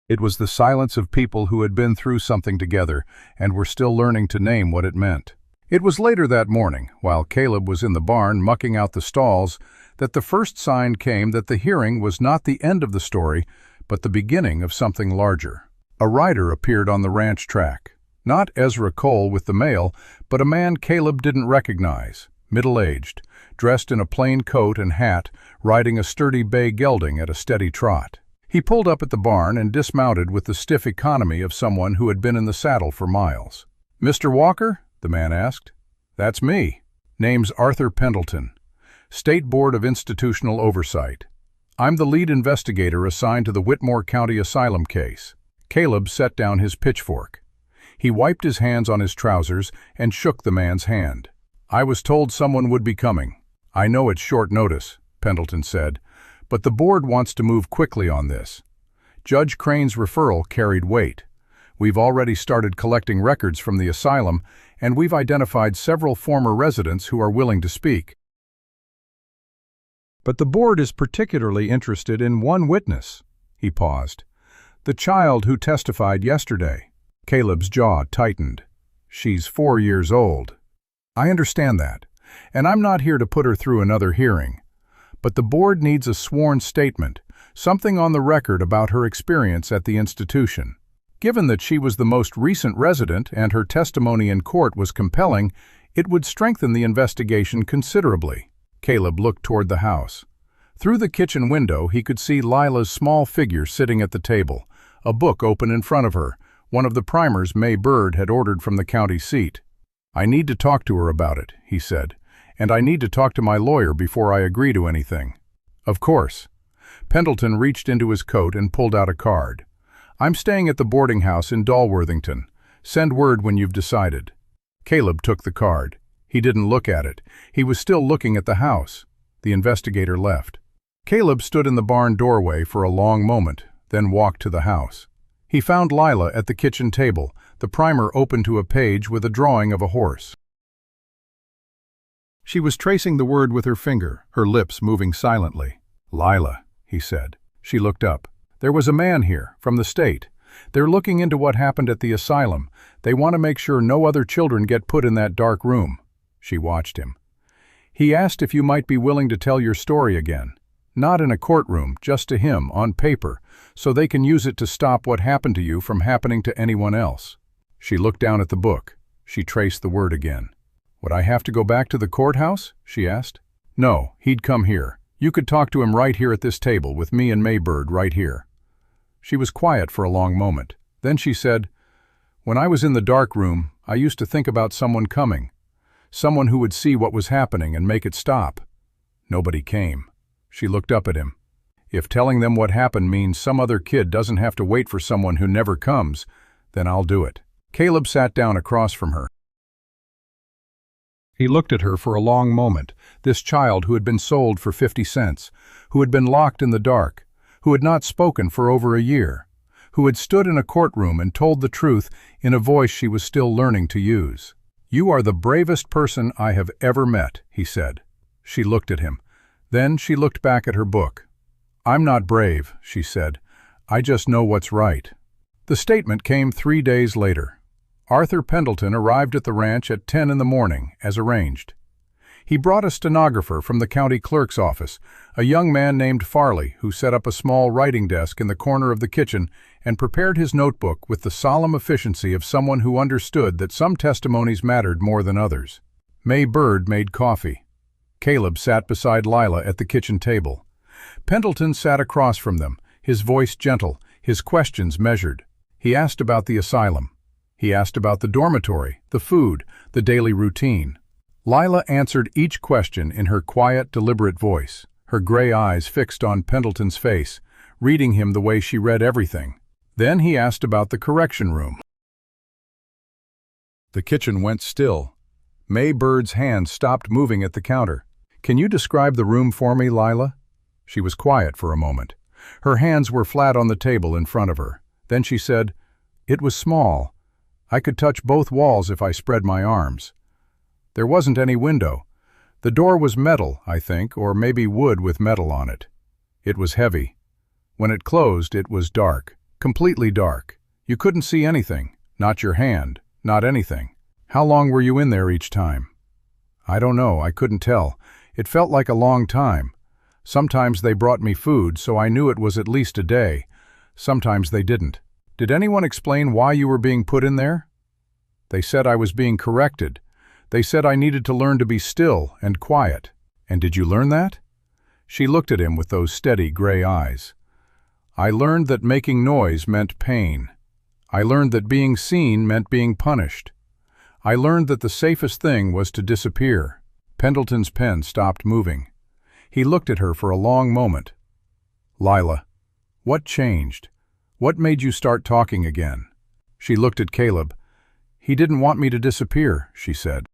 It was the silence of people who had been through something together and were still learning to name what it meant. It was later that morning, while Caleb was in the barn mucking out the stalls, that the first sign came that the hearing was not the end of the story, but the beginning of something larger. A rider appeared on the ranch track. Not Ezra Cole with the mail, but a man Caleb didn't recognize, middle-aged, dressed in a plain coat and hat, riding a sturdy bay gelding at a steady trot. He pulled up at the barn and dismounted with the stiff economy of someone who had been in the saddle for miles. "Mr. Walker?" the man asked. "That's me. Name's Arthur Pendleton. State Board of Institutional Oversight. I'm the lead investigator assigned to the Whitmore County Asylum case. Caleb set down his pitchfork. He wiped his hands on his trousers and shook the man's hand. I was told someone would be coming. I know it's short notice, Pendleton said, but the board wants to move quickly on this. Judge Crane's referral carried weight. We've already started collecting records from the asylum, and we've identified several former residents who are willing to speak. But the board is particularly interested in one witness. He paused. The child who testified yesterday. Caleb's jaw tightened. She's 4 years old. I understand that, and I'm not here to put her through another hearing. But the board needs a sworn statement, something on the record about her experience at the institution. Given that she was the most recent resident and her testimony in court was compelling, it would strengthen the investigation considerably. Caleb looked toward the house. Through the kitchen window, he could see Lila's small figure sitting at the table, a book open in front of her, one of the primers May Bird had ordered from the county seat. I need to talk to her about it, he said, and I need to talk to my lawyer before I agree to anything. Of course. Pendleton reached into his coat and pulled out a card. I'm staying at the boarding house in Dalworthington. Send word when you've decided. Caleb took the card. He didn't look at it. He was still looking at the house. The investigator left. Caleb stood in the barn doorway for a long moment, then walked to the house. He found Lila at the kitchen table, the primer open to a page with a drawing of a horse. She was tracing the word with her finger, her lips moving silently. Lila, he said. She looked up. There was a man here, from the state. They're looking into what happened at the asylum. They want to make sure no other children get put in that dark room. She watched him. He asked if you might be willing to tell your story again. Not in a courtroom, just to him, on paper, so they can use it to stop what happened to you from happening to anyone else. She looked down at the book. She traced the word again. Would I have to go back to the courthouse? She asked. No, he'd come here. You could talk to him right here at this table, with me and May Bird right here. She was quiet for a long moment. Then she said, When I was in the dark room, I used to think about someone coming. Someone who would see what was happening and make it stop. Nobody came. She looked up at him. If telling them what happened means some other kid doesn't have to wait for someone who never comes, then I'll do it. Caleb sat down across from her. He looked at her for a long moment, this child who had been sold for 50 cents, who had been locked in the dark, who had not spoken for over a year, who had stood in a courtroom and told the truth in a voice she was still learning to use. You are the bravest person I have ever met, he said. She looked at him. Then she looked back at her book. I'm not brave, she said. I just know what's right. The statement came 3 days later. Arthur Pendleton arrived at the ranch at 10 in the morning, as arranged. He brought a stenographer from the county clerk's office, a young man named Farley, who set up a small writing desk in the corner of the kitchen and prepared his notebook with the solemn efficiency of someone who understood that some testimonies mattered more than others. May Bird made coffee. Caleb sat beside Lila at the kitchen table. Pendleton sat across from them, his voice gentle, his questions measured. He asked about the asylum. He asked about the dormitory, the food, the daily routine. Lila answered each question in her quiet, deliberate voice, her gray eyes fixed on Pendleton's face, reading him the way she read everything. Then he asked about the correction room. The kitchen went still. May Bird's hand stopped moving at the counter. Can you describe the room for me, Lila? She was quiet for a moment. Her hands were flat on the table in front of her. Then she said, It was small. I could touch both walls if I spread my arms. There wasn't any window. The door was metal, I think, or maybe wood with metal on it. It was heavy. When it closed, it was dark, completely dark. You couldn't see anything, not your hand, not anything. How long were you in there each time? I don't know, I couldn't tell. It felt like a long time. Sometimes they brought me food, so I knew it was at least a day. Sometimes they didn't. Did anyone explain why you were being put in there? They said I was being corrected. They said I needed to learn to be still and quiet. And did you learn that? She looked at him with those steady gray eyes. I learned that making noise meant pain. I learned that being seen meant being punished. I learned that the safest thing was to disappear. Pendleton's pen stopped moving. He looked at her for a long moment. Lila, what changed? What made you start talking again? She looked at Caleb. He didn't want me to disappear, she said.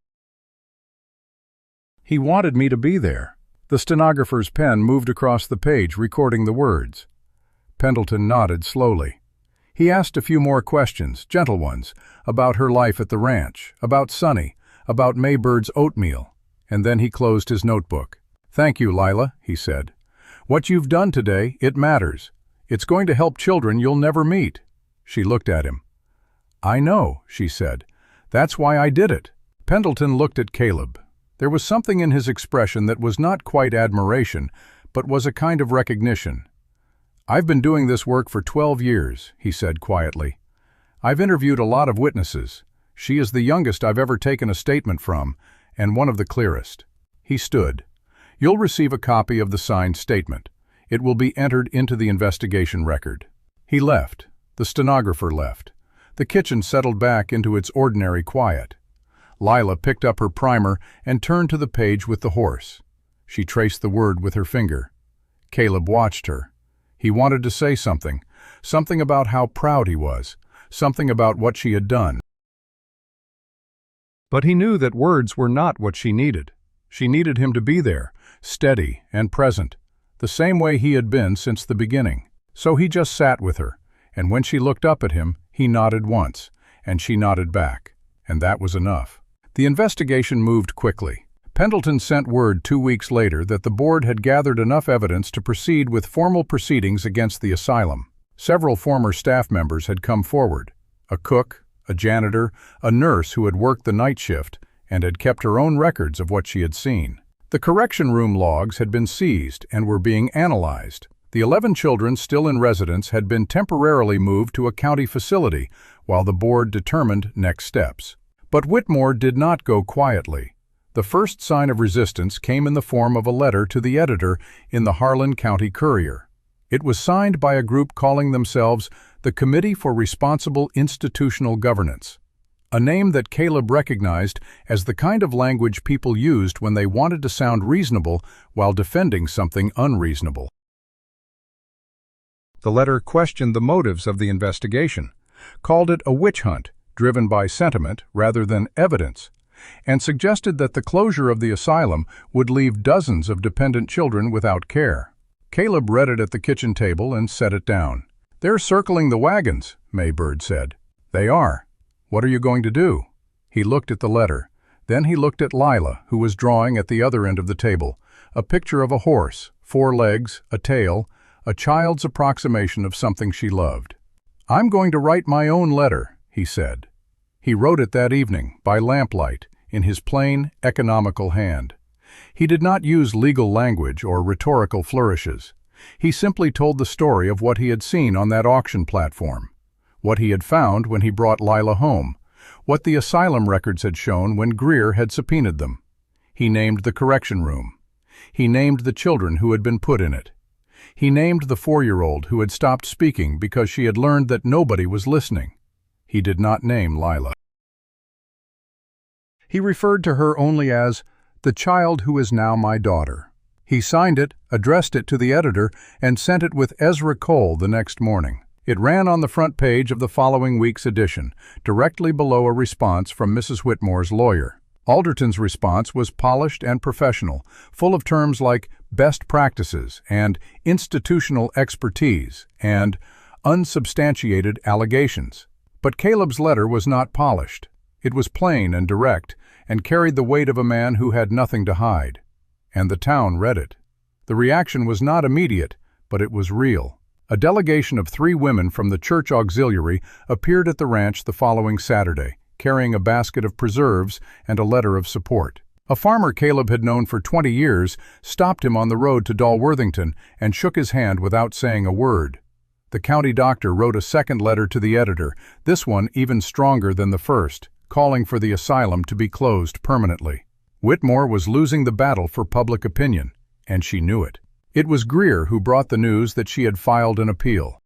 He wanted me to be there. The stenographer's pen moved across the page, recording the words. Pendleton nodded slowly. He asked a few more questions, gentle ones, about her life at the ranch, about Sonny, about Maybird's oatmeal, and then he closed his notebook. Thank you, Lila, he said. What you've done today, it matters. It's going to help children you'll never meet. She looked at him. I know, she said. That's why I did it. Pendleton looked at Caleb. There was something in his expression that was not quite admiration, but was a kind of recognition. I've been doing this work for 12 years, he said quietly. I've interviewed a lot of witnesses. She is the youngest I've ever taken a statement from, and one of the clearest. He stood. You'll receive a copy of the signed statement. It will be entered into the investigation record. He left. The stenographer left. The kitchen settled back into its ordinary quiet. Lila picked up her primer and turned to the page with the horse. She traced the word with her finger. Caleb watched her. He wanted to say something about how proud he was, something about what she had done. But he knew that words were not what she needed. She needed him to be there, steady and present, the same way he had been since the beginning. So he just sat with her, and when she looked up at him, he nodded once, and she nodded back, and that was enough. The investigation moved quickly. Pendleton sent word 2 weeks later that the board had gathered enough evidence to proceed with formal proceedings against the asylum. Several former staff members had come forward. A cook, a janitor, a nurse who had worked the night shift and had kept her own records of what she had seen. The correction room logs had been seized and were being analyzed. The 11 children still in residence had been temporarily moved to a county facility while the board determined next steps. But Whitmore did not go quietly. The first sign of resistance came in the form of a letter to the editor in the Harlan County Courier. It was signed by a group calling themselves the Committee for Responsible Institutional Governance, a name that Caleb recognized as the kind of language people used when they wanted to sound reasonable while defending something unreasonable. The letter questioned the motives of the investigation, called it a witch hunt driven by sentiment rather than evidence, and suggested that the closure of the asylum would leave dozens of dependent children without care. Caleb read it at the kitchen table and set it down. They're circling the wagons, Maybird said. They are. What are you going to do? He looked at the letter. Then he looked at Lila, who was drawing at the other end of the table, a picture of a horse, 4 legs, a tail, a child's approximation of something she loved. I'm going to write my own letter, he said. He wrote it that evening, by lamplight, in his plain, economical hand. He did not use legal language or rhetorical flourishes. He simply told the story of what he had seen on that auction platform, what he had found when he brought Lila home, what the asylum records had shown when Greer had subpoenaed them. He named the correction room. He named the children who had been put in it. He named the 4-year-old who had stopped speaking because she had learned that nobody was listening. He did not name Lila. He referred to her only as the child who is now my daughter. He signed it, addressed it to the editor, and sent it with Ezra Cole the next morning. It ran on the front page of the following week's edition, directly below a response from Mrs. Whitmore's lawyer. Alderton's response was polished and professional, full of terms like best practices and institutional expertise and unsubstantiated allegations. But Caleb's letter was not polished. It was plain and direct, and carried the weight of a man who had nothing to hide. And the town read it. The reaction was not immediate, but it was real. A delegation of 3 women from the church auxiliary appeared at the ranch the following Saturday, carrying a basket of preserves and a letter of support. A farmer Caleb had known for 20 years stopped him on the road to Dalworthington and shook his hand without saying a word. The county doctor wrote a second letter to the editor, this one even stronger than the first, calling for the asylum to be closed permanently. Whitmore was losing the battle for public opinion, and she knew it. It was Greer who brought the news that she had filed an appeal.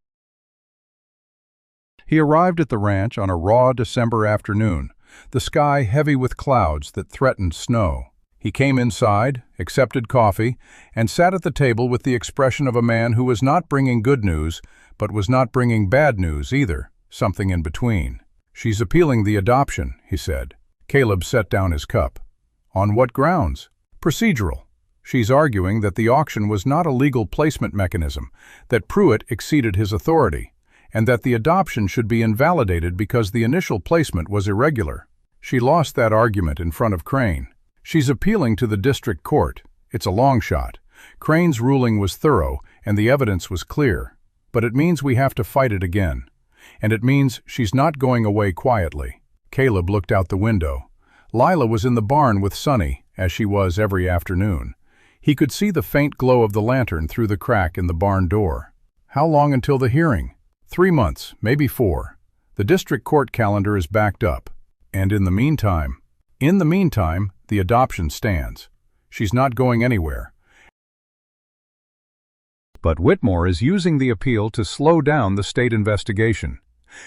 He arrived at the ranch on a raw December afternoon, the sky heavy with clouds that threatened snow. He came inside, accepted coffee, and sat at the table with the expression of a man who was not bringing good news, but was not bringing bad news either, something in between. "She's appealing the adoption," he said. Caleb set down his cup. "On what grounds?" "Procedural. She's arguing that the auction was not a legal placement mechanism, that Pruitt exceeded his authority, and that the adoption should be invalidated because the initial placement was irregular. She lost that argument in front of Crane. She's appealing to the district court. It's a long shot. Crane's ruling was thorough, and the evidence was clear. But it means we have to fight it again. And it means she's not going away quietly." Caleb looked out the window. Lila was in the barn with Sonny, as she was every afternoon. He could see the faint glow of the lantern through the crack in the barn door. "How long until the hearing?" 3 months, maybe 4. The district court calendar is backed up. And in the meantime, the adoption stands. She's not going anywhere. But Whitmore is using the appeal to slow down the state investigation.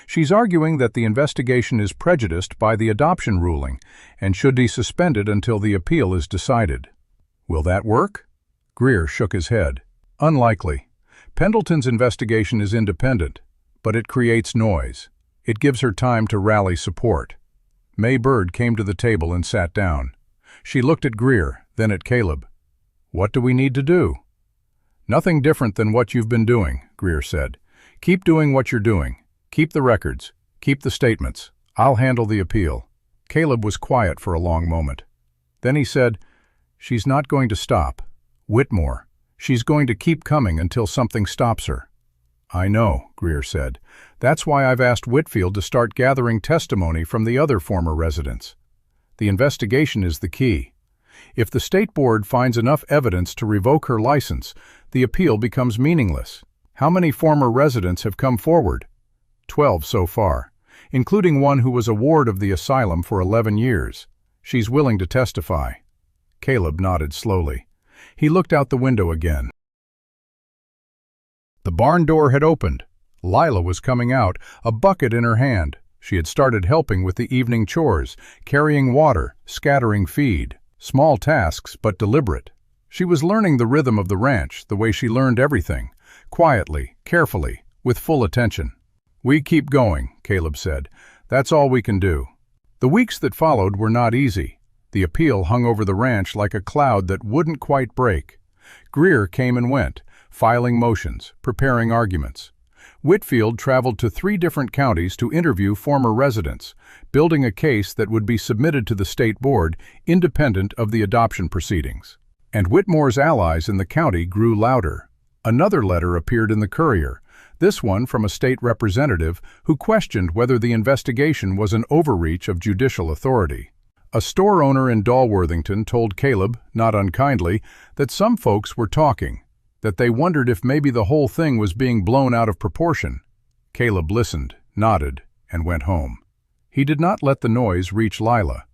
She's arguing that the investigation is prejudiced by the adoption ruling and should be suspended until the appeal is decided. Will that work? Greer shook his head. Unlikely. Pendleton's investigation is independent, but it creates noise. It gives her time to rally support. May Bird came to the table and sat down. She looked at Greer, then at Caleb. "What do we need to do?" "Nothing different than what you've been doing," Greer said. "Keep doing what you're doing. Keep the records. Keep the statements. I'll handle the appeal." Caleb was quiet for a long moment. Then he said, "She's not going to stop. Whitmore. She's going to keep coming until something stops her." "I know," Greer said. "That's why I've asked Whitfield to start gathering testimony from the other former residents. The investigation is the key. If the state board finds enough evidence to revoke her license, the appeal becomes meaningless. How many former residents have come forward?" 12 so far, including one who was a ward of the asylum for 11 years. She's willing to testify. Caleb nodded slowly. He looked out the window again. The barn door had opened. Lila was coming out, a bucket in her hand. She had started helping with the evening chores, carrying water, scattering feed. Small tasks, but deliberate. She was learning the rhythm of the ranch, the way she learned everything, quietly, carefully, with full attention. "We keep going," Caleb said. "That's all we can do." The weeks that followed were not easy. The appeal hung over the ranch like a cloud that wouldn't quite break. Greer came and went, filing motions, preparing arguments. Whitfield traveled to 3 different counties to interview former residents, building a case that would be submitted to the state board independent of the adoption proceedings. And Whitmore's allies in the county grew louder. Another letter appeared in the Courier, this one from a state representative who questioned whether the investigation was an overreach of judicial authority. A store owner in Dalworthington told Caleb, not unkindly, that some folks were talking, that they wondered if maybe the whole thing was being blown out of proportion. Caleb listened, nodded, and went home. He did not let the noise reach Lila.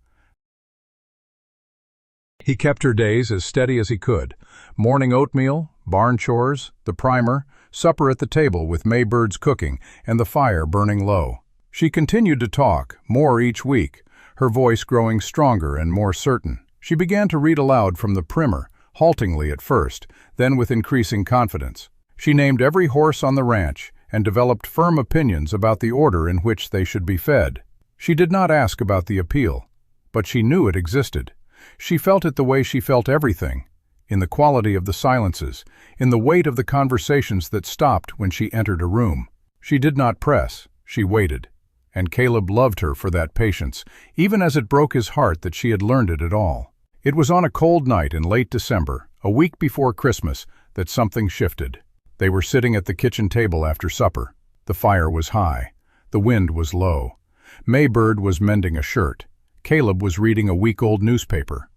He kept her days as steady as he could. Morning oatmeal, barn chores, the primer, supper at the table with May Bird's cooking, and the fire burning low. She continued to talk, more each week, her voice growing stronger and more certain. She began to read aloud from the primer, haltingly at first, then with increasing confidence. She named every horse on the ranch and developed firm opinions about the order in which they should be fed. She did not ask about the appeal, but she knew it existed. She felt it the way she felt everything, in the quality of the silences, in the weight of the conversations that stopped when she entered a room. She did not press, she waited, and Caleb loved her for that patience, even as it broke his heart that she had learned it at all. It was on a cold night in late December, a week before Christmas, that something shifted. They were sitting at the kitchen table after supper. The fire was high. The wind was low. May Bird was mending a shirt. Caleb was reading a week-old newspaper.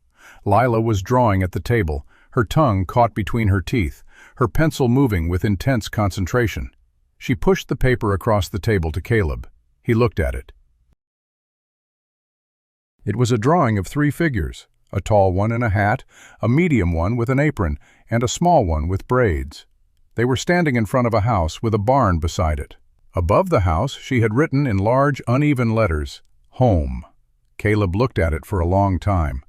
Lila was drawing at the table, her tongue caught between her teeth, her pencil moving with intense concentration. She pushed the paper across the table to Caleb. He looked at it. It was a drawing of 3 figures, a tall one in a hat, a medium one with an apron, and a small one with braids. They were standing in front of a house with a barn beside it. Above the house, she had written in large, uneven letters, "Home." Caleb looked at it for a long time.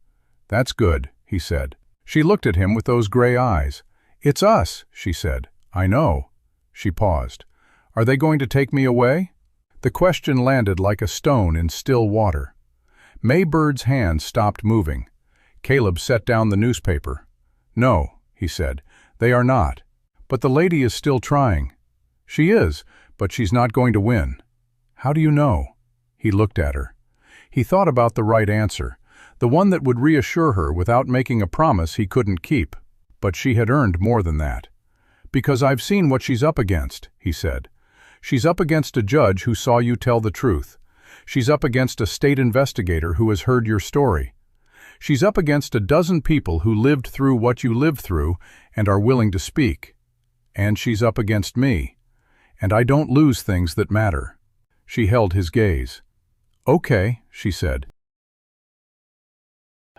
"That's good," he said. She looked at him with those gray eyes. "It's us," she said. "I know." She paused. "Are they going to take me away?" The question landed like a stone in still water. May Bird's hands stopped moving. Caleb set down the newspaper. "No," he said, "they are not. But the lady is still trying." "She is, but she's not going to win." "How do you know?" He looked at her. He thought about the right answer, the one that would reassure her without making a promise he couldn't keep. But she had earned more than that. "Because I've seen what she's up against," he said. "She's up against a judge who saw you tell the truth. She's up against a state investigator who has heard your story. She's up against a dozen people who lived through what you lived through and are willing to speak. And she's up against me. And I don't lose things that matter." She held his gaze. "Okay," she said.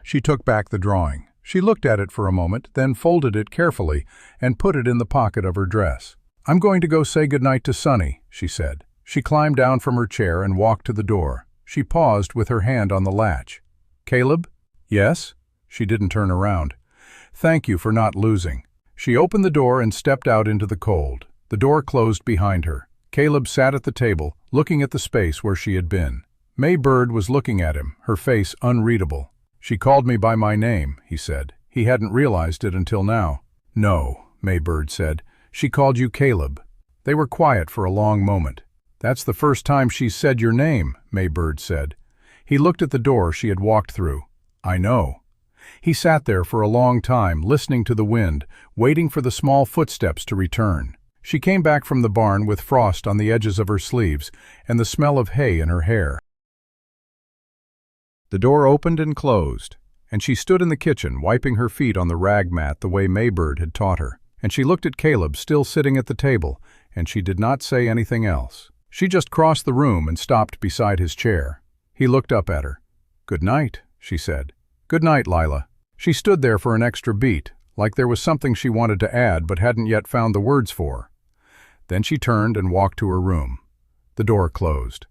She took back the drawing. She looked at it for a moment, then folded it carefully and put it in the pocket of her dress. "I'm going to go say goodnight to Sonny," she said. She climbed down from her chair and walked to the door. She paused with her hand on the latch. "Caleb?" "Yes?" She didn't turn around. "Thank you for not losing." She opened the door and stepped out into the cold. The door closed behind her. Caleb sat at the table, looking at the space where she had been. May Bird was looking at him, her face unreadable. "She called me by my name," he said. He hadn't realized it until now. "No," May Bird said. "She called you Caleb." They were quiet for a long moment. "That's the first time she's said your name," May Bird said. He looked at the door she had walked through. "I know." He sat there for a long time, listening to the wind, waiting for the small footsteps to return. She came back from the barn with frost on the edges of her sleeves and the smell of hay in her hair. The door opened and closed, and she stood in the kitchen, wiping her feet on the rag mat the way May Bird had taught her. And she looked at Caleb still sitting at the table, and she did not say anything else. She just crossed the room and stopped beside his chair. He looked up at her. "Good night," she said. "Good night, Lila." She stood there for an extra beat, like there was something she wanted to add but hadn't yet found the words for. Then she turned and walked to her room. The door closed.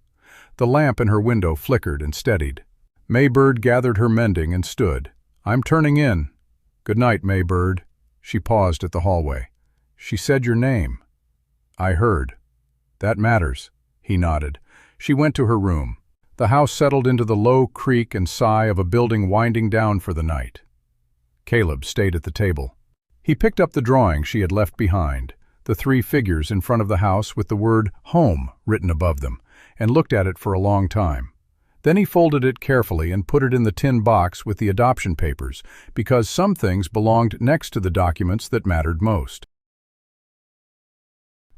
The lamp in her window flickered and steadied. May Bird gathered her mending and stood. "I'm turning in." "Good night, May Bird." She paused at the hallway. "She said your name." "I heard." "That matters." He nodded. She went to her room. The house settled into the low creak and sigh of a building winding down for the night. Caleb stayed at the table. He picked up the drawing she had left behind, the 3 figures in front of the house with the word "home" written above them, and looked at it for a long time. Then he folded it carefully and put it in the tin box with the adoption papers, because some things belonged next to the documents that mattered most.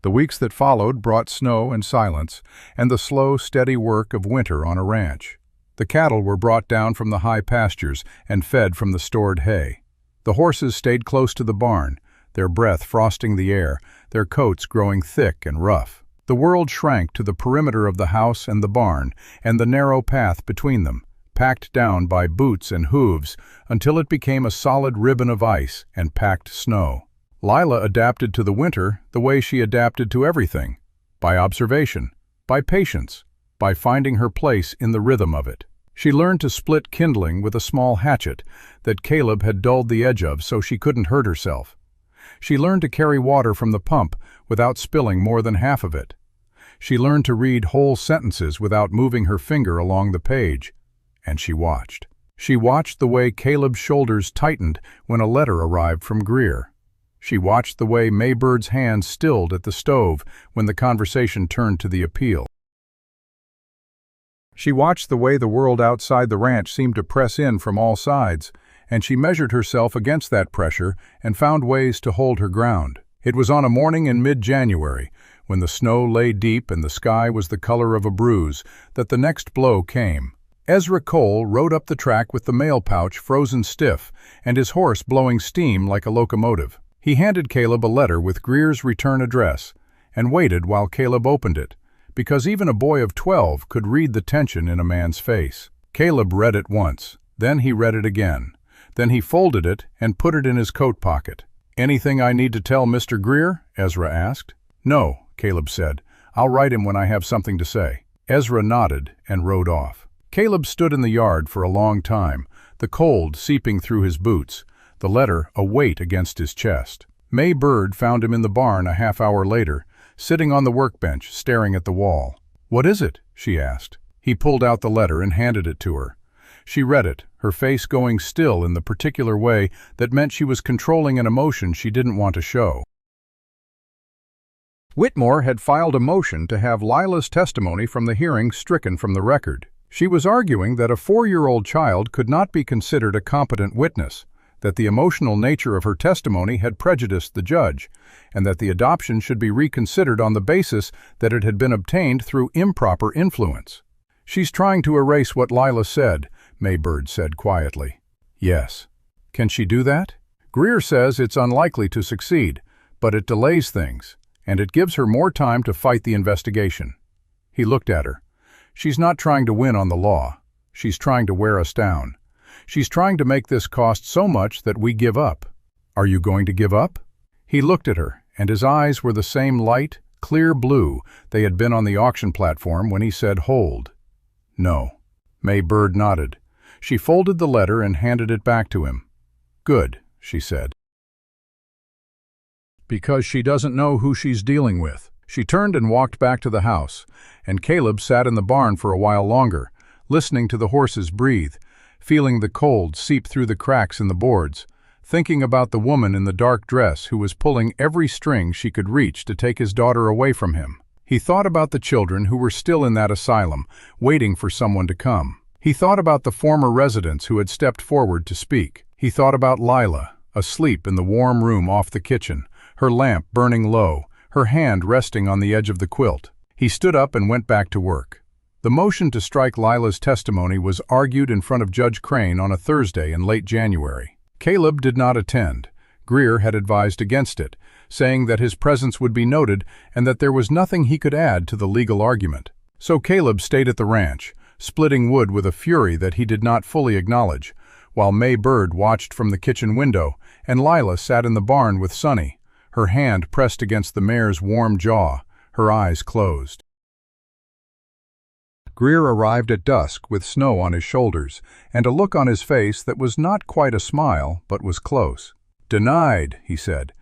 The weeks that followed brought snow and silence, and the slow, steady work of winter on a ranch. The cattle were brought down from the high pastures and fed from the stored hay. The horses stayed close to the barn, their breath frosting the air, their coats growing thick and rough. The world shrank to the perimeter of the house and the barn, and the narrow path between them, packed down by boots and hooves until it became a solid ribbon of ice and packed snow. Lila adapted to the winter the way she adapted to everything, by observation, by patience, by finding her place in the rhythm of it. She learned to split kindling with a small hatchet that Caleb had dulled the edge of so she couldn't hurt herself. She learned to carry water from the pump without spilling more than half of it. She learned to read whole sentences without moving her finger along the page. And she watched. She watched the way Caleb's shoulders tightened when a letter arrived from Greer. She watched the way May Bird's hands stilled at the stove when the conversation turned to the appeal. She watched the way the world outside the ranch seemed to press in from all sides, and she measured herself against that pressure and found ways to hold her ground. It was on a morning in mid-January, when the snow lay deep and the sky was the color of a bruise, that the next blow came. Ezra Cole rode up the track with the mail pouch frozen stiff and his horse blowing steam like a locomotive. He handed Caleb a letter with Greer's return address and waited while Caleb opened it, because even a boy of 12 could read the tension in a man's face. Caleb read it once, then he read it again. Then he folded it and put it in his coat pocket. "Anything I need to tell Mr. Greer?" Ezra asked. "No," Caleb said. "I'll write him when I have something to say." Ezra nodded and rode off. Caleb stood in the yard for a long time, the cold seeping through his boots, the letter a weight against his chest. May Bird found him in the barn a half-hour later, sitting on the workbench, staring at the wall. "What is it?" she asked. He pulled out the letter and handed it to her. She read it, her face going still in the particular way that meant she was controlling an emotion she didn't want to show. Whitmore had filed a motion to have Lila's testimony from the hearing stricken from the record. She was arguing that a 4-year-old child could not be considered a competent witness, that the emotional nature of her testimony had prejudiced the judge, and that the adoption should be reconsidered on the basis that it had been obtained through improper influence. "She's trying to erase what Lila said," May Bird said quietly. "Yes. Can she do that?" "Greer says it's unlikely to succeed, but it delays things, and it gives her more time to fight the investigation." He looked at her. "She's not trying to win on the law. She's trying to wear us down. She's trying to make this cost so much that we give up. Are you going to give up?" He looked at her, and his eyes were the same light, clear blue they had been on the auction platform when he said, "Hold." "No." May Bird nodded. She folded the letter and handed it back to him. "Good," she said. "Because she doesn't know who she's dealing with." She turned and walked back to the house, and Caleb sat in the barn for a while longer, listening to the horses breathe, feeling the cold seep through the cracks in the boards, thinking about the woman in the dark dress who was pulling every string she could reach to take his daughter away from him. He thought about the children who were still in that asylum, waiting for someone to come. He thought about the former residents who had stepped forward to speak. He thought about Lila, asleep in the warm room off the kitchen, her lamp burning low, her hand resting on the edge of the quilt. He stood up and went back to work. The motion to strike Lila's testimony was argued in front of Judge Crane on a Thursday in late January. Caleb did not attend. Greer had advised against it, saying that his presence would be noted and that there was nothing he could add to the legal argument. So Caleb stayed at the ranch, splitting wood with a fury that he did not fully acknowledge, while May Bird watched from the kitchen window and Lila sat in the barn with Sonny, her hand pressed against the mare's warm jaw, her eyes closed. Greer arrived at dusk with snow on his shoulders and a look on his face that was not quite a smile but was close. "Denied," he said.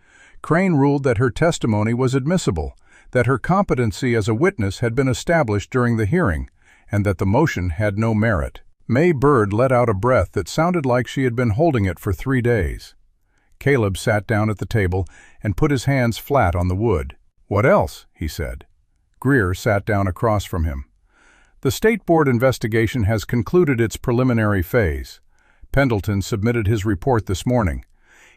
Crane ruled that her testimony was admissible, that her competency as a witness had been established during the hearing, and that the motion had no merit. May Bird let out a breath that sounded like she had been holding it for 3 days. Caleb sat down at the table and put his hands flat on the wood. "What else?" he said. Greer sat down across from him. "The State Board investigation has concluded its preliminary phase. Pendleton submitted his report this morning.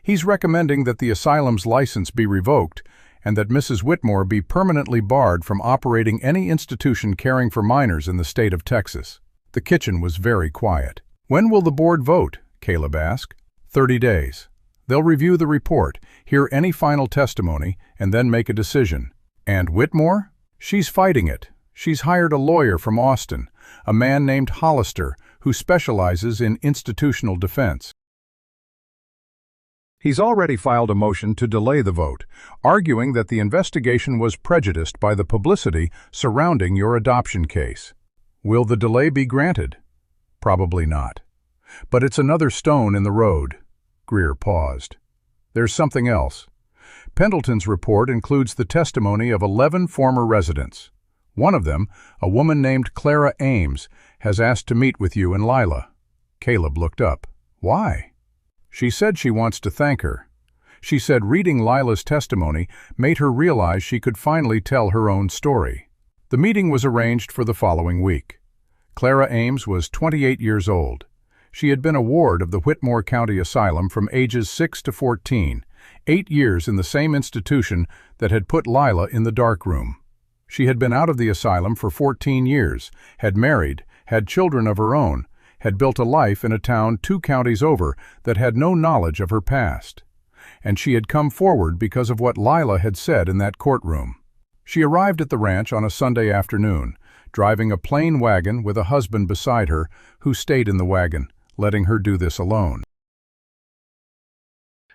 He's recommending that the asylum's license be revoked and that Mrs. Whitmore be permanently barred from operating any institution caring for minors in the state of Texas." The kitchen was very quiet. "When will the board vote?" Caleb asked. 30 days. They'll review the report, hear any final testimony, and then make a decision." "And Whitmore?" "She's fighting it. She's hired a lawyer from Austin, a man named Hollister, who specializes in institutional defense. He's already filed a motion to delay the vote, arguing that the investigation was prejudiced by the publicity surrounding your adoption case. Will the delay be granted? Probably not. But it's another stone in the road. Greer paused. There's something else. Pendleton's report includes the testimony of 11 former residents. One of them, a woman named Clara Ames, has asked to meet with you and Lila. Caleb looked up. Why? She said she wants to thank her. She said reading Lila's testimony made her realize she could finally tell her own story. The meeting was arranged for the following week. Clara Ames was 28 years old. She had been a ward of the Whitmore County Asylum from ages 6 to 14, 8 years in the same institution that had put Lila in the dark room. She had been out of the asylum for 14 years, had married, had children of her own, had built a life in a town 2 counties over that had no knowledge of her past. And she had come forward because of what Lila had said in that courtroom. She arrived at the ranch on a Sunday afternoon, driving a plain wagon with a husband beside her who stayed in the wagon, letting her do this alone.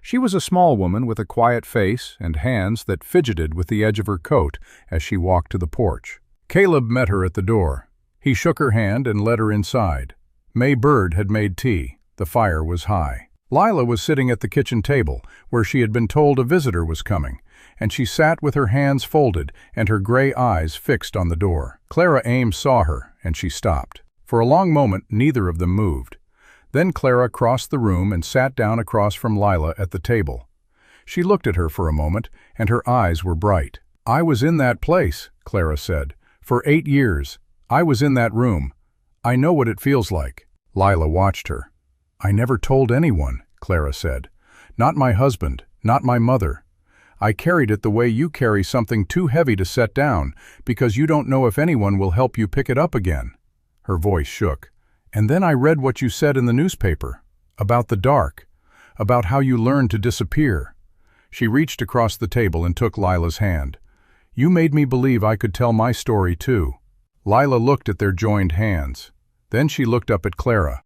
She was a small woman with a quiet face and hands that fidgeted with the edge of her coat as she walked to the porch. Caleb met her at the door. He shook her hand and led her inside. May Bird had made tea. The fire was high. Lila was sitting at the kitchen table, where she had been told a visitor was coming, and she sat with her hands folded and her gray eyes fixed on the door. Clara Ames saw her, and she stopped. For a long moment, neither of them moved. Then Clara crossed the room and sat down across from Lila at the table. She looked at her for a moment, and her eyes were bright. "I was in that place," Clara said. "For 8 years. I was in that room. I know what it feels like." Lila watched her. "I never told anyone," Clara said. "Not my husband, not my mother. I carried it the way you carry something too heavy to set down, because you don't know if anyone will help you pick it up again." Her voice shook. "And then I read what you said in the newspaper, about the dark, about how you learned to disappear." She reached across the table and took Lila's hand. "You made me believe I could tell my story too." Lila looked at their joined hands. Then she looked up at Clara.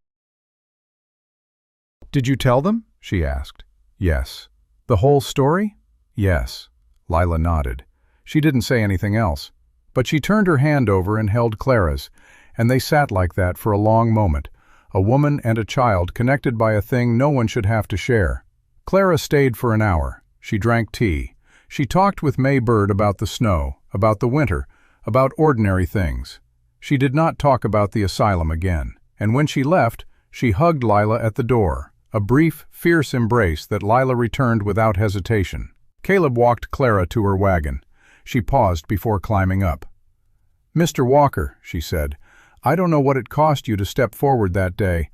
"Did you tell them?" she asked. "Yes." "The whole story?" "Yes." Lila nodded. She didn't say anything else, but she turned her hand over and held Clara's, and they sat like that for a long moment, a woman and a child connected by a thing no one should have to share. Clara stayed for an hour. She drank tea. She talked with May Bird about the snow, about the winter, about ordinary things. She did not talk about the asylum again, and when she left, she hugged Lila at the door, a brief, fierce embrace that Lila returned without hesitation. Caleb walked Clara to her wagon. She paused before climbing up. "Mr. Walker," she said, "I don't know what it cost you to step forward that day,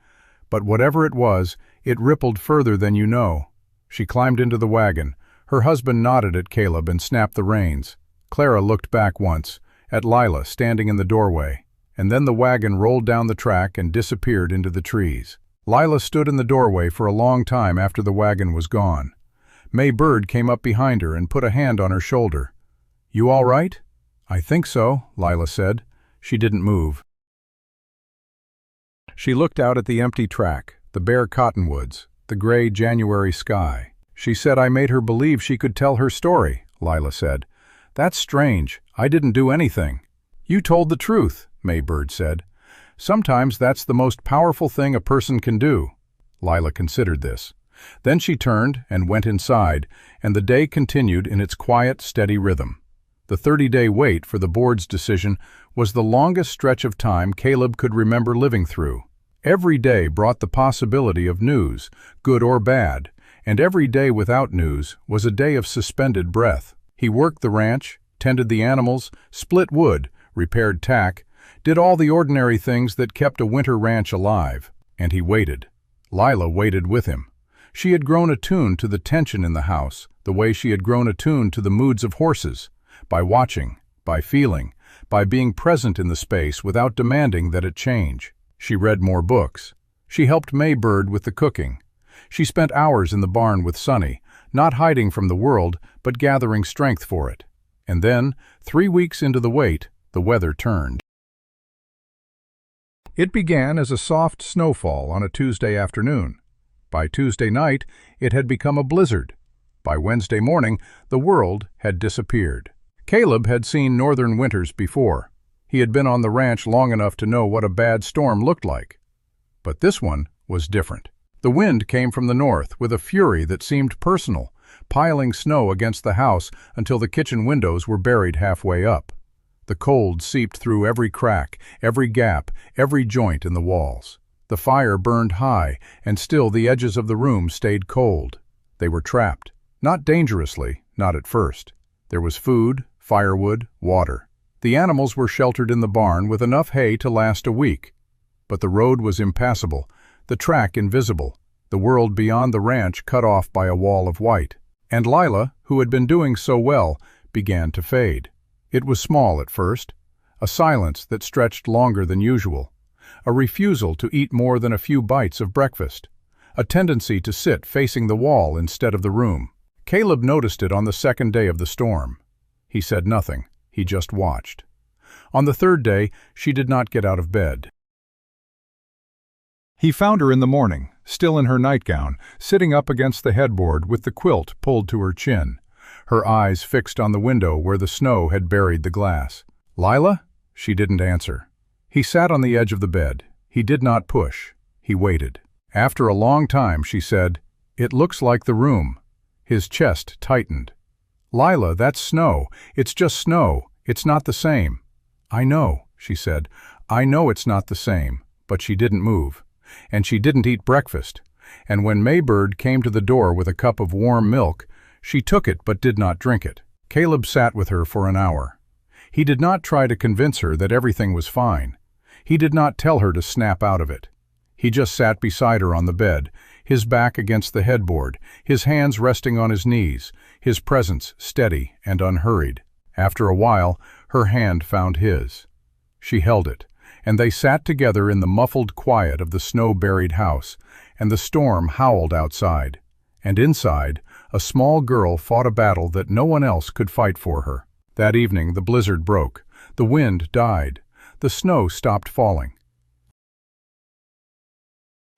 but whatever it was, it rippled further than you know." She climbed into the wagon. Her husband nodded at Caleb and snapped the reins. Clara looked back once, at Lila standing in the doorway, and then the wagon rolled down the track and disappeared into the trees. Lila stood in the doorway for a long time after the wagon was gone. May Bird came up behind her and put a hand on her shoulder. "You all right?" "I think so," Lila said. She didn't move. She looked out at the empty track, the bare cottonwoods, the gray January sky. She said I made her believe she could tell her story, Lila said. "That's strange. I didn't do anything." "You told the truth," May Bird said. "Sometimes that's the most powerful thing a person can do." Lila considered this. Then she turned and went inside, and the day continued in its quiet, steady rhythm. The 30-day wait for the board's decision was the longest stretch of time Caleb could remember living through. Every day brought the possibility of news, good or bad, and every day without news was a day of suspended breath. He worked the ranch, tended the animals, split wood, repaired tack, did all the ordinary things that kept a winter ranch alive, and he waited. Lila waited with him. She had grown attuned to the tension in the house, the way she had grown attuned to the moods of horses, by watching, by feeling, by being present in the space without demanding that it change. She read more books. She helped May Bird with the cooking. She spent hours in the barn with Sonny, not hiding from the world, but gathering strength for it. And then, 3 weeks into the wait, the weather turned. It began as a soft snowfall on a Tuesday afternoon. By Tuesday night, it had become a blizzard. By Wednesday morning, the world had disappeared. Caleb had seen northern winters before. He had been on the ranch long enough to know what a bad storm looked like. But this one was different. The wind came from the north with a fury that seemed personal, piling snow against the house until the kitchen windows were buried halfway up. The cold seeped through every crack, every gap, every joint in the walls. The fire burned high, and still the edges of the room stayed cold. They were trapped. Not dangerously, not at first. There was food, firewood, water. The animals were sheltered in the barn with enough hay to last a week. But the road was impassable, the track invisible, the world beyond the ranch cut off by a wall of white. And Lila, who had been doing so well, began to fade. It was small at first, a silence that stretched longer than usual, a refusal to eat more than a few bites of breakfast, a tendency to sit facing the wall instead of the room. Caleb noticed it on the second day of the storm. He said nothing. He just watched. On the third day, she did not get out of bed. He found her in the morning, still in her nightgown, sitting up against the headboard with the quilt pulled to her chin, her eyes fixed on the window where the snow had buried the glass. "Lila?" She didn't answer. He sat on the edge of the bed. He did not push. He waited. After a long time, she said, "It looks like the room." His chest tightened. "Lila, that's snow. It's just snow. It's not the same." "I know," she said. "I know it's not the same." But she didn't move. And she didn't eat breakfast. And when Maybird came to the door with a cup of warm milk, she took it but did not drink it. Caleb sat with her for an hour. He did not try to convince her that everything was fine. He did not tell her to snap out of it. He just sat beside her on the bed, his back against the headboard, his hands resting on his knees, his presence steady and unhurried. After a while, her hand found his. She held it, and they sat together in the muffled quiet of the snow-buried house, and the storm howled outside. And inside, a small girl fought a battle that no one else could fight for her. That evening, the blizzard broke. The wind died. The snow stopped falling.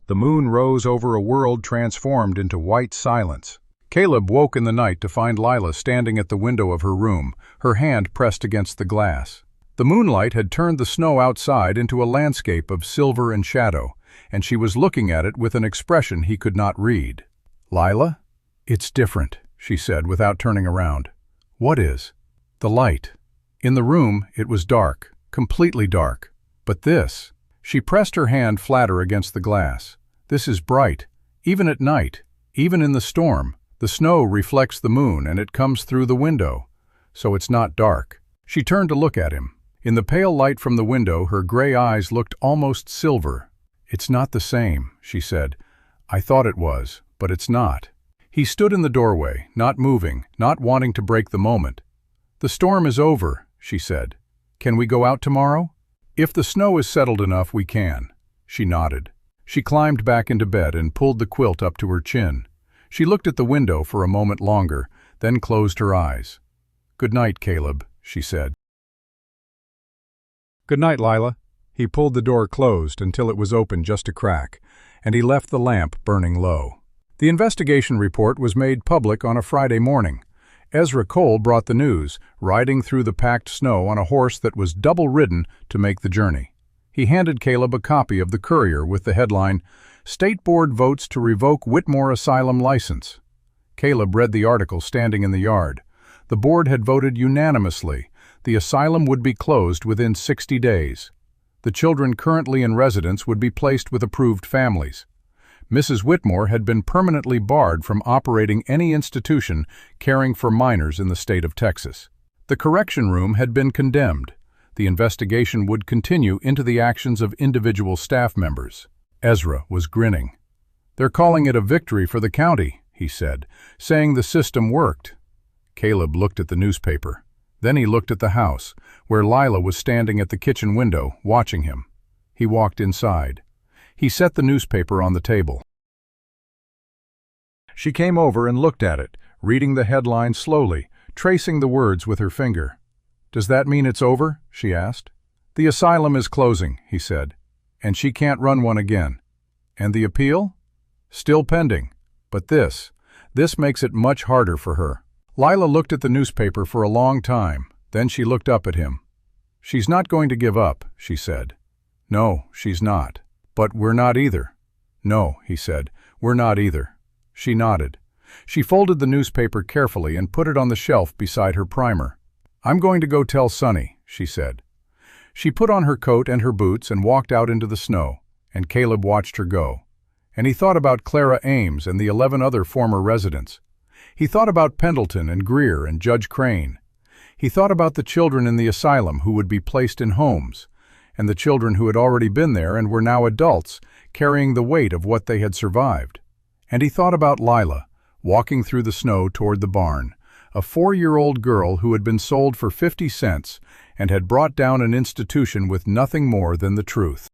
The moon rose over a world transformed into white silence. Caleb woke in the night to find Lila standing at the window of her room, her hand pressed against the glass. The moonlight had turned the snow outside into a landscape of silver and shadow, and she was looking at it with an expression he could not read. "Lila? It's different," she said without turning around. "What is?" "The light. In the room, it was dark, completely dark. But this..." She pressed her hand flatter against the glass. "This is bright, even at night, even in the storm. The snow reflects the moon and it comes through the window, so it's not dark." She turned to look at him. In the pale light from the window, her gray eyes looked almost silver. "It's not the same," she said. "I thought it was, but it's not." He stood in the doorway, not moving, not wanting to break the moment. "The storm is over," she said. "Can we go out tomorrow?" "If the snow is settled enough, we can." She nodded. She climbed back into bed and pulled the quilt up to her chin. She looked at the window for a moment longer, then closed her eyes. "Good night, Caleb," she said. "Good night, Lila." He pulled the door closed until it was open just a crack, and he left the lamp burning low. The investigation report was made public on a Friday morning. Ezra Cole brought the news, riding through the packed snow on a horse that was double-ridden to make the journey. He handed Caleb a copy of the Courier with the headline, "State Board Votes to Revoke Whitmore Asylum License." Caleb read the article standing in the yard. The board had voted unanimously. The asylum would be closed within 60 days. The children currently in residence would be placed with approved families. Mrs. Whitmore had been permanently barred from operating any institution caring for minors in the state of Texas. The correction room had been condemned. The investigation would continue into the actions of individual staff members. Ezra was grinning. "They're calling it a victory for the county," he said, saying the system worked. Caleb looked at the newspaper. Then he looked at the house, where Lila was standing at the kitchen window, watching him. He walked inside. He set the newspaper on the table. She came over and looked at it, reading the headline slowly, tracing the words with her finger. "Does that mean it's over?" she asked. "The asylum is closing," he said, "and she can't run one again." "And the appeal?" "Still pending. But this makes it much harder for her." Lila looked at the newspaper for a long time, then she looked up at him. "She's not going to give up," she said. "No, she's not. But we're not either." "No," he said, "we're not either." She nodded. She folded the newspaper carefully and put it on the shelf beside her primer. "I'm going to go tell Sonny," she said. She put on her coat and her boots and walked out into the snow, and Caleb watched her go. And he thought about Clara Ames and the 11 other former residents. He thought about Pendleton and Greer and Judge Crane. He thought about the children in the asylum who would be placed in homes, and the children who had already been there and were now adults, carrying the weight of what they had survived. And he thought about Lila, walking through the snow toward the barn, a 4-year-old girl who had been sold for 50 cents and had brought down an institution with nothing more than the truth.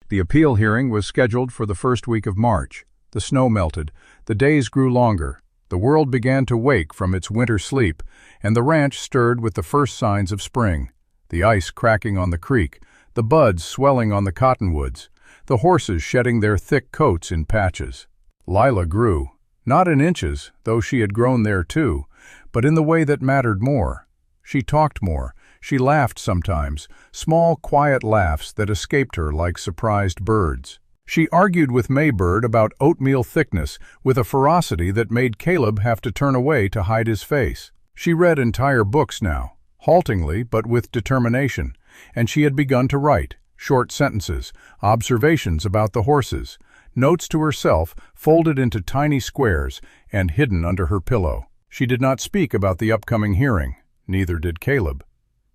The appeal hearing was scheduled for the first week of March. The snow melted, the days grew longer, the world began to wake from its winter sleep, and the ranch stirred with the first signs of spring. The ice cracking on the creek, the buds swelling on the cottonwoods, the horses shedding their thick coats in patches. Lila grew, not in inches, though she had grown there too, but in the way that mattered more. She talked more, she laughed sometimes, small, quiet laughs that escaped her like surprised birds. She argued with Maybird about oatmeal thickness with a ferocity that made Caleb have to turn away to hide his face. She read entire books now, haltingly but with determination, and she had begun to write short sentences, observations about the horses, notes to herself folded into tiny squares and hidden under her pillow. She did not speak about the upcoming hearing, neither did Caleb.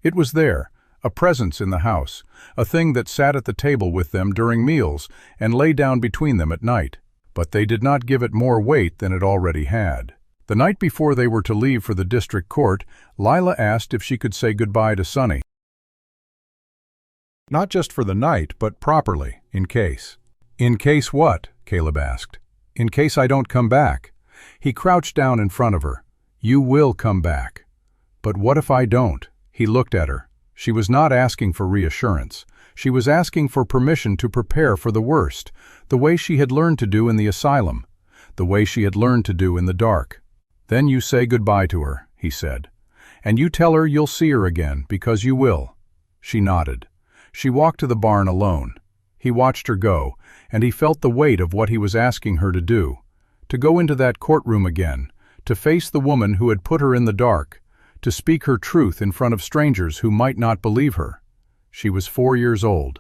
It was there, a presence in the house, a thing that sat at the table with them during meals and lay down between them at night. But they did not give it more weight than it already had. The night before they were to leave for the district court, Lila asked if she could say goodbye to Sonny. Not just for the night, but properly, in case. In case what? Caleb asked. In case I don't come back. He crouched down in front of her. You will come back. But what if I don't? He looked at her. She was not asking for reassurance. She was asking for permission to prepare for the worst, the way she had learned to do in the asylum, the way she had learned to do in the dark. Then you say goodbye to her, he said. And you tell her you'll see her again, because you will. She nodded. She walked to the barn alone. He watched her go, and he felt the weight of what he was asking her to do. To go into that courtroom again, to face the woman who had put her in the dark, to speak her truth in front of strangers who might not believe her. She was 4 years old,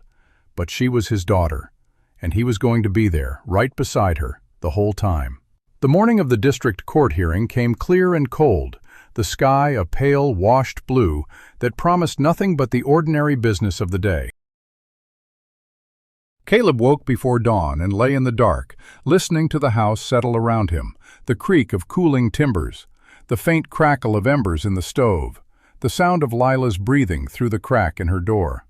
but she was his daughter, and he was going to be there, right beside her, the whole time. The morning of the district court hearing came clear and cold, the sky a pale, washed blue that promised nothing but the ordinary business of the day. Caleb woke before dawn and lay in the dark, listening to the house settle around him, the creak of cooling timbers, the faint crackle of embers in the stove, the sound of Lila's breathing through the crack in her door.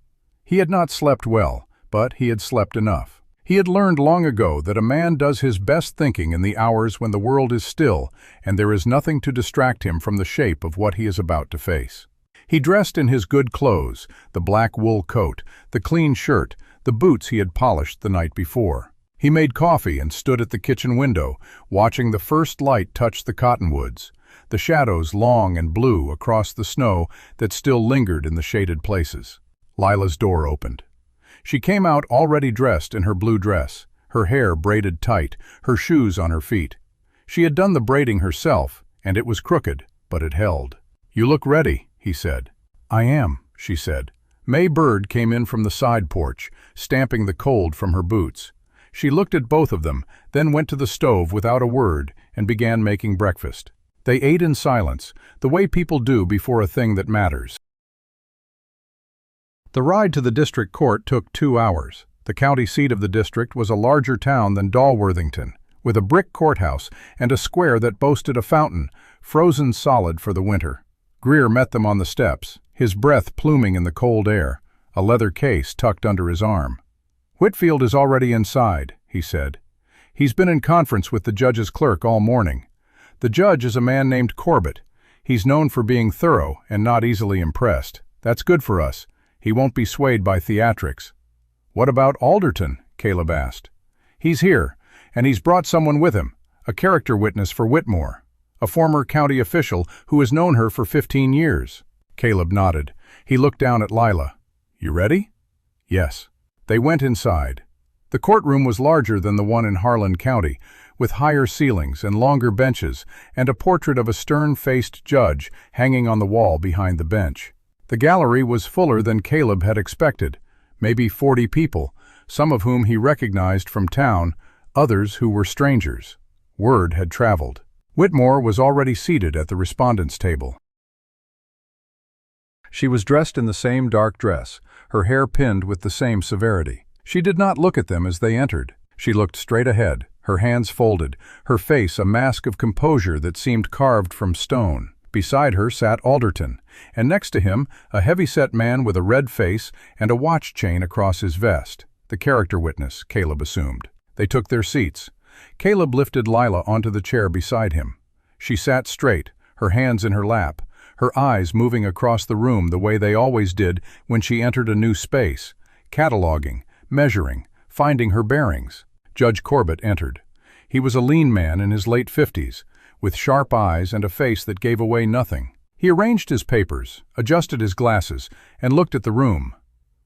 He had not slept well, but he had slept enough. He had learned long ago that a man does his best thinking in the hours when the world is still and there is nothing to distract him from the shape of what he is about to face. He dressed in his good clothes, the black wool coat, the clean shirt, the boots he had polished the night before. He made coffee and stood at the kitchen window, watching the first light touch the cottonwoods, the shadows long and blue across the snow that still lingered in the shaded places. Lila's door opened. She came out already dressed in her blue dress, her hair braided tight, her shoes on her feet. She had done the braiding herself, and it was crooked, but it held. "You look ready," he said. "I am," she said. May Bird came in from the side porch, stamping the cold from her boots. She looked at both of them, then went to the stove without a word and began making breakfast. They ate in silence, the way people do before a thing that matters. The ride to the district court took 2 hours. The county seat of the district was a larger town than Dalworthington, with a brick courthouse and a square that boasted a fountain, frozen solid for the winter. Greer met them on the steps, his breath pluming in the cold air, a leather case tucked under his arm. "Whitfield is already inside," he said. "He's been in conference with the judge's clerk all morning. The judge is a man named Corbett. He's known for being thorough and not easily impressed. That's good for us. He won't be swayed by theatrics." "What about Alderton?" Caleb asked. "He's here, and he's brought someone with him, a character witness for Whitmore, a former county official who has known her for 15 years. Caleb nodded. He looked down at Lila. "You ready?" "Yes." They went inside. The courtroom was larger than the one in Harlan County, with higher ceilings and longer benches and a portrait of a stern-faced judge hanging on the wall behind the bench. The gallery was fuller than Caleb had expected, maybe 40 people, some of whom he recognized from town, others who were strangers. Word had traveled. Whitmore was already seated at the respondents' table. She was dressed in the same dark dress, her hair pinned with the same severity. She did not look at them as they entered. She looked straight ahead, her hands folded, her face a mask of composure that seemed carved from stone. Beside her sat Alderton, and next to him a heavy-set man with a red face and a watch chain across his vest. The character witness, Caleb assumed. They took their seats. Caleb lifted Lila onto the chair beside him. She sat straight, her hands in her lap, her eyes moving across the room the way they always did when she entered a new space, cataloging, measuring, finding her bearings. Judge Corbett entered. He was a lean man in his late 50s, with sharp eyes and a face that gave away nothing. He arranged his papers, adjusted his glasses, and looked at the room.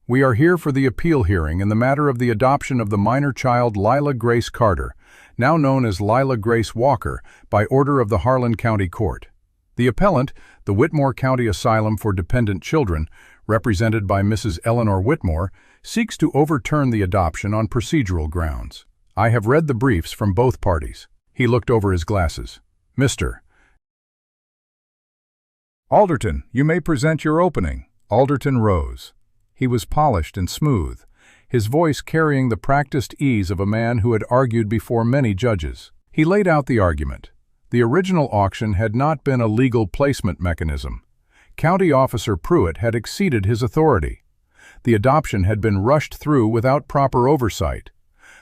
We are here for the appeal hearing in the matter of the adoption of the minor child Lila Grace Carter, now known as Lila Grace Walker, by order of the Harlan County Court. The appellant, the Whitmore County Asylum for Dependent Children, represented by Mrs. Eleanor Whitmore, seeks to overturn the adoption on procedural grounds. I have read the briefs from both parties. He looked over his glasses. Mr. Alderton, you may present your opening. Alderton rose. He was polished and smooth, his voice carrying the practiced ease of a man who had argued before many judges. He laid out the argument. The original auction had not been a legal placement mechanism. County Officer Pruitt had exceeded his authority. The adoption had been rushed through without proper oversight.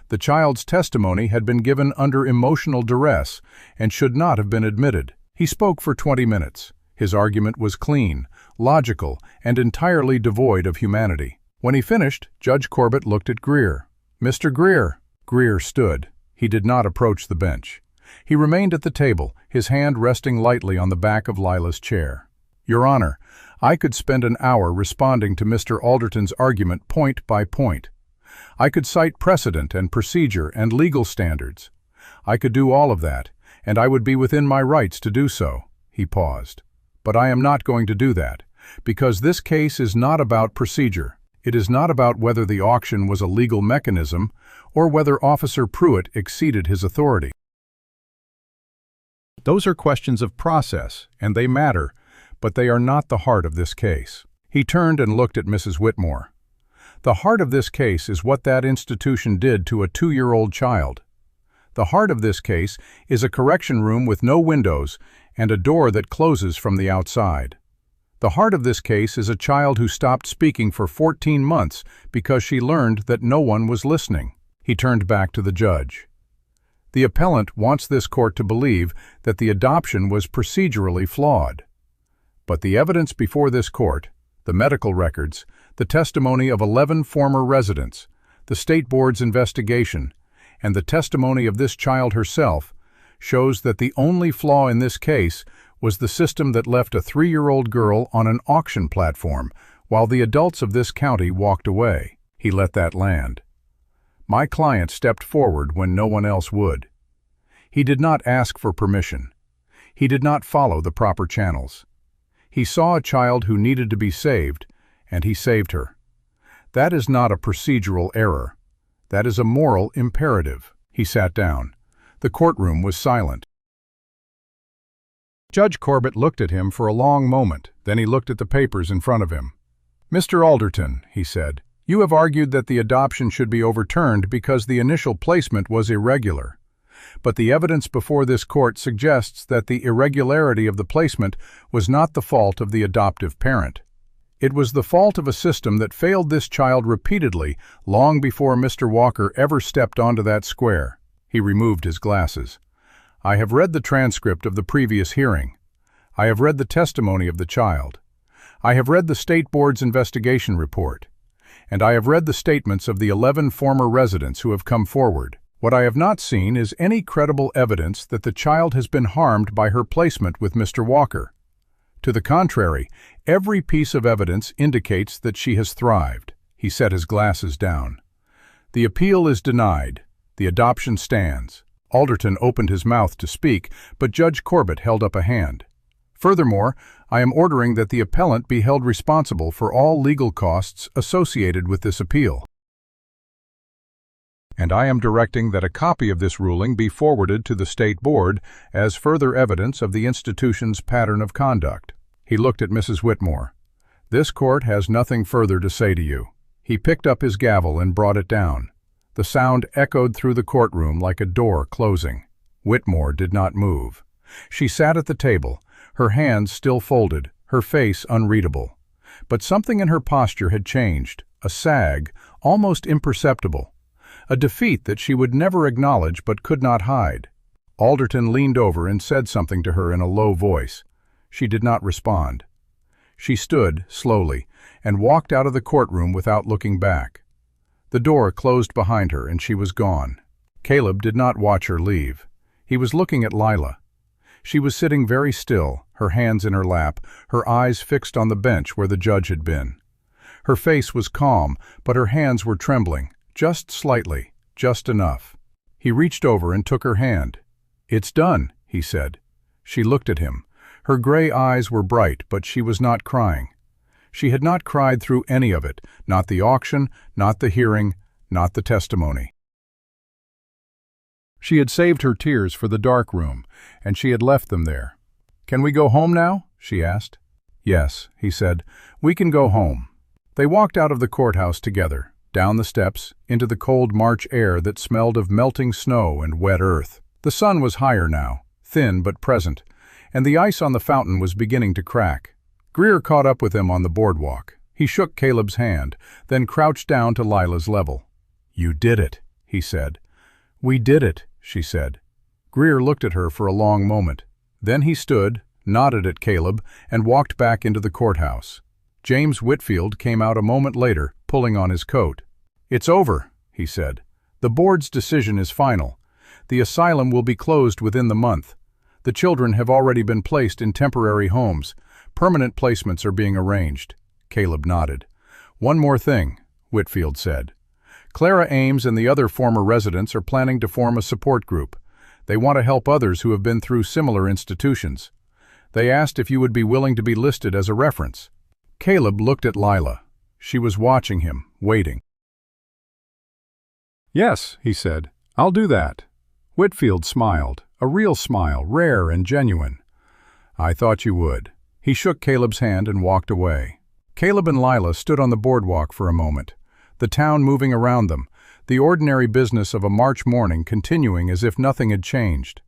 The child's testimony had been given under emotional duress and should not have been admitted. He spoke for 20 minutes. His argument was clean, logical, and entirely devoid of humanity. When he finished, Judge Corbett looked at Greer. Mr. Greer. Greer stood. He did not approach the bench. He remained at the table, his hand resting lightly on the back of Lila's chair. Your Honor, I could spend an hour responding to Mr. Alderton's argument point by point. I could cite precedent and procedure and legal standards. I could do all of that, and I would be within my rights to do so. He paused. But I am not going to do that, because this case is not about procedure. It is not about whether the auction was a legal mechanism or whether Officer Pruitt exceeded his authority. Those are questions of process, and they matter, but they are not the heart of this case. He turned and looked at Mrs. Whitmore. The heart of this case is what that institution did to a 2-year-old child. The heart of this case is a correction room with no windows and a door that closes from the outside. The heart of this case is a child who stopped speaking for 14 months because she learned that no one was listening. He turned back to the judge. The appellant wants this court to believe that the adoption was procedurally flawed. But the evidence before this court, the medical records, the testimony of 11 former residents, the state board's investigation, and the testimony of this child herself, shows that the only flaw in this case was the system that left a 3-year-old girl on an auction platform while the adults of this county walked away. He let that land. My client stepped forward when no one else would. He did not ask for permission. He did not follow the proper channels. He saw a child who needed to be saved, and he saved her. That is not a procedural error. That is a moral imperative. He sat down. The courtroom was silent. Judge Corbett looked at him for a long moment, then he looked at the papers in front of him. Mr. Alderton, he said, you have argued that the adoption should be overturned because the initial placement was irregular. But the evidence before this court suggests that the irregularity of the placement was not the fault of the adoptive parent. It was the fault of a system that failed this child repeatedly long before Mr. Walker ever stepped onto that square. He removed his glasses. I have read the transcript of the previous hearing. I have read the testimony of the child. I have read the state board's investigation report. And I have read the statements of the 11 former residents who have come forward. What I have not seen is any credible evidence that the child has been harmed by her placement with Mr. Walker. To the contrary, every piece of evidence indicates that she has thrived. He set his glasses down. The appeal is denied. The adoption stands. Alderton opened his mouth to speak, but Judge Corbett held up a hand. Furthermore, I am ordering that the appellant be held responsible for all legal costs associated with this appeal. And I am directing that a copy of this ruling be forwarded to the State Board as further evidence of the institution's pattern of conduct. He looked at Mrs. Whitmore. This court has nothing further to say to you. He picked up his gavel and brought it down. The sound echoed through the courtroom like a door closing. Whitmore did not move. She sat at the table, her hands still folded, her face unreadable. But something in her posture had changed, a sag, almost imperceptible. A defeat that she would never acknowledge but could not hide. Alderton leaned over and said something to her in a low voice. She did not respond. She stood, slowly, and walked out of the courtroom without looking back. The door closed behind her and she was gone. Caleb did not watch her leave. He was looking at Lila. She was sitting very still, her hands in her lap, her eyes fixed on the bench where the judge had been. Her face was calm, but her hands were trembling, just slightly, just enough. He reached over and took her hand. "It's done," he said. She looked at him. Her gray eyes were bright, but she was not crying. She had not cried through any of it, not the auction, not the hearing, not the testimony. She had saved her tears for the dark room, and she had left them there. "Can we go home now?" she asked. "Yes," he said. "We can go home." They walked out of the courthouse together, down the steps, into the cold March air that smelled of melting snow and wet earth. The sun was higher now, thin but present, and the ice on the fountain was beginning to crack. Greer caught up with him on the boardwalk. He shook Caleb's hand, then crouched down to Lila's level. "You did it," he said. "We did it," she said. Greer looked at her for a long moment. Then he stood, nodded at Caleb, and walked back into the courthouse. James Whitfield came out a moment later, pulling on his coat. "It's over," he said. "The board's decision is final. The asylum will be closed within the month. The children have already been placed in temporary homes. Permanent placements are being arranged." Caleb nodded. "One more thing," Whitfield said. "Clara Ames and the other former residents are planning to form a support group. They want to help others who have been through similar institutions. They asked if you would be willing to be listed as a reference." Caleb looked at Lila. She was watching him, waiting. "Yes," he said, "I'll do that." Whitfield smiled, a real smile, rare and genuine. "I thought you would." He shook Caleb's hand and walked away. Caleb and Lila stood on the boardwalk for a moment, the town moving around them, the ordinary business of a March morning continuing as if nothing had changed.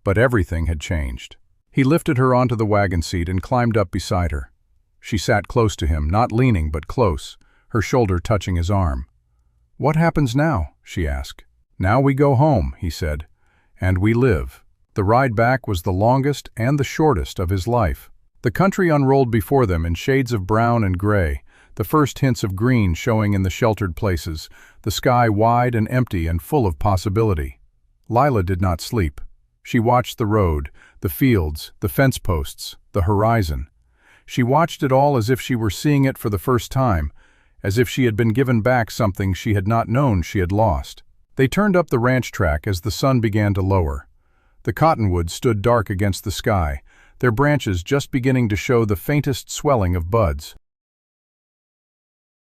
But everything had changed. He lifted her onto the wagon seat and climbed up beside her. She sat close to him, not leaning but close, her shoulder touching his arm. "What happens now?" she asked. "Now we go home," he said, "and we live." The ride back was the longest and the shortest of his life. The country unrolled before them in shades of brown and gray, the first hints of green showing in the sheltered places, the sky wide and empty and full of possibility. Lila did not sleep. She watched the road, the fields, the fence posts, the horizon. She watched it all as if she were seeing it for the first time, as if she had been given back something she had not known she had lost. They turned up the ranch track as the sun began to lower. The cottonwoods stood dark against the sky, their branches just beginning to show the faintest swelling of buds.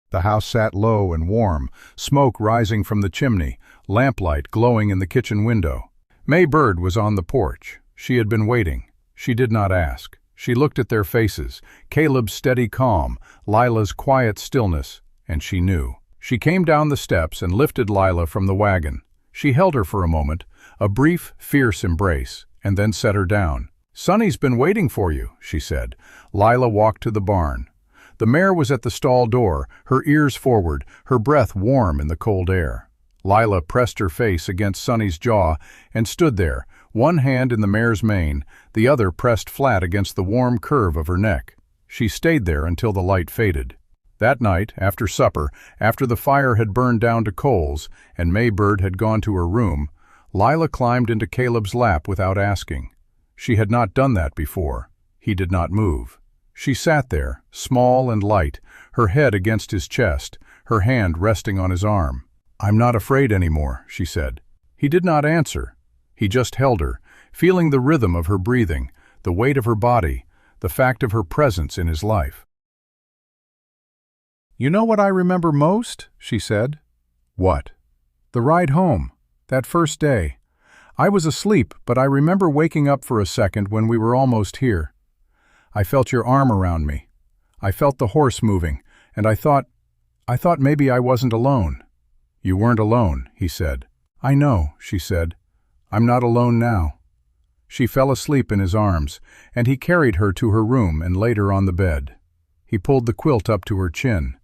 The house sat low and warm, smoke rising from the chimney, lamplight glowing in the kitchen window. May Bird was on the porch. She had been waiting. She did not ask. She looked at their faces, Caleb's steady calm, Lila's quiet stillness, and she knew. She came down the steps and lifted Lila from the wagon. She held her for a moment, a brief, fierce embrace, and then set her down. "Sonny's been waiting for you," she said. Lila walked to the barn. The mare was at the stall door, her ears forward, her breath warm in the cold air. Lila pressed her face against Sonny's jaw and stood there, one hand in the mare's mane, the other pressed flat against the warm curve of her neck. She stayed there until the light faded. That night, after supper, after the fire had burned down to coals and May Bird had gone to her room, Lila climbed into Caleb's lap without asking. She had not done that before. He did not move. She sat there, small and light, her head against his chest, her hand resting on his arm. "I'm not afraid anymore," she said. He did not answer. He just held her, feeling the rhythm of her breathing, the weight of her body, the fact of her presence in his life. "You know what I remember most?" she said. "What?" "The ride home, that first day. I was asleep, but I remember waking up for a second when we were almost here. I felt your arm around me. I felt the horse moving, and I thought maybe I wasn't alone." "You weren't alone," he said. "I know," she said. "I'm not alone now." She fell asleep in his arms, and he carried her to her room and laid her on the bed. He pulled the quilt up to her chin.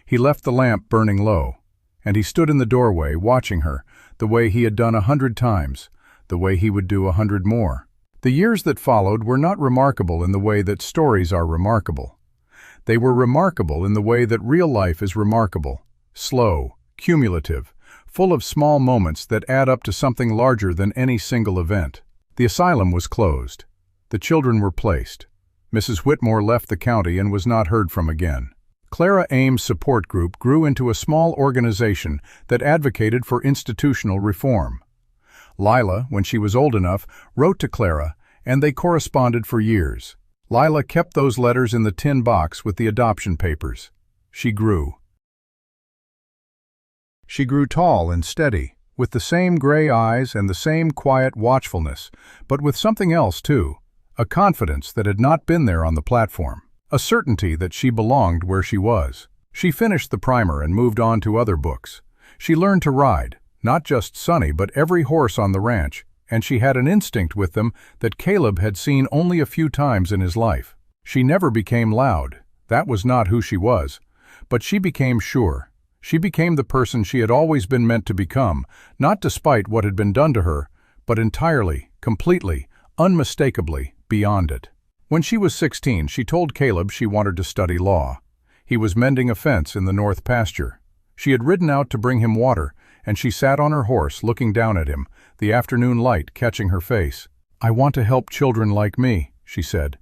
He left the lamp burning low, and he stood in the doorway watching her, the way he had done 100 times, the way he would do 100 more. The years that followed were not remarkable in the way that stories are remarkable. They were remarkable in the way that real life is remarkable, slow, cumulative, full of small moments that add up to something larger than any single event. The asylum was closed. The children were placed. Mrs. Whitmore left the county and was not heard from again. Clara Ames' support group grew into a small organization that advocated for institutional reform. Lila, when she was old enough, wrote to Clara, and they corresponded for years. Lila kept those letters in the tin box with the adoption papers. She grew. She grew tall and steady, with the same gray eyes and the same quiet watchfulness, but with something else too, a confidence that had not been there on the platform, a certainty that she belonged where she was. She finished the primer and moved on to other books. She learned to ride, not just Sonny but every horse on the ranch, and she had an instinct with them that Caleb had seen only a few times in his life. She never became loud, that was not who she was, but she became sure. She became the person she had always been meant to become, not despite what had been done to her, but entirely, completely, unmistakably beyond it. When she was 16, she told Caleb she wanted to study law. He was mending a fence in the north pasture. She had ridden out to bring him water, and she sat on her horse looking down at him, the afternoon light catching her face. "I want to help children like me," she said.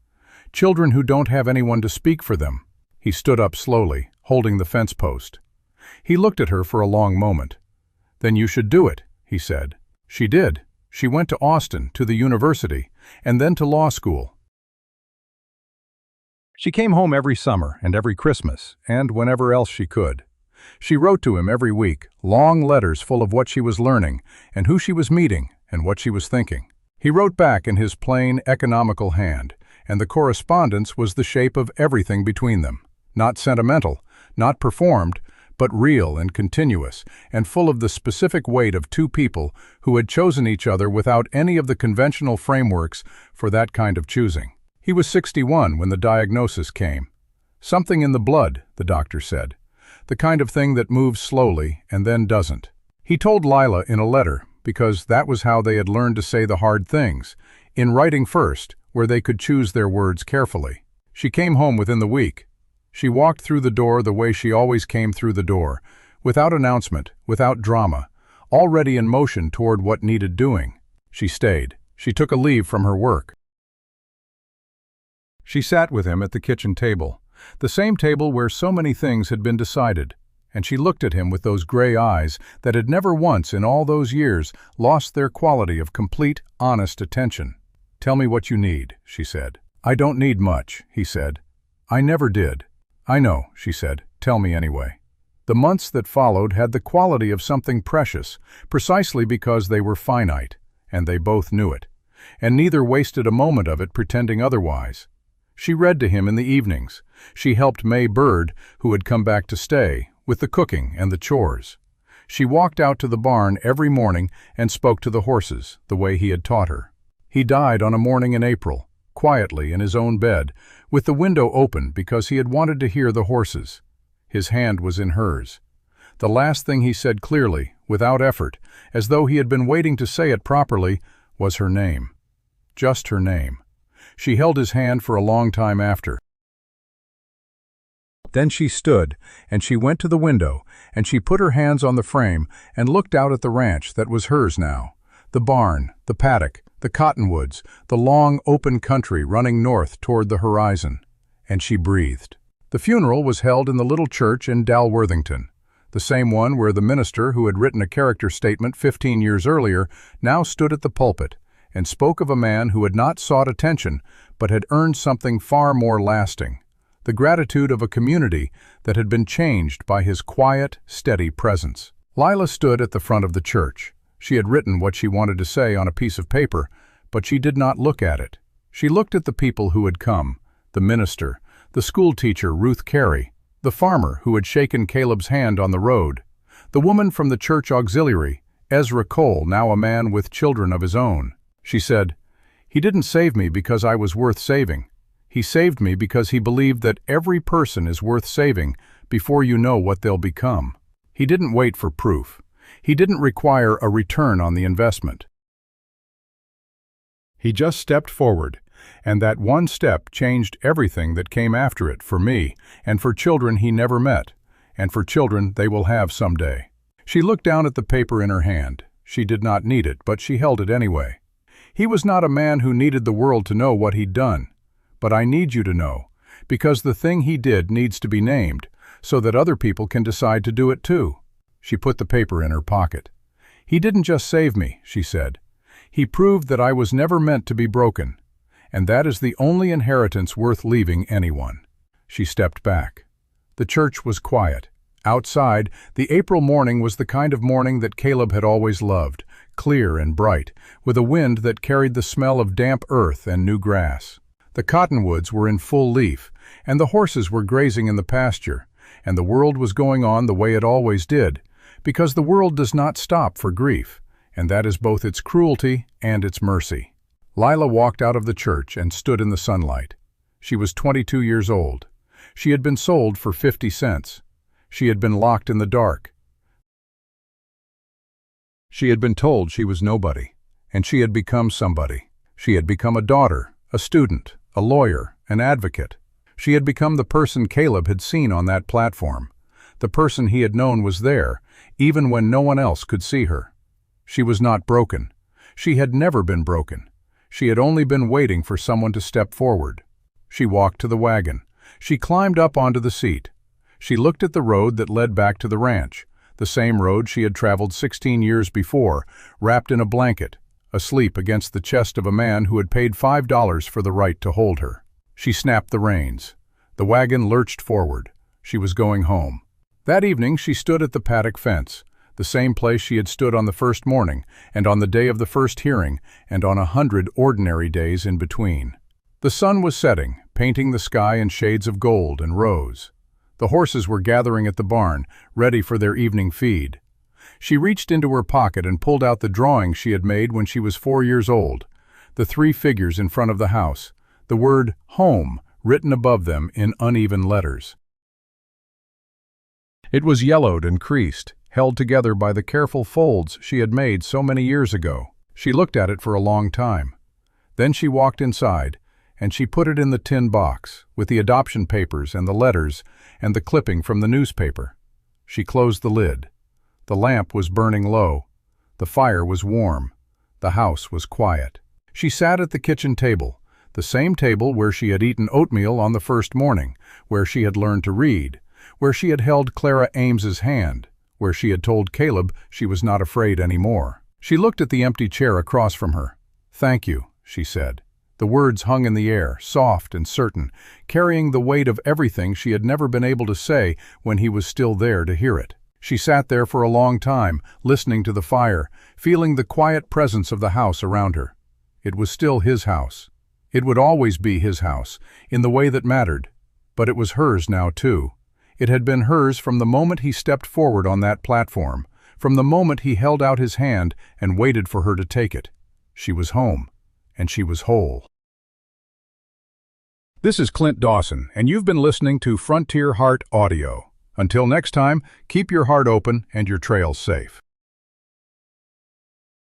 "Children who don't have anyone to speak for them." He stood up slowly, holding the fence post. He looked at her for a long moment. "Then you should do it," he said. She did. She went to Austin, to the university, and then to law school. She came home every summer and every Christmas, and whenever else she could. She wrote to him every week, long letters full of what she was learning, and who she was meeting, and what she was thinking. He wrote back in his plain, economical hand, and the correspondence was the shape of everything between them. Not sentimental, not performed, but real and continuous, and full of the specific weight of two people who had chosen each other without any of the conventional frameworks for that kind of choosing. He was 61 when the diagnosis came. Something in the blood, the doctor said. The kind of thing that moves slowly and then doesn't. He told Lila in a letter, because that was how they had learned to say the hard things, in writing first, where they could choose their words carefully. She came home within the week. She walked through the door the way she always came through the door, without announcement, without drama, already in motion toward what needed doing. She stayed. She took a leave from her work. She sat with him at the kitchen table, the same table where so many things had been decided, and she looked at him with those gray eyes that had never once in all those years lost their quality of complete, honest attention. "Tell me what you need," she said. "I don't need much," he said. "I never did." "I know," she said. "Tell me anyway." The months that followed had the quality of something precious, precisely because they were finite, and they both knew it, and neither wasted a moment of it pretending otherwise. She read to him in the evenings. She helped May Bird, who had come back to stay, with the cooking and the chores. She walked out to the barn every morning and spoke to the horses, the way he had taught her. He died on a morning in April, quietly in his own bed, with the window open because he had wanted to hear the horses. His hand was in hers. The last thing he said clearly, without effort, as though he had been waiting to say it properly, was her name. Just her name. She held his hand for a long time after. Then she stood, and she went to the window, and she put her hands on the frame and looked out at the ranch that was hers now. The barn, the paddock, the cottonwoods, the long open country running north toward the horizon. And she breathed. The funeral was held in the little church in Dalworthington, the same one where the minister who had written a character statement 15 years earlier now stood at the pulpit and spoke of a man who had not sought attention but had earned something far more lasting, the gratitude of a community that had been changed by his quiet, steady presence. Lila stood at the front of the church. She had written what she wanted to say on a piece of paper, but she did not look at it. She looked at the people who had come, the minister, the schoolteacher Ruth Carey, the farmer who had shaken Caleb's hand on the road, the woman from the church auxiliary, Ezra Cole, now a man with children of his own. She said, "He didn't save me because I was worth saving. He saved me because he believed that every person is worth saving before you know what they'll become. He didn't wait for proof. He didn't require a return on the investment. He just stepped forward, and that one step changed everything that came after it for me and for children he never met, and for children they will have someday." She looked down at the paper in her hand. She did not need it, but she held it anyway. "He was not a man who needed the world to know what he'd done. But I need you to know, because the thing he did needs to be named, so that other people can decide to do it too. She put the paper in her pocket. He didn't just save me, she said. He proved that I was never meant to be broken, and that is the only inheritance worth leaving anyone. She stepped back. The church was quiet. Outside, the April morning was the kind of morning that Caleb had always loved, clear and bright, with a wind that carried the smell of damp earth and new grass. The cottonwoods were in full leaf, and the horses were grazing in the pasture, and the world was going on the way it always did, because the world does not stop for grief, and that is both its cruelty and its mercy. Lila walked out of the church and stood in the sunlight. She was 22 years old. She had been sold for 50 cents. She had been locked in the dark. She had been told she was nobody, and she had become somebody. She had become a daughter, a student, a lawyer, an advocate. She had become the person Caleb had seen on that platform. The person he had known was there, even when no one else could see her. She was not broken. She had never been broken. She had only been waiting for someone to step forward. She walked to the wagon. She climbed up onto the seat. She looked at the road that led back to the ranch, the same road she had traveled 16 years before, wrapped in a blanket, asleep against the chest of a man who had paid $5 for the right to hold her. She snapped the reins. The wagon lurched forward. She was going home. That evening she stood at the paddock fence, the same place she had stood on the first morning, and on the day of the first hearing, and on 100 ordinary days in between. The sun was setting, painting the sky in shades of gold and rose. The horses were gathering at the barn, ready for their evening feed. She reached into her pocket and pulled out the drawing she had made when she was 4 years old, the 3 figures in front of the house, the word home written above them in uneven letters. It was yellowed and creased, held together by the careful folds she had made so many years ago. She looked at it for a long time. Then she walked inside, and she put it in the tin box, with the adoption papers and the letters and the clipping from the newspaper. She closed the lid. The lamp was burning low. The fire was warm. The house was quiet. She sat at the kitchen table, the same table where she had eaten oatmeal on the first morning, where she had learned to read, where she had held Clara Ames's hand, where she had told Caleb she was not afraid anymore. She looked at the empty chair across from her. "Thank you," she said. The words hung in the air, soft and certain, carrying the weight of everything she had never been able to say when he was still there to hear it. She sat there for a long time, listening to the fire, feeling the quiet presence of the house around her. It was still his house. It would always be his house, in the way that mattered. But it was hers now, too. It had been hers from the moment he stepped forward on that platform, from the moment he held out his hand and waited for her to take it. She was home, and she was whole. This is Clint Dawson, and you've been listening to Frontier Heart Audio. Until next time, keep your heart open and your trails safe.